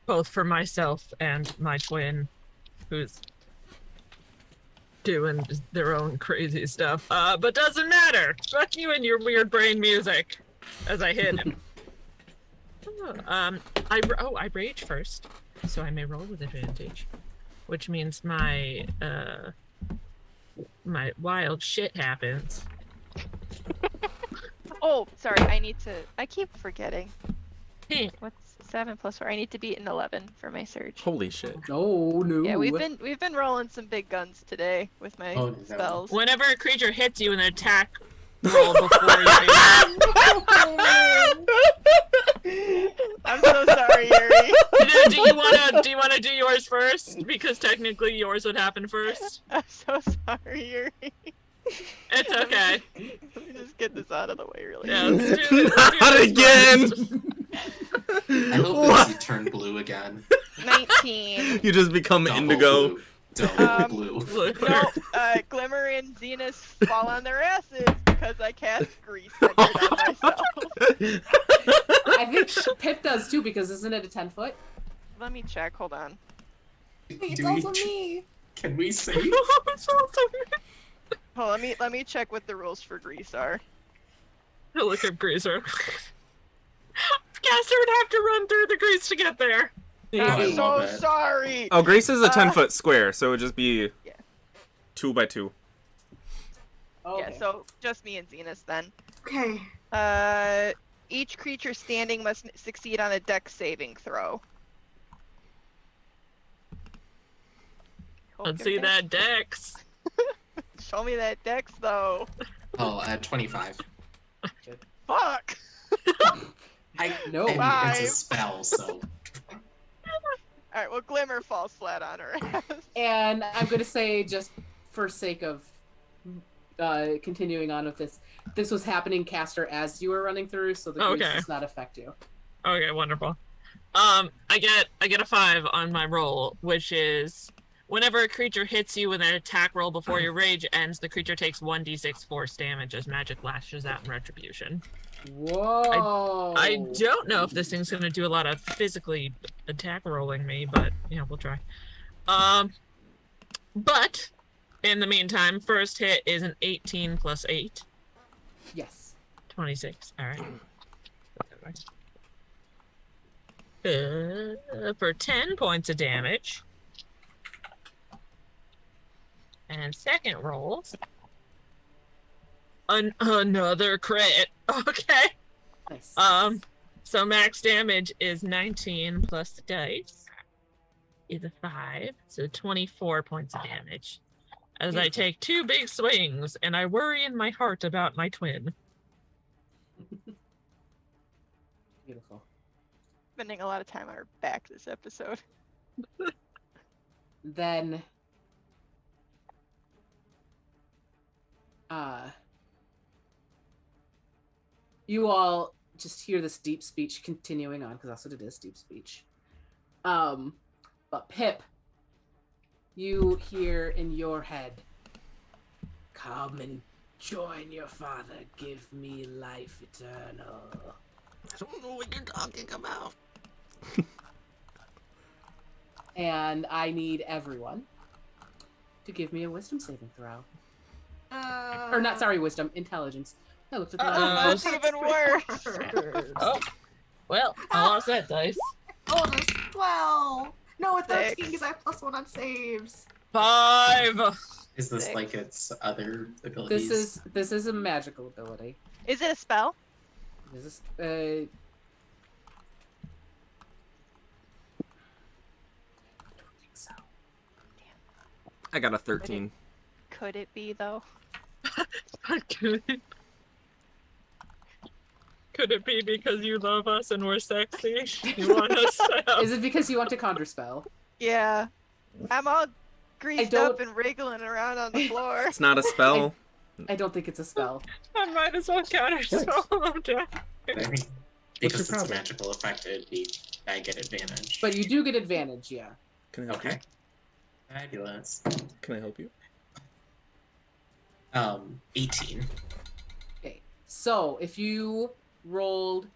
both for myself and my twin, who's doing their own crazy stuff. But doesn't matter. Fuck you and your weird brain music. As I hit him. I rage first, so I may roll with advantage, which means my wild shit happens. Oh, sorry. I keep forgetting. Heh. What's 7 plus 4. I need to beat an 11 for my surge. Holy shit. Oh no. Yeah, we've been rolling some big guns today with my Oh, no. spells. Whenever a creature hits you in an attack roll before you I'm so sorry, Yuri. do you wanna do yours first? Because technically yours would happen first. I'm so sorry, Yuri. It's okay. Let me just get this out of the way really Yeah, quick. let's do Not this again! first. I hope that you turn blue again. 19. You just become Double indigo. blue. Double blue. No, Glimmer and Zenus fall on their asses because I cast grease on myself. I think Pip does too, because isn't it a 10-foot? Let me check, hold on. It's Do we also me. Can we save? Hold on, let me check what the rules for grease are. Look up greaser. Castor would have to run through the grease to get there. I I'm so love it. sorry. Oh, Grace is a 10-foot square, so it would just be Yeah. 2 by 2. Yeah, so just me and Zenus then. Okay. Each creature standing must succeed on a dex saving throw. Let's see that dex. Show me that dex though. Oh, 25. Fuck. No. I mean, it's Five. a spell, so. Alright, well Glimmer falls flat on her ass. And I'm going to say, just for sake of continuing on with this was happening, Castor, as you were running through, so the grease Okay. does not affect you. Okay, wonderful. I get a 5 on my roll, which is whenever a creature hits you with an attack roll before your rage ends, the creature takes 1d6 force damage as magic lashes out in retribution. Whoa. I don't know if this thing's gonna do a lot of physically attack rolling me, but yeah, we'll try. But in the meantime, first hit is an 18 plus 8. Yes. 26. All right. For 10 points of damage. And second rolls. Another crit. Okay. Nice. So max damage is 19 plus the dice is a 5, so 24 points of damage. As I take 2 big swings, and I worry in my heart about my twin. Beautiful. Spending a lot of time on her back this episode. Then you all just hear this deep speech continuing on, because that's what it is, deep speech. But Pip, you hear in your head, "Come and join your father, give me life eternal." I don't know what you're talking about. And I need everyone to give me a wisdom saving throw. Or not, sorry, wisdom, intelligence. I looked at the That's even worse. Oh, well, I lost that dice. Oh, there's 12. No, it's 13 Six. because I have +1 on saves. 5. Is this Six. like its other abilities? This is a magical ability. Is it a spell? This is I don't think so. I got a 13. Could it be though? Could it be because you love us and we're sexy? You want us to Is it because you want to conjure spell? Yeah. I'm all greased don't- up and wriggling around on the floor. It's not a spell. I don't think it's a spell. I might as well counter spell them down. I mean, What's because your it's a problem? magical effect, I get advantage. But you do get advantage, yeah. Can I help Okay. Fabulous. you? Can I help you? 18. Okay. So if you rolled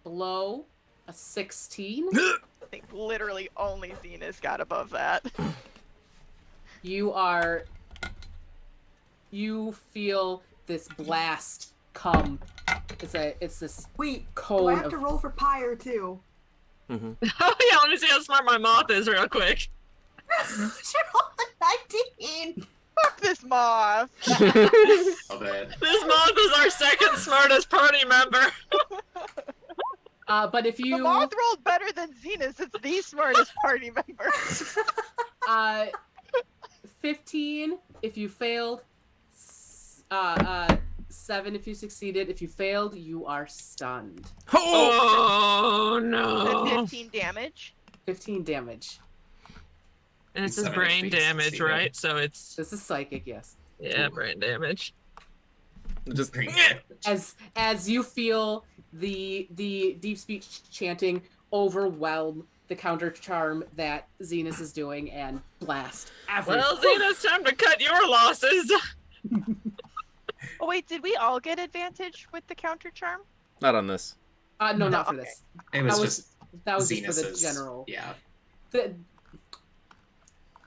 below a 16, I think literally only Zenus got above that. you feel this blast come. It's this Wait, do I cone have of to roll for pyre too? Mm-hmm. Oh yeah, let me see how smart my moth is real quick. She rolled a 19. Fuck this moth. Love it. This moth is our second smartest party member. But if The you moth rolled better than Zenus. It's the smartest party member. 15 if you failed, 7 if you succeeded. If you failed, you are stunned. Oh! Oh no. And 15 damage. 15 damage. And this is 7 brain if we damage, succeeded. right? So it's This is psychic, yes. yeah, brain damage. Just As you feel the deep speech chanting overwhelm the counter charm that Zenus is doing and blast everything. Well, Xena's time to cut your losses. Oh wait, did we all get advantage with the counter charm? not on this. No, not for okay. this. It was That was just that was just for the Zenus's- general. Yeah.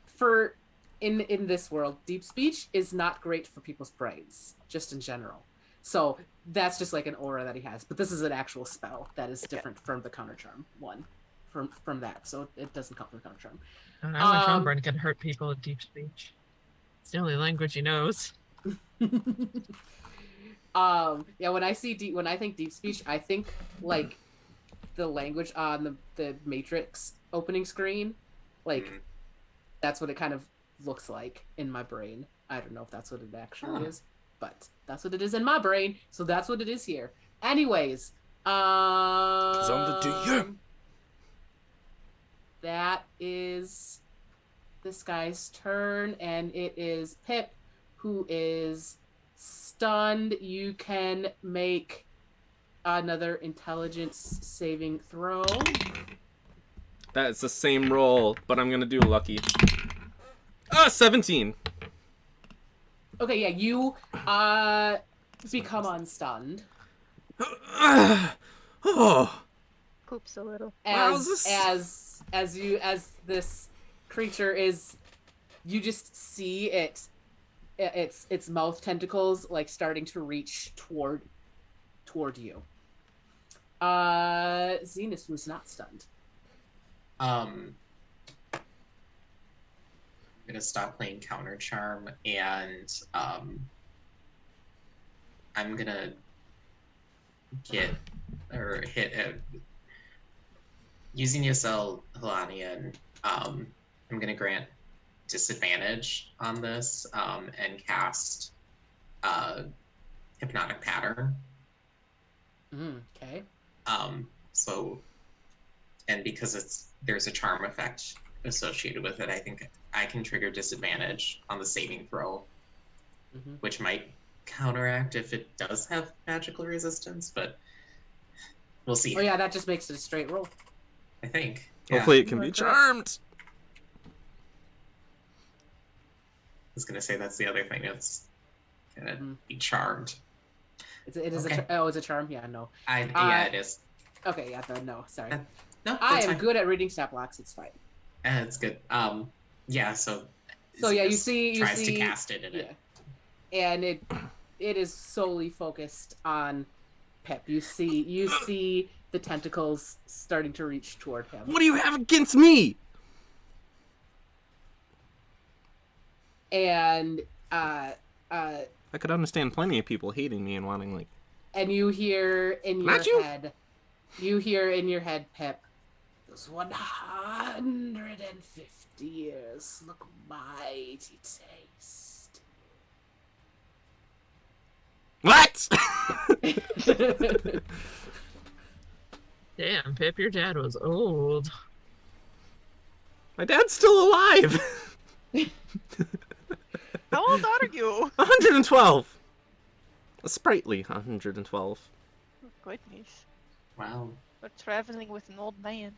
For in this world, deep speech is not great for people's brains, just in general. So that's just like an aura that he has. But this is an actual spell that is different from the counter charm one, from that. So it doesn't come from counter charm. I wish Umbran could hurt people with deep speech. It's the only language he knows. Yeah, when I think deep speech, I think like the language on the Matrix opening screen, like Mhm. that's what it kind of looks like in my brain. I don't know if that's what it actually Huh. is, but that's what it is in my brain, so that's what it is here. Anyways, on the DM. that is this guy's turn, and it is Pip who is stunned. You can make another intelligence saving throw. That's the same roll, but I'm gonna do lucky. 17. Okay, yeah, you become unstunned Oh, Poops a little. Wow, as this- as this creature is. You just see its mouth tentacles like starting to reach toward you. Zenus was not stunned. I'm gonna stop playing counter charm and I'm gonna hit using Yosel Helanian. I'm gonna grant disadvantage on this and cast hypnotic pattern. Okay. So, and because there's a charm effect associated with it, I think I can trigger disadvantage on the saving throw, Mhm. which might counteract if it does have magical resistance, but we'll see. Oh yeah, that just makes it a straight roll. I think. Yeah. hopefully it can You be are correct. charmed. I was gonna say that's the other thing. It's gonna Mhm. be charmed. It is Okay. it's a charm. Yeah, no. Yeah, it is. Okay, yeah, no. Sorry. No, I that's am fine. good at reading stat blocks. It's fine. It's good. Yeah. So. So yeah, you Zenus see, tries to cast it, and yeah, it. and it is solely focused on Pep. You see the tentacles starting to reach toward him, What do you have against me? and I could understand plenty of people hating me and wanting like. and you hear in your Not you. head, Pep. Those 150 years look mighty tasty. What? Damn, Pip, your dad was old. My dad's still alive. How old are you? 112. A sprightly 112. Oh, goodness. Wow. We're traveling with an old man.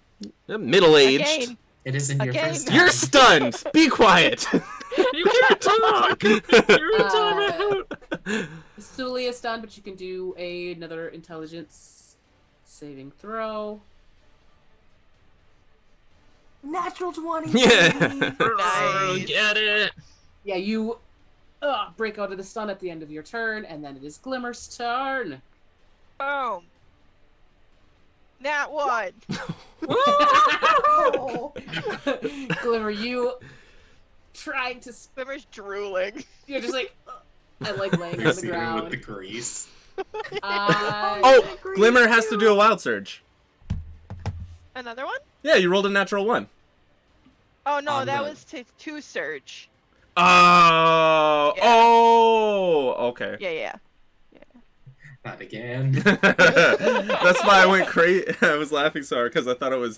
Middle-aged. Again. It is in your Again. first. You're stunned. Be quiet. You can't talk! You're a timeout! Suliya is stunned, but you can do another intelligence saving throw. Natural 20. Yeah. baby. Oh, Nice. get it! Yeah, you break out of the stun at the end of your turn, and then it is Glimmer's turn. Boom. Nat 1. Oh. Glimmer, you trying to. Glimmer's drooling. You're just like. And like laying on the Proceeding with ground. the grease. Oh, Glimmer has to do a wild surge. Another one? Yeah, you rolled a natural 1. Oh no, On that the- was to Surge. Oh, Yeah. oh, okay. Yeah. Not again. That's why I went crazy. I was laughing so hard because I thought it was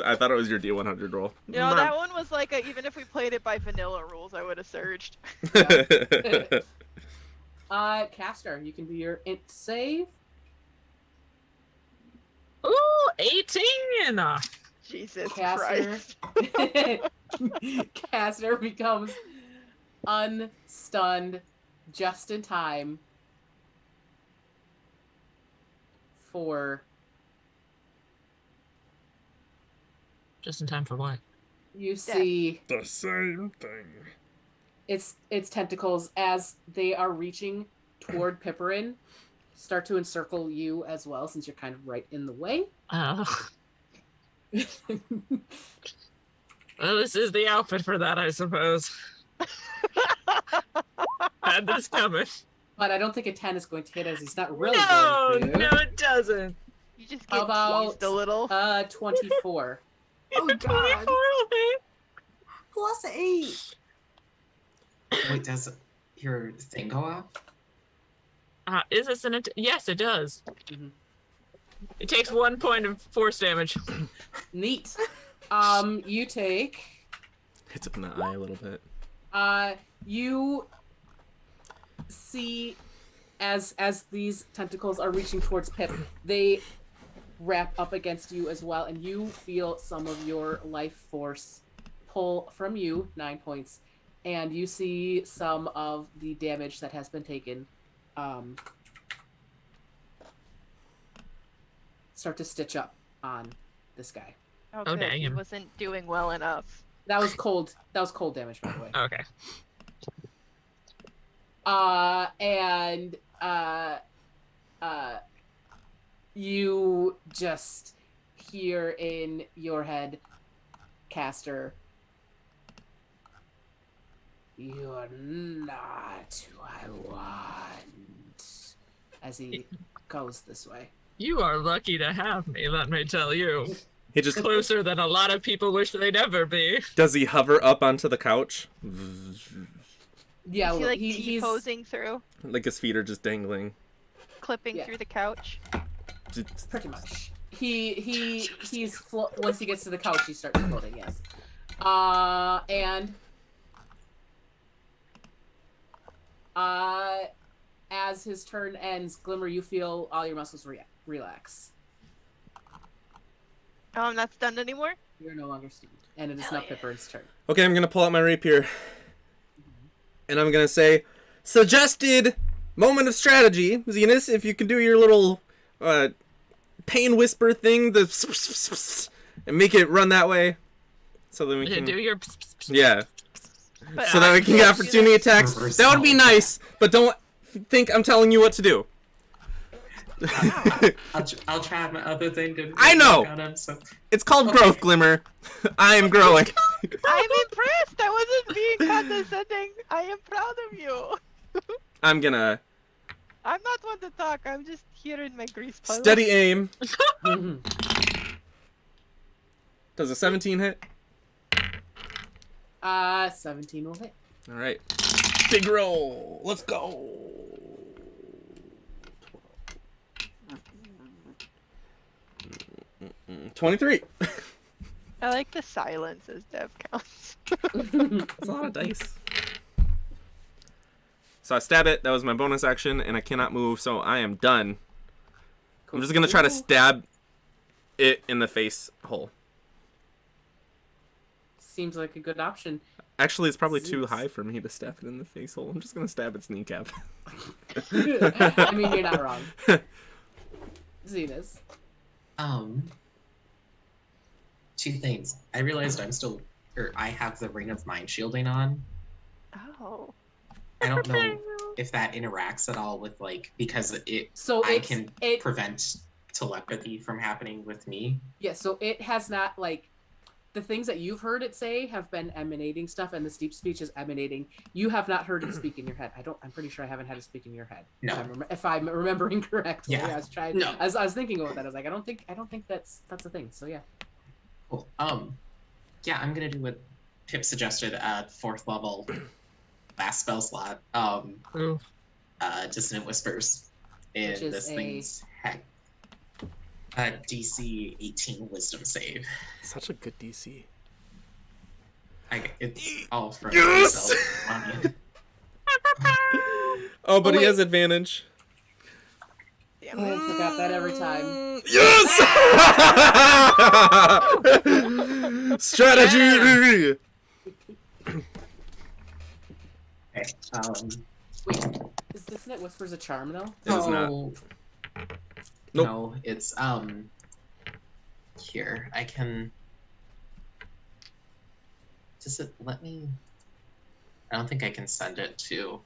your D100 roll. You know, that one was like even if we played it by vanilla rules, I would have surged. Castor, you can do your int save. Ooh, 18! Jesus Castor. Christ. Castor becomes unstunned just in time for Just in time for what? you see The same thing. its tentacles as they are reaching toward Pipperin start to encircle you as well, since you're kind of right in the way. Well, this is the outfit for that, I suppose. Had this coming. But I don't think a 10 is going to hit, as he's not really No, going to. no, it doesn't. You just How get about, teased a little. 24. Oh, God. 24, okay. Plus 8. Wait, does your thing go off? Is this an yes, it does. Mhm. It takes 1 point of force damage. Neat. You take. Hits up in the eye a little bit. You see, as these tentacles are reaching towards Pip, they wrap up against you as well, and you feel some of your life force pull from you, 9 points, and you see some of the damage that has been taken start to stitch up on this guy. Oh, Oh, good. dang He him. wasn't doing well enough. That was cold. That was cold damage, by the way. Okay. You just hear in your head, Castor, "You're not who I want," as he goes this way. You are lucky to have me, let me tell you. He just Closer than a lot of people wish they'd ever be. does he hover up onto the couch? Yeah, Is he well, like he's T-posing through, Like his feet are just dangling. clipping Yeah. through the couch? pretty much. He's once he gets to the couch, he starts floating. Yes. And as his turn ends, Glimmer, you feel all your muscles relax. Oh, I'm not stunned anymore? You're no longer stunned, and it is now Pipperin's turn. Okay, I'm gonna pull out my rapier. And I'm gonna say, suggested moment of strategy, Zenus, if you can do your little pain whisper thing, and make it run that way. So then we You can do your... yeah. But So that we can get opportunity attacks. Reverse That would be psychology. nice, but don't think I'm telling you what to do. I'll try my other thing to I know! work on him, so. It's called Okay. growth, Glimmer. I am growing. I'm impressed! I wasn't being condescending. I am proud of you. I'm gonna I'm not one to talk. I'm just here in my grease puddle. steady aim. Does a 17 hit? 17 will hit. All right. Big roll. Let's go. 23. I like the silence as dev counts. That's a lot of dice. So I stab it. That was my bonus action, and I cannot move, so I am done. I'm just gonna try to stab it in the face hole. Seems like a good option. Actually, it's probably too Zeus. high for me to stab it in the face hole. I'm just gonna stab its kneecap. I mean, you're not wrong. Zenus. Two things. I realized I have the Ring of Mind Shielding on. Oh. I don't know if that interacts at all with because So I it's, can it prevent telepathy from happening with me. yeah. So it has not the things that you've heard it say have been emanating stuff, and this deep speech is emanating. You have not heard it speak in your head. I'm pretty sure I haven't had it speak in your head. No. If I'm remembering correctly. Yeah. I was trying. No. As I was thinking about that, I was like, I don't think that's a thing. So yeah. Cool. Yeah, I'm gonna do what Pip suggested. 4th level, last spell slot. Ooh. Dissonant Whispers. In Which is this a- thing's heck. DC 18 Wisdom save. Such a good DC. It's all from Yes! myself. Oh, but he wait. has advantage. Damn I it. forgot that every time. Yes! Strategy! Okay. Wait, is Dissonant Whispers a charm though? It is not. So- Nope. No, it's here. I can. Does it let me? I don't think I can send it to.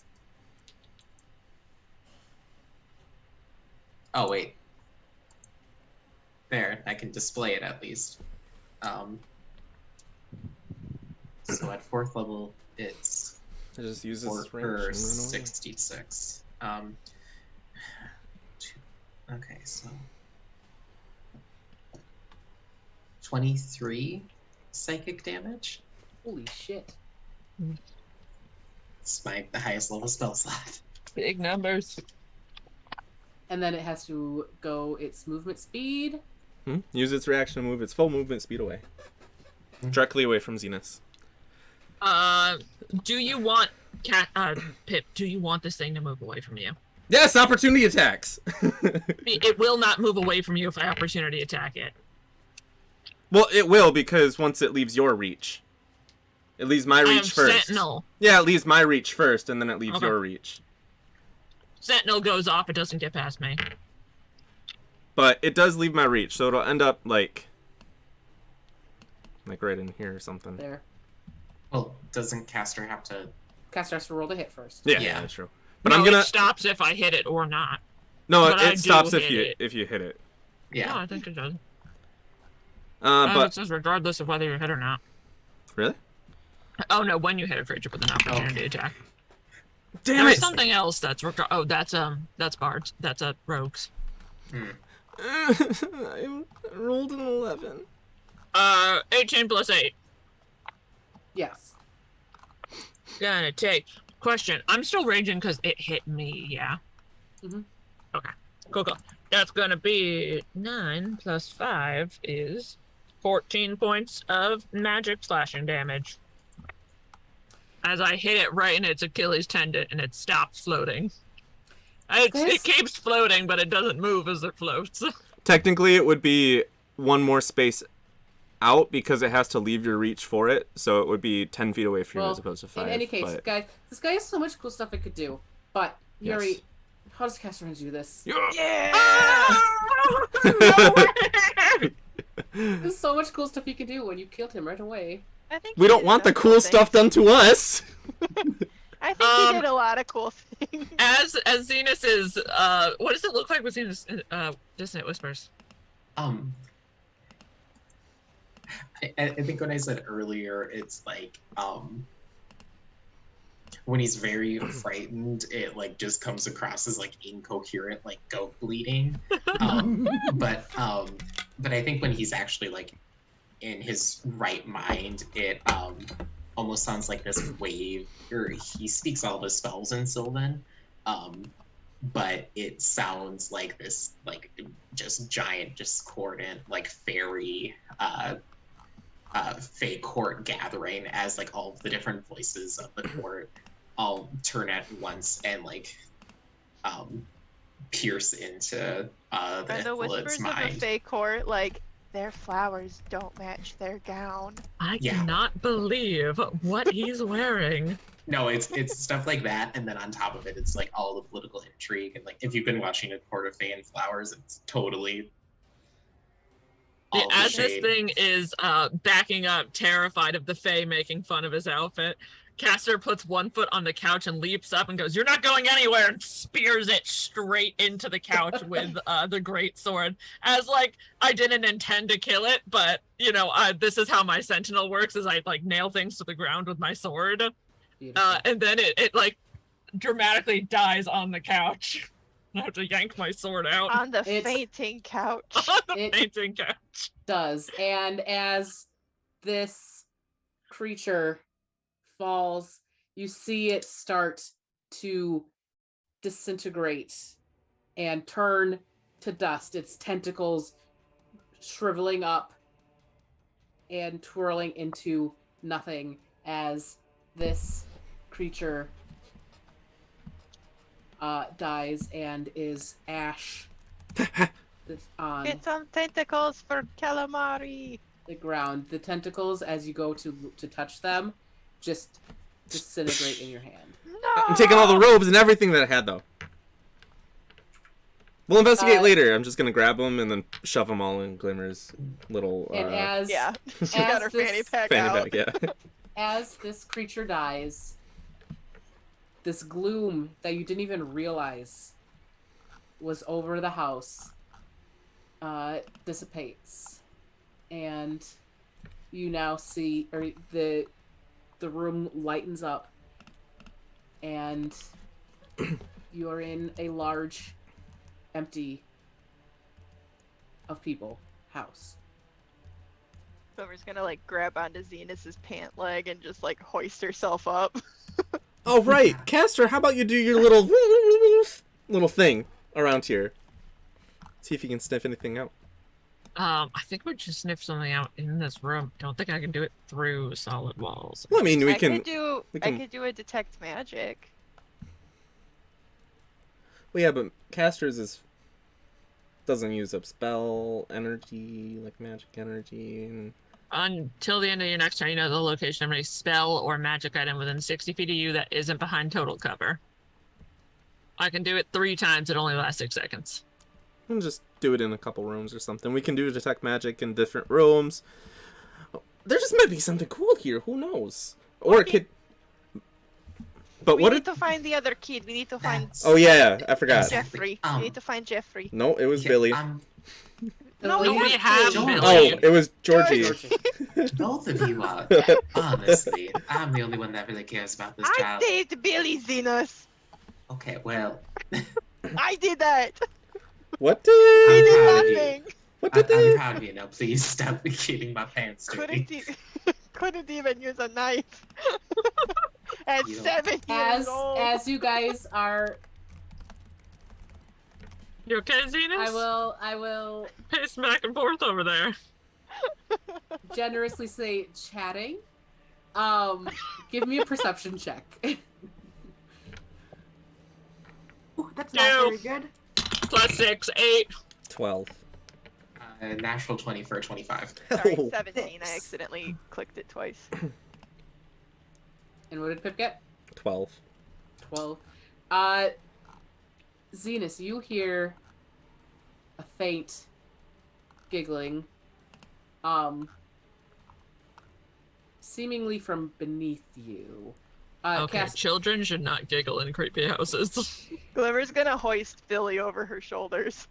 Oh wait. There, I can display it at least. So at 4th level, it's It just uses 4 its range and run per away. 66. Okay, so 23 psychic damage. Holy shit. It's the highest level spell slot. Big numbers. And then it has to go its movement speed. Use its reaction to move its full movement speed away. Directly away from Zenus. Do you want Pip? Do you want this thing to move away from you? Yes, opportunity attacks! It will not move away from you if I opportunity attack it. Well, it will, because once it leaves your reach. It leaves my I reach have first. Sentinel. Yeah, it leaves my reach first, and then it leaves Okay. your reach. Sentinel goes off. It doesn't get past me. But it does leave my reach, so it'll end up, like right in here or something. There. Well, doesn't Castor have to? Castor has to roll to hit first. Yeah, Yeah. that's true. But No, I'm gonna... it stops if I hit it or not. No, but I it do stops if hit you it. hit it. Yeah. No, I think it does. But... It says regardless of whether you hit or not. Really? Oh no, when you hit a creature with an opportunity attack. Damn There's it! something else that's that's bards. That's rogues. I rolled an 11. 18 plus 8. Yes. Gonna take. Question. I'm still raging because it hit me, yeah? Mhm. Okay. Cool. That's gonna be 9 plus 5 is 14 points of magic slashing damage. As I hit it right in its Achilles tendon and it stops floating. It keeps floating, but it doesn't move as it floats. Technically, it would be one more space out because it has to leave your reach for it, so it would be 10 feet away from you as opposed to 5. In any case, but... guys, this guy has so much cool stuff it could do. But, Yuri, Yes. how does Castor do this? Yeah. There's so much cool stuff he could do when you killed him right away. I think We he don't did want the enough cool things. stuff done to us! I think he did a lot of cool things. As Zenus is, what does it look like with Zenus, Dissonant Whispers? I think what I said earlier, it's like when he's very frightened, it like just comes across as like incoherent, like goat bleeding. But I think when he's actually like in his right mind, it almost sounds like this wave, or he speaks all the spells in Sylvan, but it sounds like this like just giant, discordant, like fairy fey court gathering as like all of the different voices of the court all turn at once and like pierce into the Are the Ithilid's whispers of the mind. Fey court like their flowers don't match their gown? I Yeah. cannot believe what he's wearing. No, it's stuff like that, and then on top of it, it's like all the political intrigue, and like if you've been watching A Court of Fey and Flowers, it's totally all the As this shade. thing is backing up, terrified of the Fae making fun of his outfit, Castor puts one foot on the couch and leaps up and goes, "You're not going anywhere," and spears it straight into the couch with the great sword. As like, I didn't intend to kill it, but you know, this is how my sentinel works: is I like nail things to the ground with my sword, Beautiful. and then it like dramatically dies on the couch. I have to yank my sword out. On the It's- fainting couch. On the It- fainting couch. Does. And as this creature falls, you see it start to disintegrate and turn to dust, its tentacles shriveling up and twirling into nothing as this creature dies and is ash on Get some tentacles for calamari. the ground. The tentacles, as you go to touch them, just disintegrate in your hand. No. I'm taking all the robes and everything that I had, though. We'll investigate later. I'm just gonna grab them and then shove them all in Glimmer's little And as Yeah, she got her this- fanny pack fanny out. bag. Yeah. as this creature dies, this gloom that you didn't even realize was over the house dissipates, and you now see, or the room lightens up, and you're in a large, empty of people house. Glimmer's gonna like grab onto Zenus's pant leg and just like hoist herself up. Oh right, Castor. How about you do your little thing around here? See if you can sniff anything out. I think we just sniff something out in this room. Don't think I can do it through solid walls. Well, I mean, we I can. could do. we I can- could do a detect magic. Well, yeah, but Castor's doesn't use up spell energy, like magic energy. And... Until the end of your next turn, you know the location of any spell or magic item within 60 feet of you that isn't behind total cover. I can do it 3 times. It only lasts 6 seconds. We'll just do it in a couple rooms or something. We can do detect magic in different rooms. There just might be something cool here. Who knows? Or it could. But We what? need to find the other kid. We need to find Oh yeah, I forgot. Jeffrey. We need to find Jeffrey. No, it was Billy. No, Billy- we have George. Billy. Oh, it was Georgie. Both of you are. Honestly, I'm the only one that really cares about this I child. saved Billy, Zenus. Okay, well, I did that. What He did? I'm did proud of you. nothing. What I'm did they? proud of you. Now, please stop keeping my pants Couldn't dirty. couldn't even use a knife. At You don't- 7 years old. As you guys are, You okay, Zenus? I will Pace back and forth over there. generously say chatting. Give me a perception check. Ooh, that's not No. very good. +6, 8. 12. Natural 20 for a 25. Sorry, Oh. 17. I accidentally clicked it twice. And what did Pip get? 12. 12. Zenus, you hear a faint giggling, seemingly from beneath you. Okay, children should not giggle in creepy houses. Glimmer's gonna hoist Billy over her shoulders.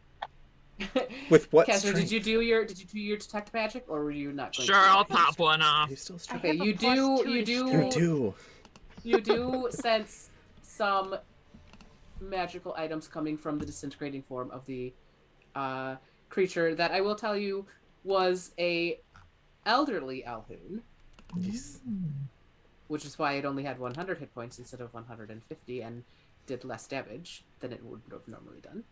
With what Castor, strength? did you do your detect magic, or were you not going Sure, to? I'll pop one off. Are you still I strong? Okay, have a you do, +2 you in do, You do. you do sense some magical items coming from the disintegrating form of the creature that I will tell you was a elderly Alhoon, Yes. which is why it only had 100 hit points instead of 150 and did less damage than it would have normally done.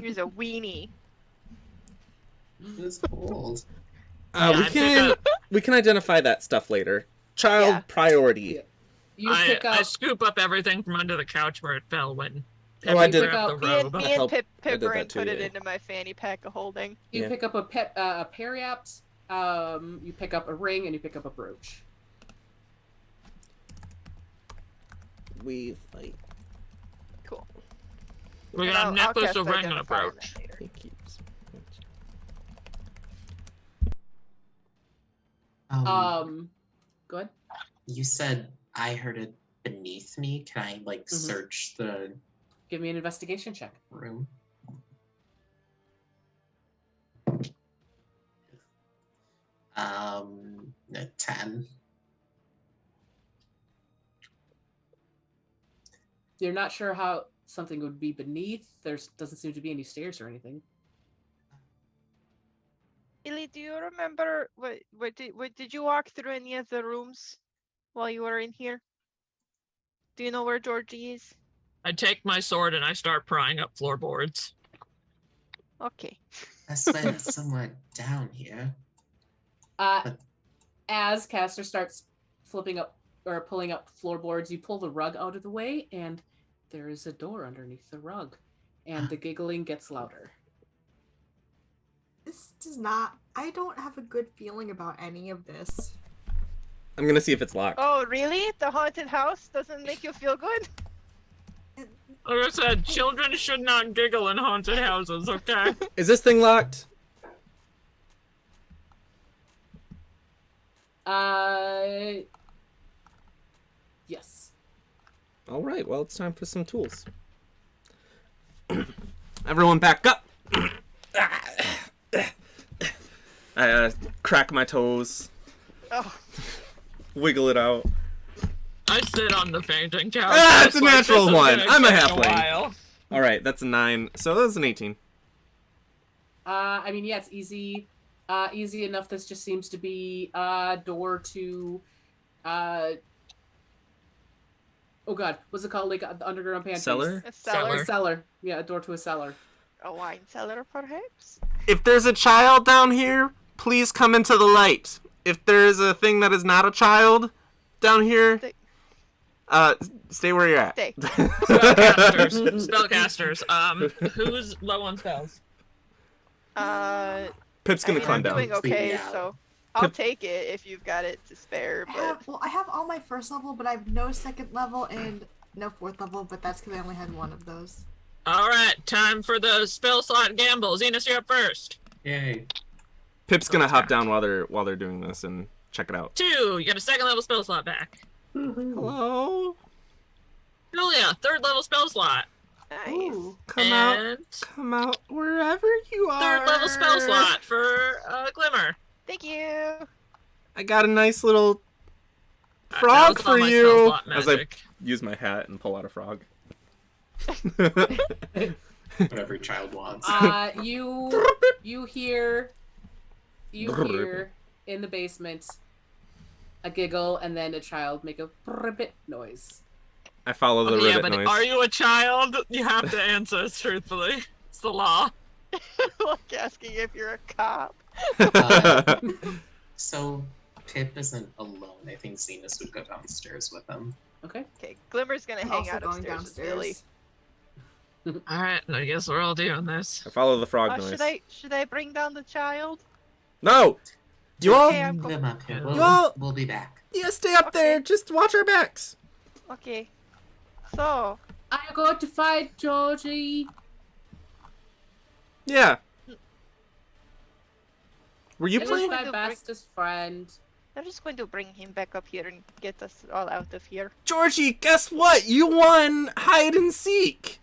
Here's a weenie. It's old. We can identify that stuff later. Child Yeah. priority. Yeah. You I pick up. scoop up everything from under the couch where it fell when Oh, I did- grabbed the Me and, robe. me help- and I did that Pipperin too, put it yeah. into my fanny pack of holding. You Yeah. pick up a periapt. You pick up a ring and you pick up a brooch. We fight. Cool. We And got a I'll necklace, cast a ring, and a Identify on brooch. that later. He keeps. Go ahead. You said I heard it beneath me. Can I Mm-hmm. search the Give me an investigation check. room? A 10. You're not sure how something would be beneath. There doesn't seem to be any stairs or anything. Illy, do you remember what did you walk through any of the rooms while you were in here? Do you know where Georgie is? I take my sword and I start prying up floorboards. Okay. I swear there's someone down here. As Castor starts flipping up or pulling up floorboards, you pull the rug out of the way, and there is a door underneath the rug, and the giggling gets louder. This does not. I don't have a good feeling about any of this. I'm gonna see if it's locked. Oh, really? The haunted house doesn't make you feel good? Like I said, children should not giggle in haunted houses, okay? Is this thing locked? Yes. All right. Well, it's time for some tools. Everyone, back up. I crack my toes, Oh, wiggle it out. I sit on the fainting couch. Ah, just it's a like, natural this is one. gonna I'm a take halfling. while. All right, that's a 9. So that's an 18. I mean, yeah, it's easy. Easy enough. This just seems to be a door to. Oh God, what's it called? Like the underground pantries. Cellar? a cellar? A cellar. Yeah, a door to a cellar. A wine cellar, perhaps? If there's a child down here, please come into the light. If there's a thing that is not a child down here, stay where you're at. Stay. Spellcasters. Spellcasters. Who's low on spells? Pip's gonna climb I'm down. doing okay, Yeah. so I'll Pip- take it if you've got it to spare, but I have all my first level, but I have no second level and no fourth level, but that's because I only had one of those. Alright, time for the spell slot gamble. Zenus, you're up first. Yay. Pip's gonna hop down while they're doing this and check it out. 2, you get a second level spell slot back. Hello. Suliya, third level spell slot. nice. Ooh. Come out. And Come out wherever you are. third level spell slot for Glimmer. Thank you. I got a nice little That frog was all for my spell you. slot As I magic. use my hat and pull out a frog. What every child wants. You hear in the basement a giggle and then a child make a ribbit noise. I follow the Okay, yeah, ribbit but noise. are you a child? You have to answer us truthfully. It's the law. Like asking if you're a cop. So Pip isn't alone. I think Zenus would go downstairs with him. Okay. Okay, Glimmer's gonna I'm hang also out going upstairs with Billy. downstairs. Alright, I guess we're all doing this. I follow the frog noise. Should I bring down the child? No! You all, Okay, I'm Them up here. You all- We'll be back. yeah, stay up there. Okay. Just watch our backs. Okay. So, Are you going to fight Georgie? Yeah. Were you He was playing? my Playing? bestest friend. I'm just going to bring him back up here and get us all out of here. Georgie, guess what? You won hide and seek.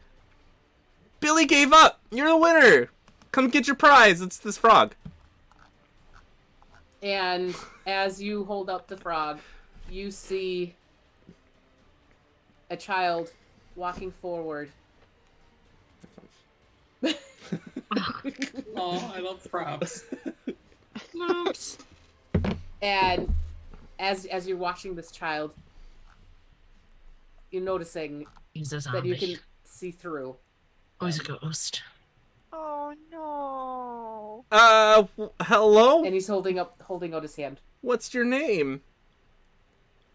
Billy gave up. You're the winner. Come get your prize. It's this frog. And as you hold up the frog, you see a child walking forward. Oh, I love props. Oops. And as you're watching this child, you're noticing He's a that zombie. you can see through. Oh, he's a ghost. Oh no. Hello? And he's holding out his hand. What's your name?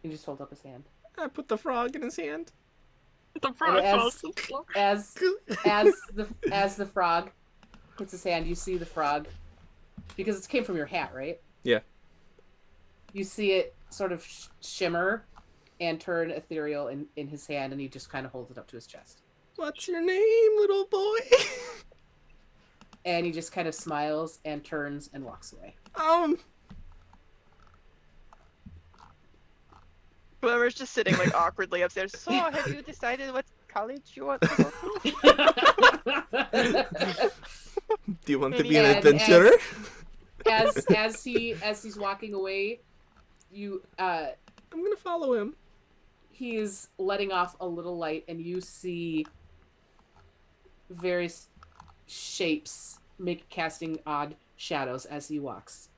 He just holds up his hand. I put the frog in his hand. The frog as- falls to the floor. As the frog hits his hand, you see the frog, because it came from your hat, right? Yeah. You see it sort of shimmer and turn ethereal in his hand, and he just kind of holds it up to his chest. What's your name, little boy? And he just kind of smiles and turns and walks away. Glimmer's just sitting like awkwardly upstairs. So, have you decided what college you want to go to? Do you want to And be an as- adventurer? as he's walking away, I'm gonna follow him. he is letting off a little light, and you see various shapes casting odd shadows as he walks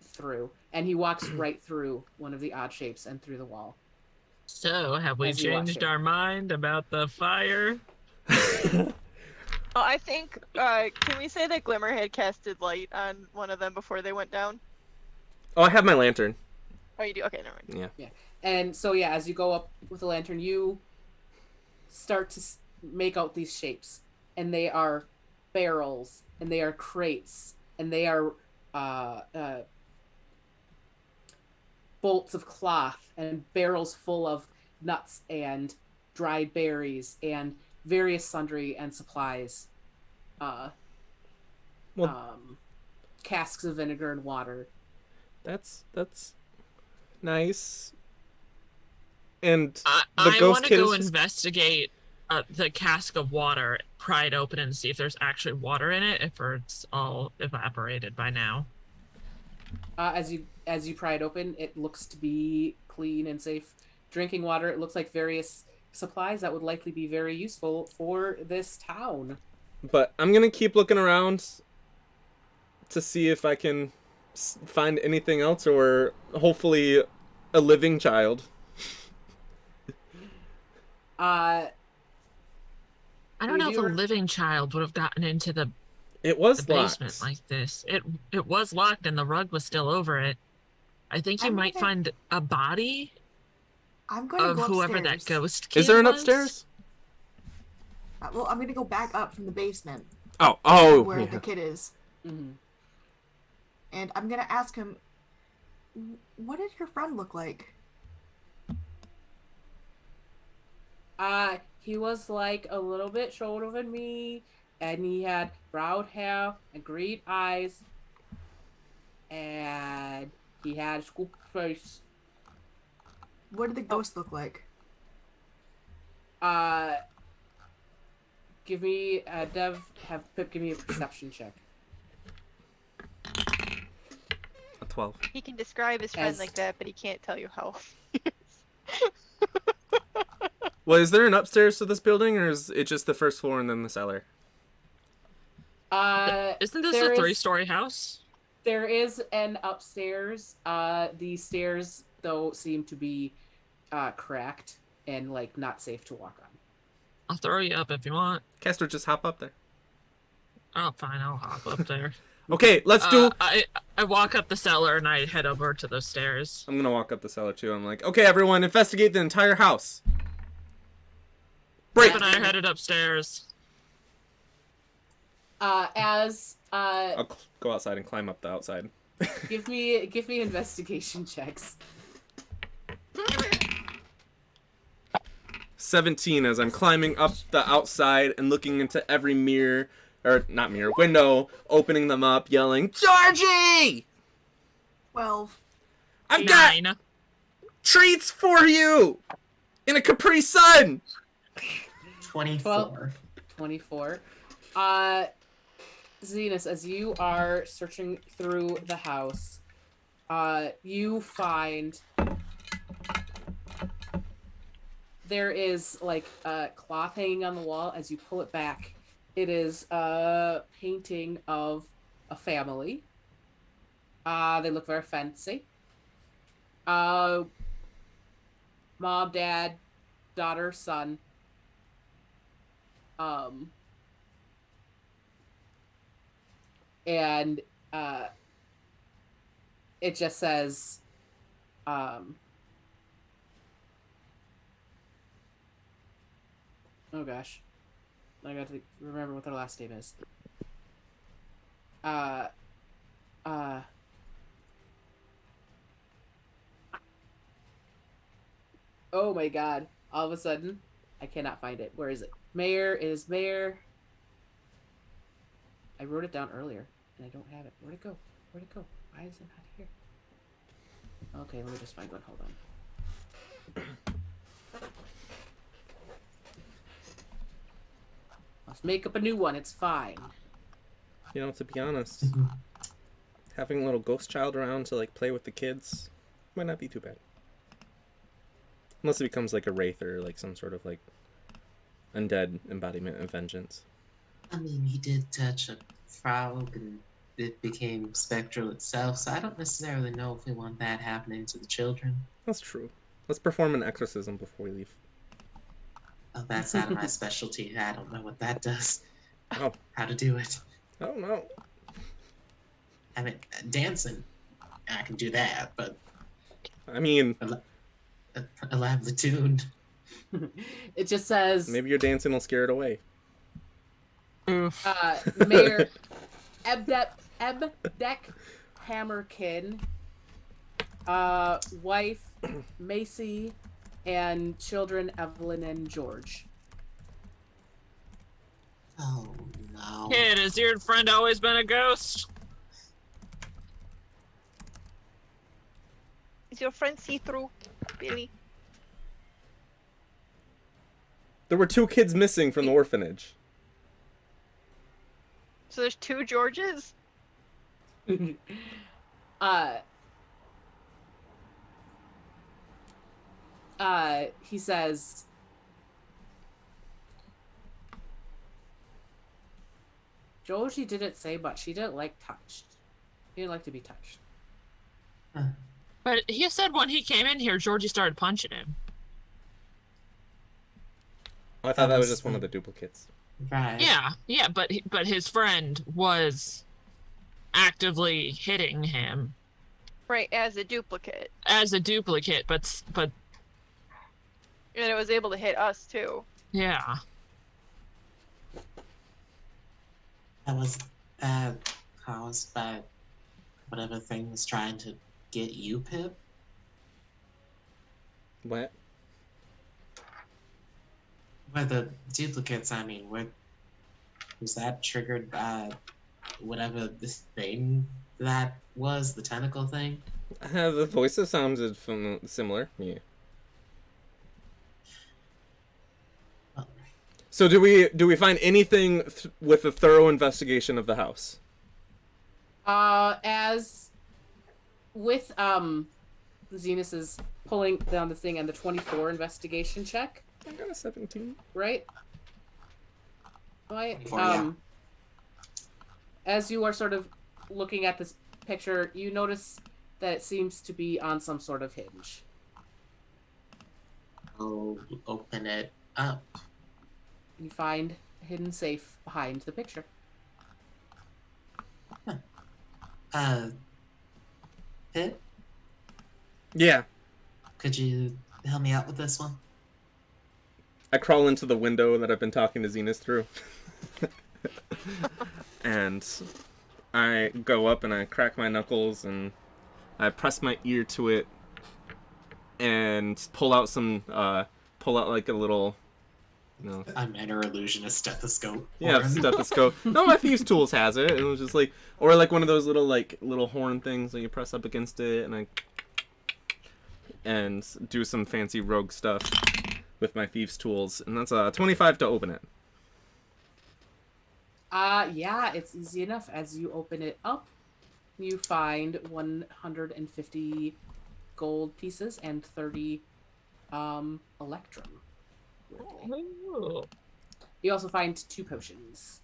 through. And he walks right through one of the odd shapes and through the wall. So, have we As you watch changed him. our mind about the fire? Oh, I think, can we say that Glimmer had casted light on one of them before they went down? Oh, I have my lantern. Oh, you do? Okay, never mind. Yeah. And so, yeah, as you go up with the lantern, you start to make out these shapes. And they are barrels, and they are crates, and they are bolts of cloth, and barrels full of nuts and dried berries, and various sundry and supplies. Casks of vinegar and water. That's nice. And I the ghost want to kid go is just... investigate the cask of water, pry it open, and see if there's actually water in it, if it's all evaporated by now. As you pry it open, it looks to be clean and safe drinking water. It looks like various supplies that would likely be very useful for this town. But I'm gonna keep looking around to see if I can find anything else, or hopefully a living child. I don't know if a You're- living child would have gotten into the It was basement locked. like this. It was locked and the rug was still over it. I think you I'm might gonna- find a body I'm going to of go whoever upstairs. that ghost kid Is there an was. upstairs? Well, I'm going to go back up from the basement Oh, where yeah. the kid is. Mm-hmm. And I'm going to ask him, what did your friend look like? He was like a little bit shorter than me, and he had brown hair and green eyes, and he had a scoop face. What did the ghost look like? Give me have Pip give me a perception check. A 12. He can describe his friend As- like that, but he can't tell you how. Well, is there an upstairs to this building, or is it just the first floor and then the cellar? Isn't this there a is- 3-story house? There is an upstairs. The stairs though seem to be cracked and like not safe to walk on. I'll throw you up if you want. Castor, just hop up there. Oh, fine, I'll hop up there. Okay, let's do... I walk up the cellar and I head over to those stairs. I'm gonna walk up the cellar too. I'm like, okay, everyone, investigate the entire house. Break! Pip and I are headed upstairs. As I'll go outside and climb up the outside. give me investigation checks. 17 as I'm climbing up the outside and looking into every mirror, or not mirror, window, opening them up, yelling, Georgie! 12. I've got 9. treats for you! In a Capri Sun! 24. 24. Zenus, as you are searching through the house, you find there is like a cloth hanging on the wall. As you pull it back, it is a painting of a family. They look very fancy. Mom, dad, daughter, son. And it just says oh gosh, I got to remember what their last name is. Oh my god, all of a sudden I cannot find it. Where is it? Mayor is Mayor. I wrote it down earlier and I don't have it. Where'd it go? Where'd it go? Why is it not here? Okay, let me just find one. Hold on. Let's make up a new one. It's fine. You know, to be honest, having a little ghost child around to, like, play with the kids might not be too bad. Unless it becomes, like, a wraith or, like, some sort of, like, undead embodiment of vengeance. I mean, he did touch a frog and it became spectral itself, so I don't necessarily know if we want that happening to the children. That's true. Let's perform an exorcism before we leave. Oh, that's out of my specialty. I don't know what that does. Oh. How to do it. I don't know. I mean, dancing, I can do that, but I mean, elaborately tuned. It just says maybe your dancing will scare it away. Oof. Mayor Ebdek Hammerkin, wife Macy, and children Evelyn and George. Oh no. Kid, has your friend always been a ghost? Is your friend see-through, Billy? There were 2 kids missing from the orphanage. So there's 2 Georges? He says, Joji didn't say much. He didn't like touched. He didn't like to be touched. But he said when he came in here, Georgie started punching him. Oh, I thought that was just one of the duplicates. Right. Yeah, but his friend was actively hitting him Right, as a duplicate. as a duplicate, but And it was able to hit us, too. yeah. That was caused by whatever thing was trying to get you, Pip. What? Where the duplicates, I mean, was that triggered by whatever this thing that was, the tentacle thing? The voices sounded similar. Yeah. Oh. So do we find anything with a thorough investigation of the house? As with Zenus is pulling down the thing and the 24 investigation check, I got a 17. right? Right. 24, yeah. As you are sort of looking at this picture, you notice that it seems to be on some sort of hinge. I'll open it up. You find a hidden safe behind the picture. Pip, Yeah. could you help me out with this one? I crawl into the window that I've been talking to Zenus through. And I go up and I crack my knuckles and I press my ear to it and pull out like a little, you know. A minor illusionist stethoscope. Yeah, horn. stethoscope. No, my Thieves Tools has it. It was just like, or like one of those little horn things that you press up against it and do some fancy rogue stuff with my Thieves Tools. And that's 25 to open it. Yeah, it's easy enough. As you open it up, you find 150 gold pieces and 30 electrum. Weirdly. Ooh. You also find 2 potions.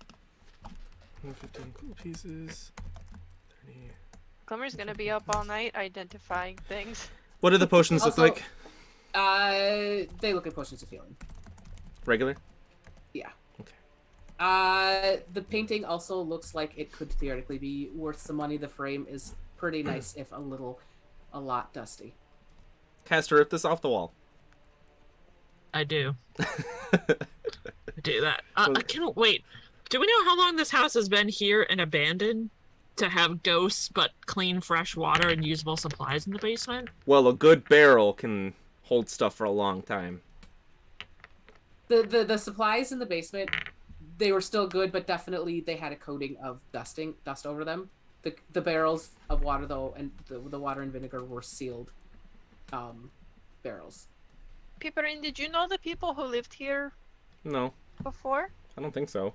15 gold pieces. 30. Glimmer's gonna be up all night identifying things. What do the potions look Also- like? They look at potions of healing. Regular? Yeah. Okay. The painting also looks like it could theoretically be worth some money. The frame is pretty nice, if a lot dusty. Castor, rip this off the wall. I do. I do that. I can't wait. Do we know how long this house has been here and abandoned to have ghosts but clean fresh water and usable supplies in the basement? Well, a good barrel can hold stuff for a long time. The supplies in the basement, they were still good, but definitely they had a coating of dust over them. The barrels of water though, and the water and vinegar were sealed barrels. Pipperin, did you know the people who lived here No, before? I don't think so.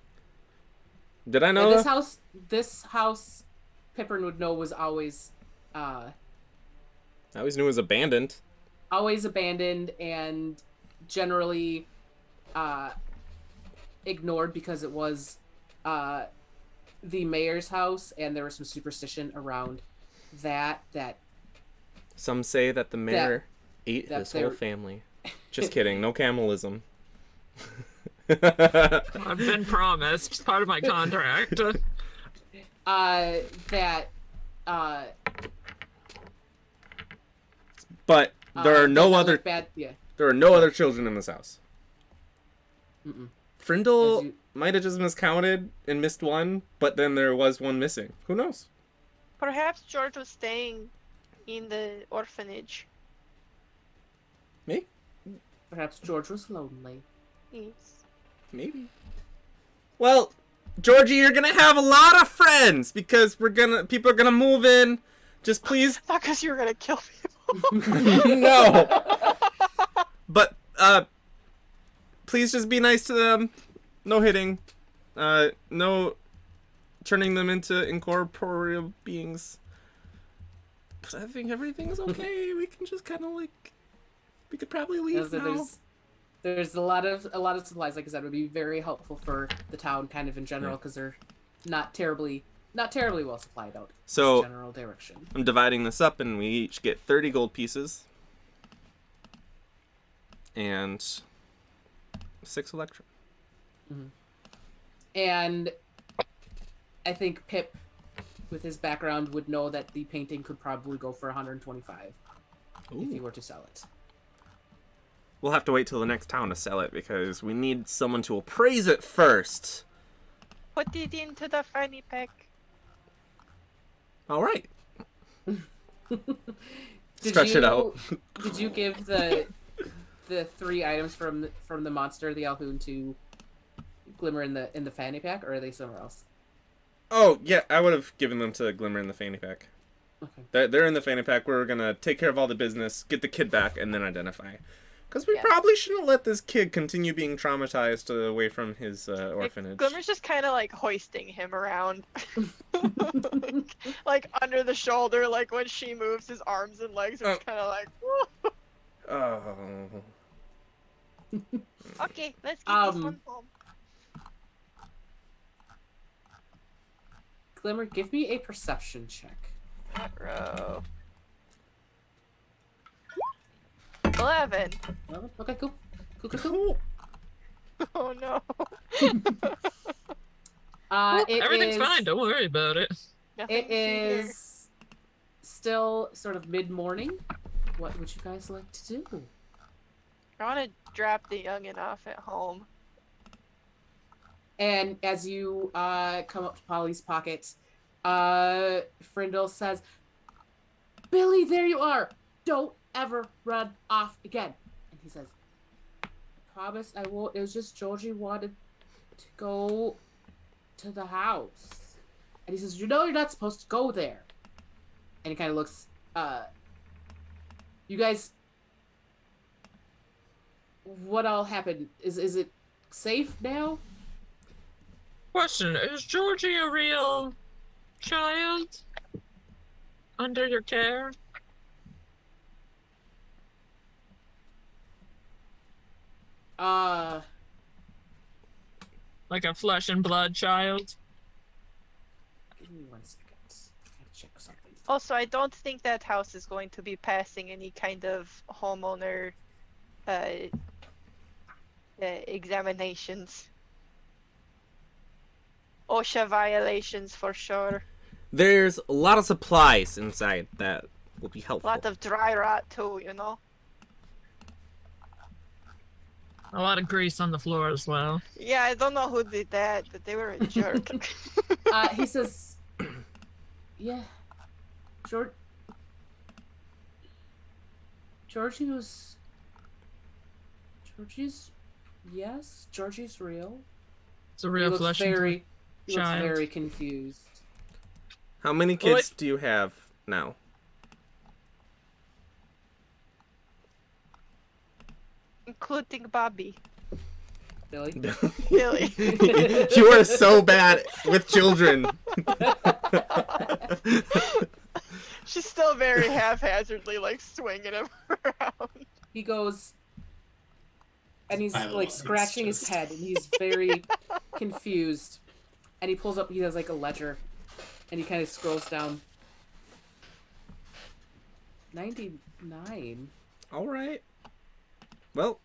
Did I know? Yeah, this house, Pipperin would know was always I always knew it was abandoned. abandoned and generally ignored because it was the mayor's house, and there was some superstition around that. Some say that the mayor ate his whole family. Just kidding. No cannibalism. I've been promised. It's part of my contract. But there are no other. Yeah. There are no other children in this house. Mm-mm. Frindle might have just miscounted and missed one, but then there was one missing. Who knows? Perhaps George was staying in the orphanage. Me? Perhaps George was lonely. Yes. Maybe. Well, Georgie, you're gonna have a lot of friends because people are gonna move in. Just please. Not because you were gonna kill people. No. But please just be nice to them. No hitting. No turning them into incorporeal beings. But I think everything's okay. We can just kind of like. We could probably leave now. There's a lot of supplies, like I said, would be very helpful for the town, kind of in general, because they're not terribly well supplied out. So general direction. I'm dividing this up, and we each get 30 gold pieces and 6 electrum. Mm-hmm. And I think Pip, with his background, would know that the painting could probably go for 125 if he were to sell it. We'll have to wait till the next town to sell it because we need someone to appraise it first. Put it into the fanny pack. All right. Stretch it out. Did you give the 3 items from the monster, the Alhoon, to Glimmer in the fanny pack, or are they somewhere else? Oh yeah, I would have given them to Glimmer in the fanny pack. Okay. They're in the fanny pack. We're gonna take care of all the business, get the kid back, and then identify. Because we probably shouldn't let this kid continue being traumatized away from his orphanage. Glimmer's just kind of like hoisting him around. like under the shoulder, like when she moves, his arms and legs are just kind of like, whoa. Oh. Okay, let's get this one home. Glimmer, give me a perception check. Bro. 11. Okay, cool. Cool. Oh no. Everything's fine. Don't worry about it. It is still sort of mid-morning. What would you guys like to do? I want to drop the youngin' off at home. And as you come up to Polly's pocket, Frindle says, "Billy, there you are! Don't ever run off again." And he says, "I promise I won't. It was just Georgie wanted to go to the house." And he says, "You know you're not supposed to go there." And he kind of looks, you guys, what all happened? Is it safe now? Question, is Georgie a real child? Under your care? Like a flesh and blood child? Give me 1 second. I gotta check something. Also, I don't think that house is going to be passing any kind of homeowner examinations. OSHA violations for sure. There's a lot of supplies inside that will be helpful. A lot of dry rot too, you know? A lot of grease on the floor as well. Yeah, I don't know who did that, but they were a jerk. He says, "Yeah, Georgie's real." It's a real flesh and blood He looks very confused. How many kids do you have now? Including Bobby. Billy? Billy. You are so bad with children. She's still very haphazardly, like, swinging him around. He goes, and he's I love like it. scratching his head, and he's very confused. and he pulls up. He has like a ledger, and he kind of scrolls down. 99. All right. Well,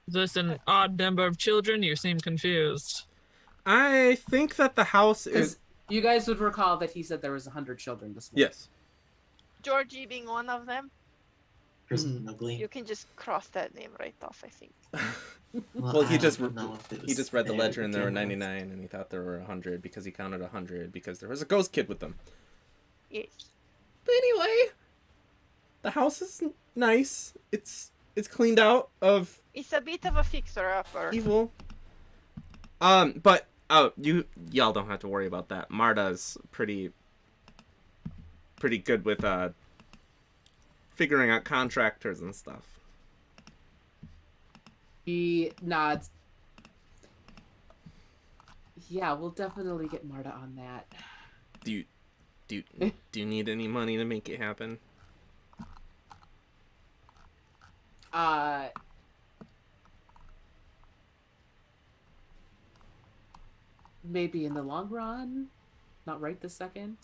Is this an odd number of children? You seem confused. I think that the house is. Because you guys would recall that he said there was 100 children this morning. Yes. Georgie being one of them. Presumably. You can just cross that name right off, I think. Well, he I just don't know if it he was just read the there ledger to and there were begin with. 99, and he thought there were 100 because he counted 100 because there was a ghost kid with them. Yes. But anyway, the house is nice. It's cleaned out of It's a bit of a fixer-upper. evil. But y'all don't have to worry about that. Marta's pretty good with figuring out contractors and stuff. He nods. Yeah, we'll definitely get Marta on that. Do you need any money to make it happen? Maybe in the long run, not right this second.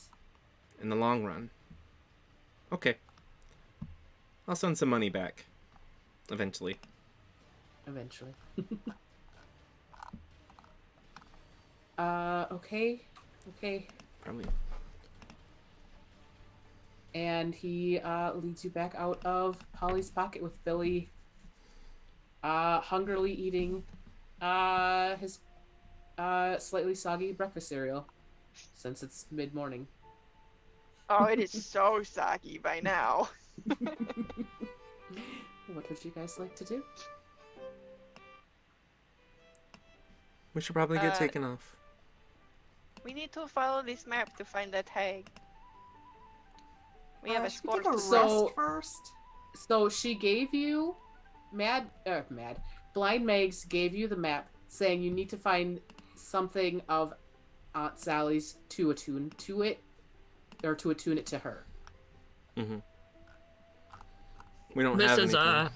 In the long run. Okay. I'll send some money back. Eventually. Eventually. Okay. Probably. And he leads you back out of Polly's pocket with Billy hungrily eating his slightly soggy breakfast cereal since it's mid-morning. Oh, it is so soggy by now. What would you guys like to do? We should probably get Uh, taken off. We need to follow this map to find that hag. We have a Should we score take a to rest So- first? So she gave you Blind Megs gave you the map saying you need to find something of Aunt Sally's to attune to it, or to attune it to her. Mm-hmm. We don't This have is anything.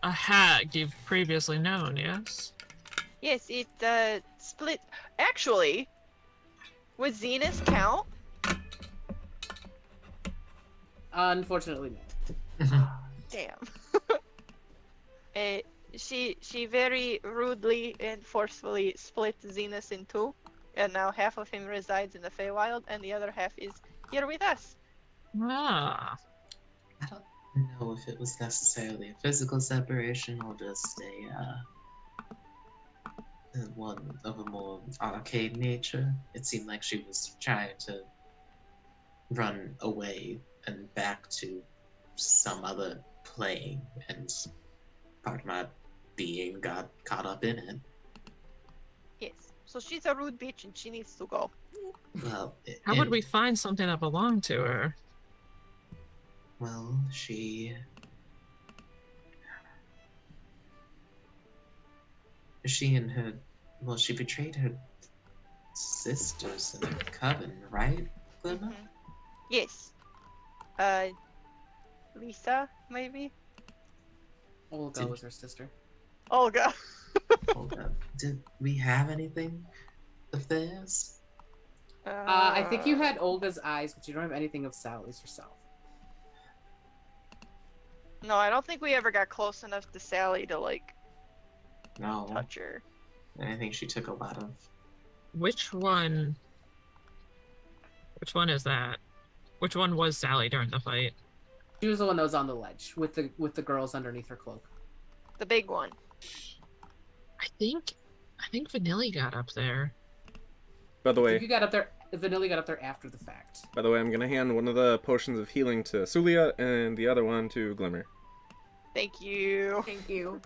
a hag you've previously known, yes? Yes, it split. Actually, would Zenus count? Unfortunately, no. Damn. She very rudely and forcefully split Zenus in two, and now half of him resides in the Feywild, and the other half is here with us. Ah. I don't know if it was necessarily a physical separation or just one of a more arcade nature. It seemed like she was trying to run away and back to some other plane, and part of my being got caught up in it. Yes. So she's a rude bitch, and she needs to go. Well, How would we find something that belonged to her? Well, she and her, well, she betrayed her sisters in the coven, right, Glimmer? Mhm. Yes. Lisa, maybe? Olga Did- was her sister. Olga. Hold up. Did we have anything of theirs? I think you had Olga's eyes, but you don't have anything of Sally's yourself. No, I don't think we ever got close enough to Sally to like No. touch her. And I think she took a lot of. Which one? Which one is that? Which one was Sally during the fight? She was the one that was on the ledge with the girls underneath her cloak. The big one. I think Vanilli got up there. By the You way, got up there. Vanilla got up there after the fact. I'm gonna hand one of the potions of healing to Suliya and the other one to Glimmer. Thank you. Thank you.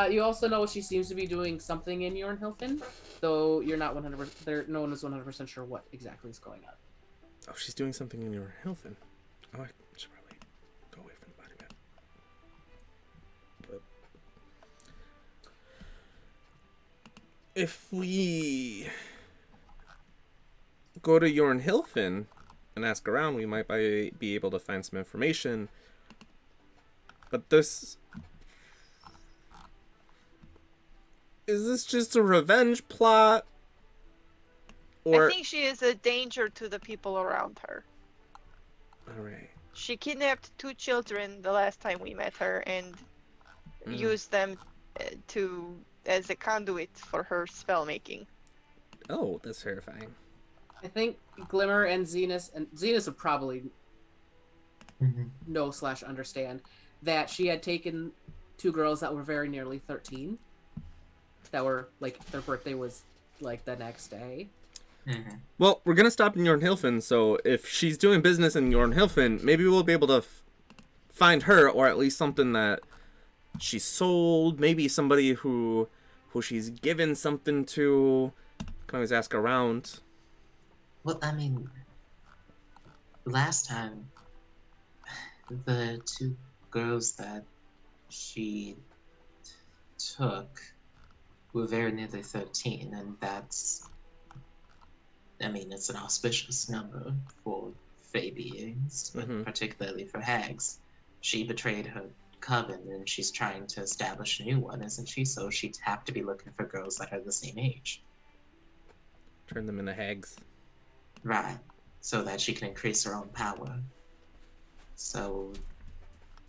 You also know she seems to be doing something in Jornhilfen, though you're not 100%. No one is 100% sure what exactly is going on. Oh, she's doing something in your health. Oh, I should probably go away from the body map. But if we go to Jornhilfen and ask around, we might be able to find some information But this... Is this just a revenge plot? Or... I think she is a danger to the people around her. Alright. She kidnapped 2 children the last time we met her and used them as a conduit for her spell making. Oh, that's terrifying. I think Glimmer and Zenus would probably know/understand that she had taken 2 girls that were very nearly 13. That were, like, their birthday was, like, the next day. Well, we're gonna stop in Jornhilfen, so if she's doing business in Jornhilfen, maybe we'll be able to find her, or at least something that she sold, maybe somebody who she's given something to. Can always ask around. Well, I mean, last time, the 2 girls that she took were very nearly 13, and that's, I mean, it's an auspicious number for fae beings, but particularly for hags. She betrayed her coven, and she's trying to establish a new one, isn't she? So she'd have to be looking for girls that are the same age. Turn them into hags. Right. So that she can increase her own power. So,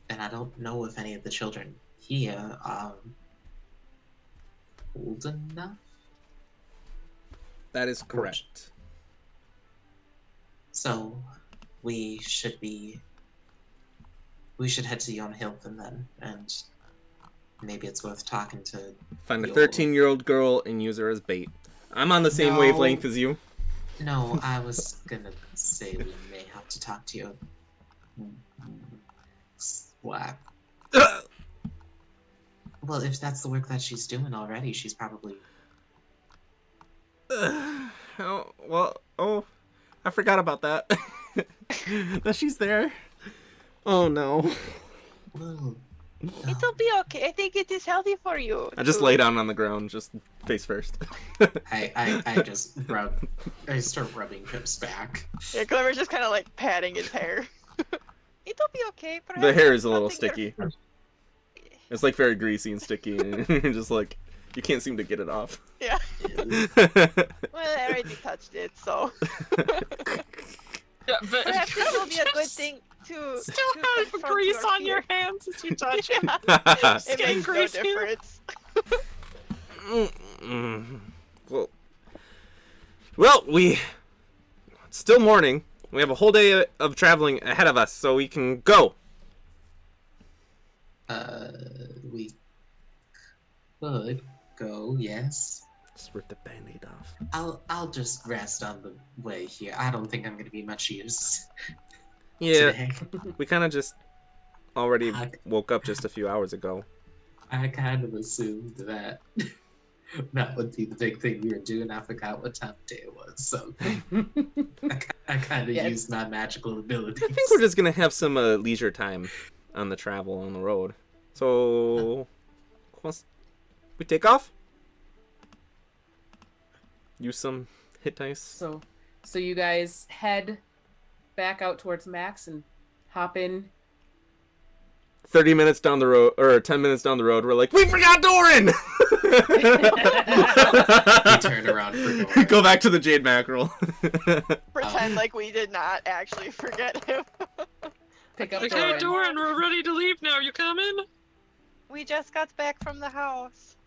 and I don't know if any of the children here are old enough. That is correct. So, we should head to Jornhilfen then, and maybe it's worth talking to. Find a 13-year-old girl and use her as bait. I'm on the same wavelength as you. No, I was gonna say we may have to talk to your swag. Well, if that's the work that she's doing already, she's probably. I forgot about that. That she's there. Oh no. Well, It'll be okay. I think it is healthy for you. I just lay down on the ground, just face first. I just start rubbing Pip's back. Yeah, Glimmer's just kind of like patting his hair. It'll be okay. The hair is a little sticky. It's like very greasy and sticky, and you're just like, you can't seem to get it off. Yeah. Well, I already touched it, so. Yeah, but Perhaps this will be a good thing to. Still to have confront grease your on your fear. hands as you touch it. It Skin makes no grease here. difference. Well, it's still morning. We have a whole day of traveling ahead of us, so we can go. We could go, yes. Just rip the band-aid off. I'll just rest on the way here. I don't think I'm gonna be much use. Yeah, Today. we kind of just already woke up just a few hours ago. I kind of assumed that that would be the big thing we were doing. I forgot what time of day it was, so I kind of used my magical abilities. I think we're just gonna have some leisure time on the travel on the road. So, we take off. Use some hit dice. So you guys head back out towards Max and hop in. 30 minutes down the road, or 10 minutes down the road, we're like, we forgot Doran! We turned around for Doran. Go back to the Jade Mackerel. Pretend like we did not actually forget him. Pick up Okay, Doran. Doran, we're ready to leave now. You coming? We just got back from the house.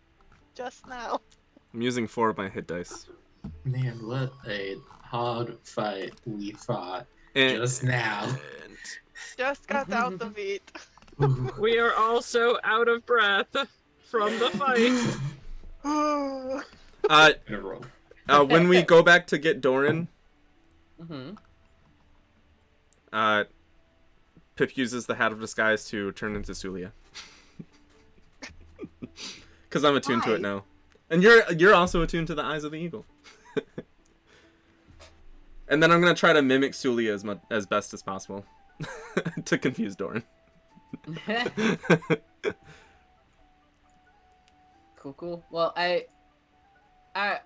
Just now. I'm using 4 of my hit dice. Man, what a hard fight we fought And, just now. Just got out the beat. We are also out of breath from the fight. In a row. when we go back to get Doran, Pip uses the Hat of Disguise to turn into Suliya. Because I'm attuned to it now. And you're also attuned to the Eyes of the Eagle. And then I'm going to try to mimic Suliya as best as possible. To confuse Doran. Cool. Well, are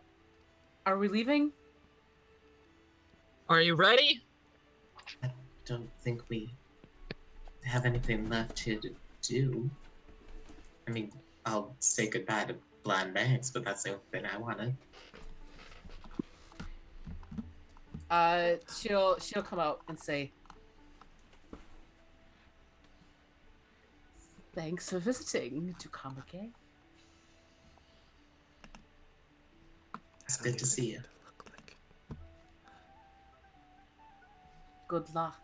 we leaving? Are you ready? I don't think we have anything left here to do. I mean, I'll say goodbye to Blind Max, but that's the only thing I wanted. She'll come out and say, "Thanks for visiting. To come again." It's good to see you. Good luck.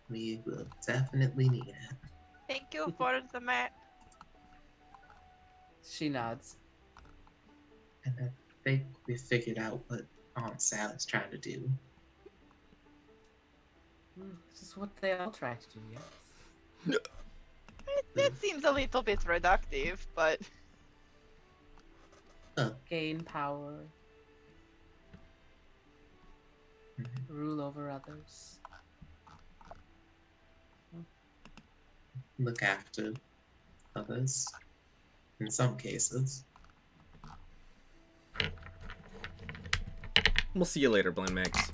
We will definitely need it. Thank you for the map. She nods. And I think we figured out what Aunt Sally's trying to do. This is what they all try to do, yes. That seems a little bit reductive, but Gain power. Rule over others. Look after others. In some cases. We'll see you later, Blind Max.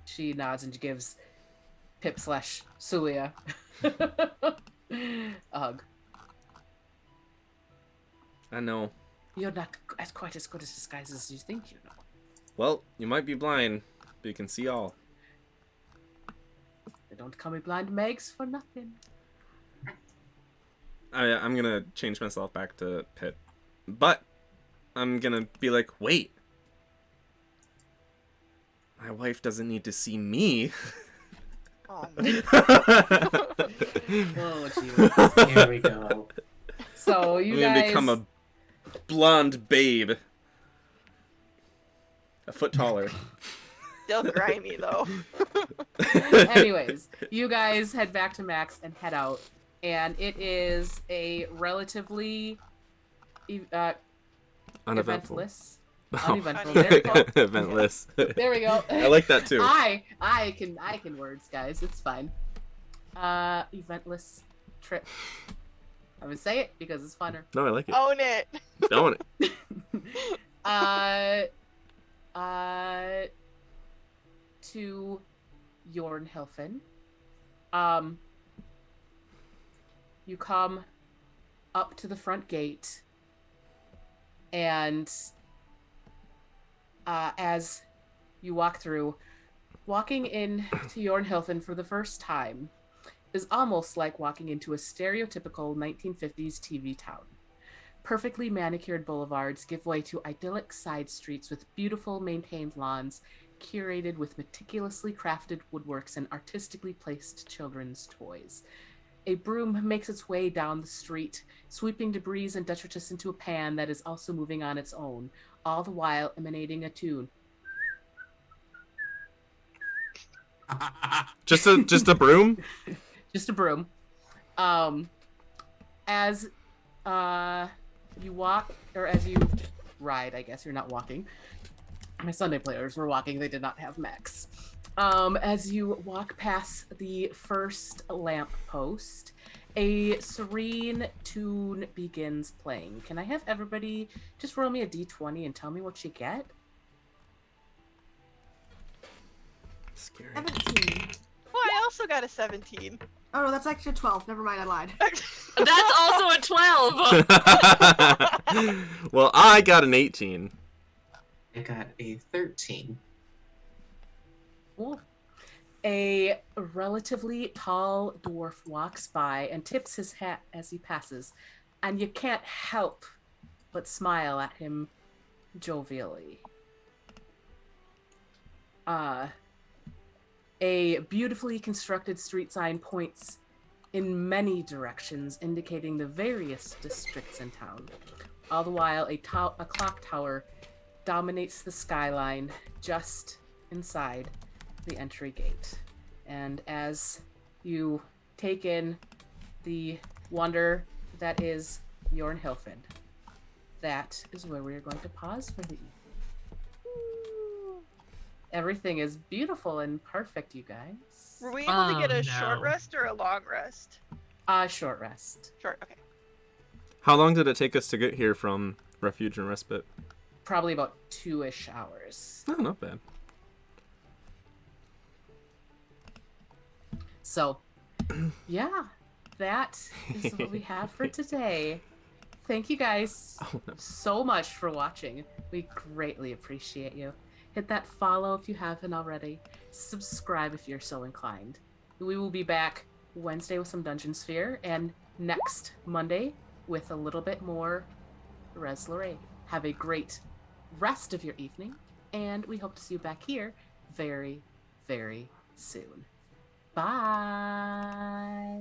She nods and gives Pip / Suliya a hug. I know. You're not quite as good as disguises as you think you know. Well, you might be blind, but you can see all. They don't call me Blind Megs for nothing. I'm gonna change myself back to Pip. But I'm gonna be like, wait. My wife doesn't need to see me. oh, Oh, Jesus. Here we go. So you I'm gonna guys become a blonde babe. A foot taller. still grimy though. Anyways, you guys head back to Max and head out, and it is a relatively Uneventful. eventless. Oh. Uneventful. There we go. Eventless. There we go. I like that too. I can words, guys. It's fine. Eventless trip. I would say it because it's funner. No, I like it. Own it. Own it. To Jornhilfen. You come up to the front gate, and as you walk through, walking in to Jornhilfen for the first time is almost like walking into a stereotypical 1950s TV town. Perfectly manicured boulevards give way to idyllic side streets with beautiful maintained lawns, curated with meticulously crafted woodworks and artistically placed children's toys. A broom makes its way down the street, sweeping debris and detritus into a pan that is also moving on its own, all the while emanating a tune. Just a broom? Just a broom. As you walk, or as you ride, I guess you're not walking. My Sunday players were walking, they did not have mechs. As you walk past the first lamp post, a serene tune begins playing. Can I have everybody just roll me a d20 and tell me what you get? Scary. 17. Oh, I also got a 17. Oh no, that's actually a 12. Never mind, I lied. That's also a 12. Well, I got an 18. I got a 13. Cool. A relatively tall dwarf walks by and tips his hat as he passes, and you can't help but smile at him jovially. A beautifully constructed street sign points in many directions, indicating the various districts in town. All the while, a clock tower dominates the skyline just inside the entry gate. And as you take in the wonder that is Jornhilfen, that is where we are going to pause for the evening. Everything is beautiful and perfect, you guys. Were we able to get a Oh, short no. rest or a long rest? Short rest. Short, okay. How long did it take us to get here from Refuge and Respite? Probably about 2-ish hours. Oh, not bad. So, yeah, that is what we have for today. Thank you guys Oh, no. so much for watching. We greatly appreciate you. Hit that follow if you haven't already. Subscribe if you're so inclined. We will be back Wednesday with some Dungeon Sphere, and next Monday with a little bit more Rhez Lorei. Have a great rest of your evening, and we hope to see you back here very, very soon. Bye.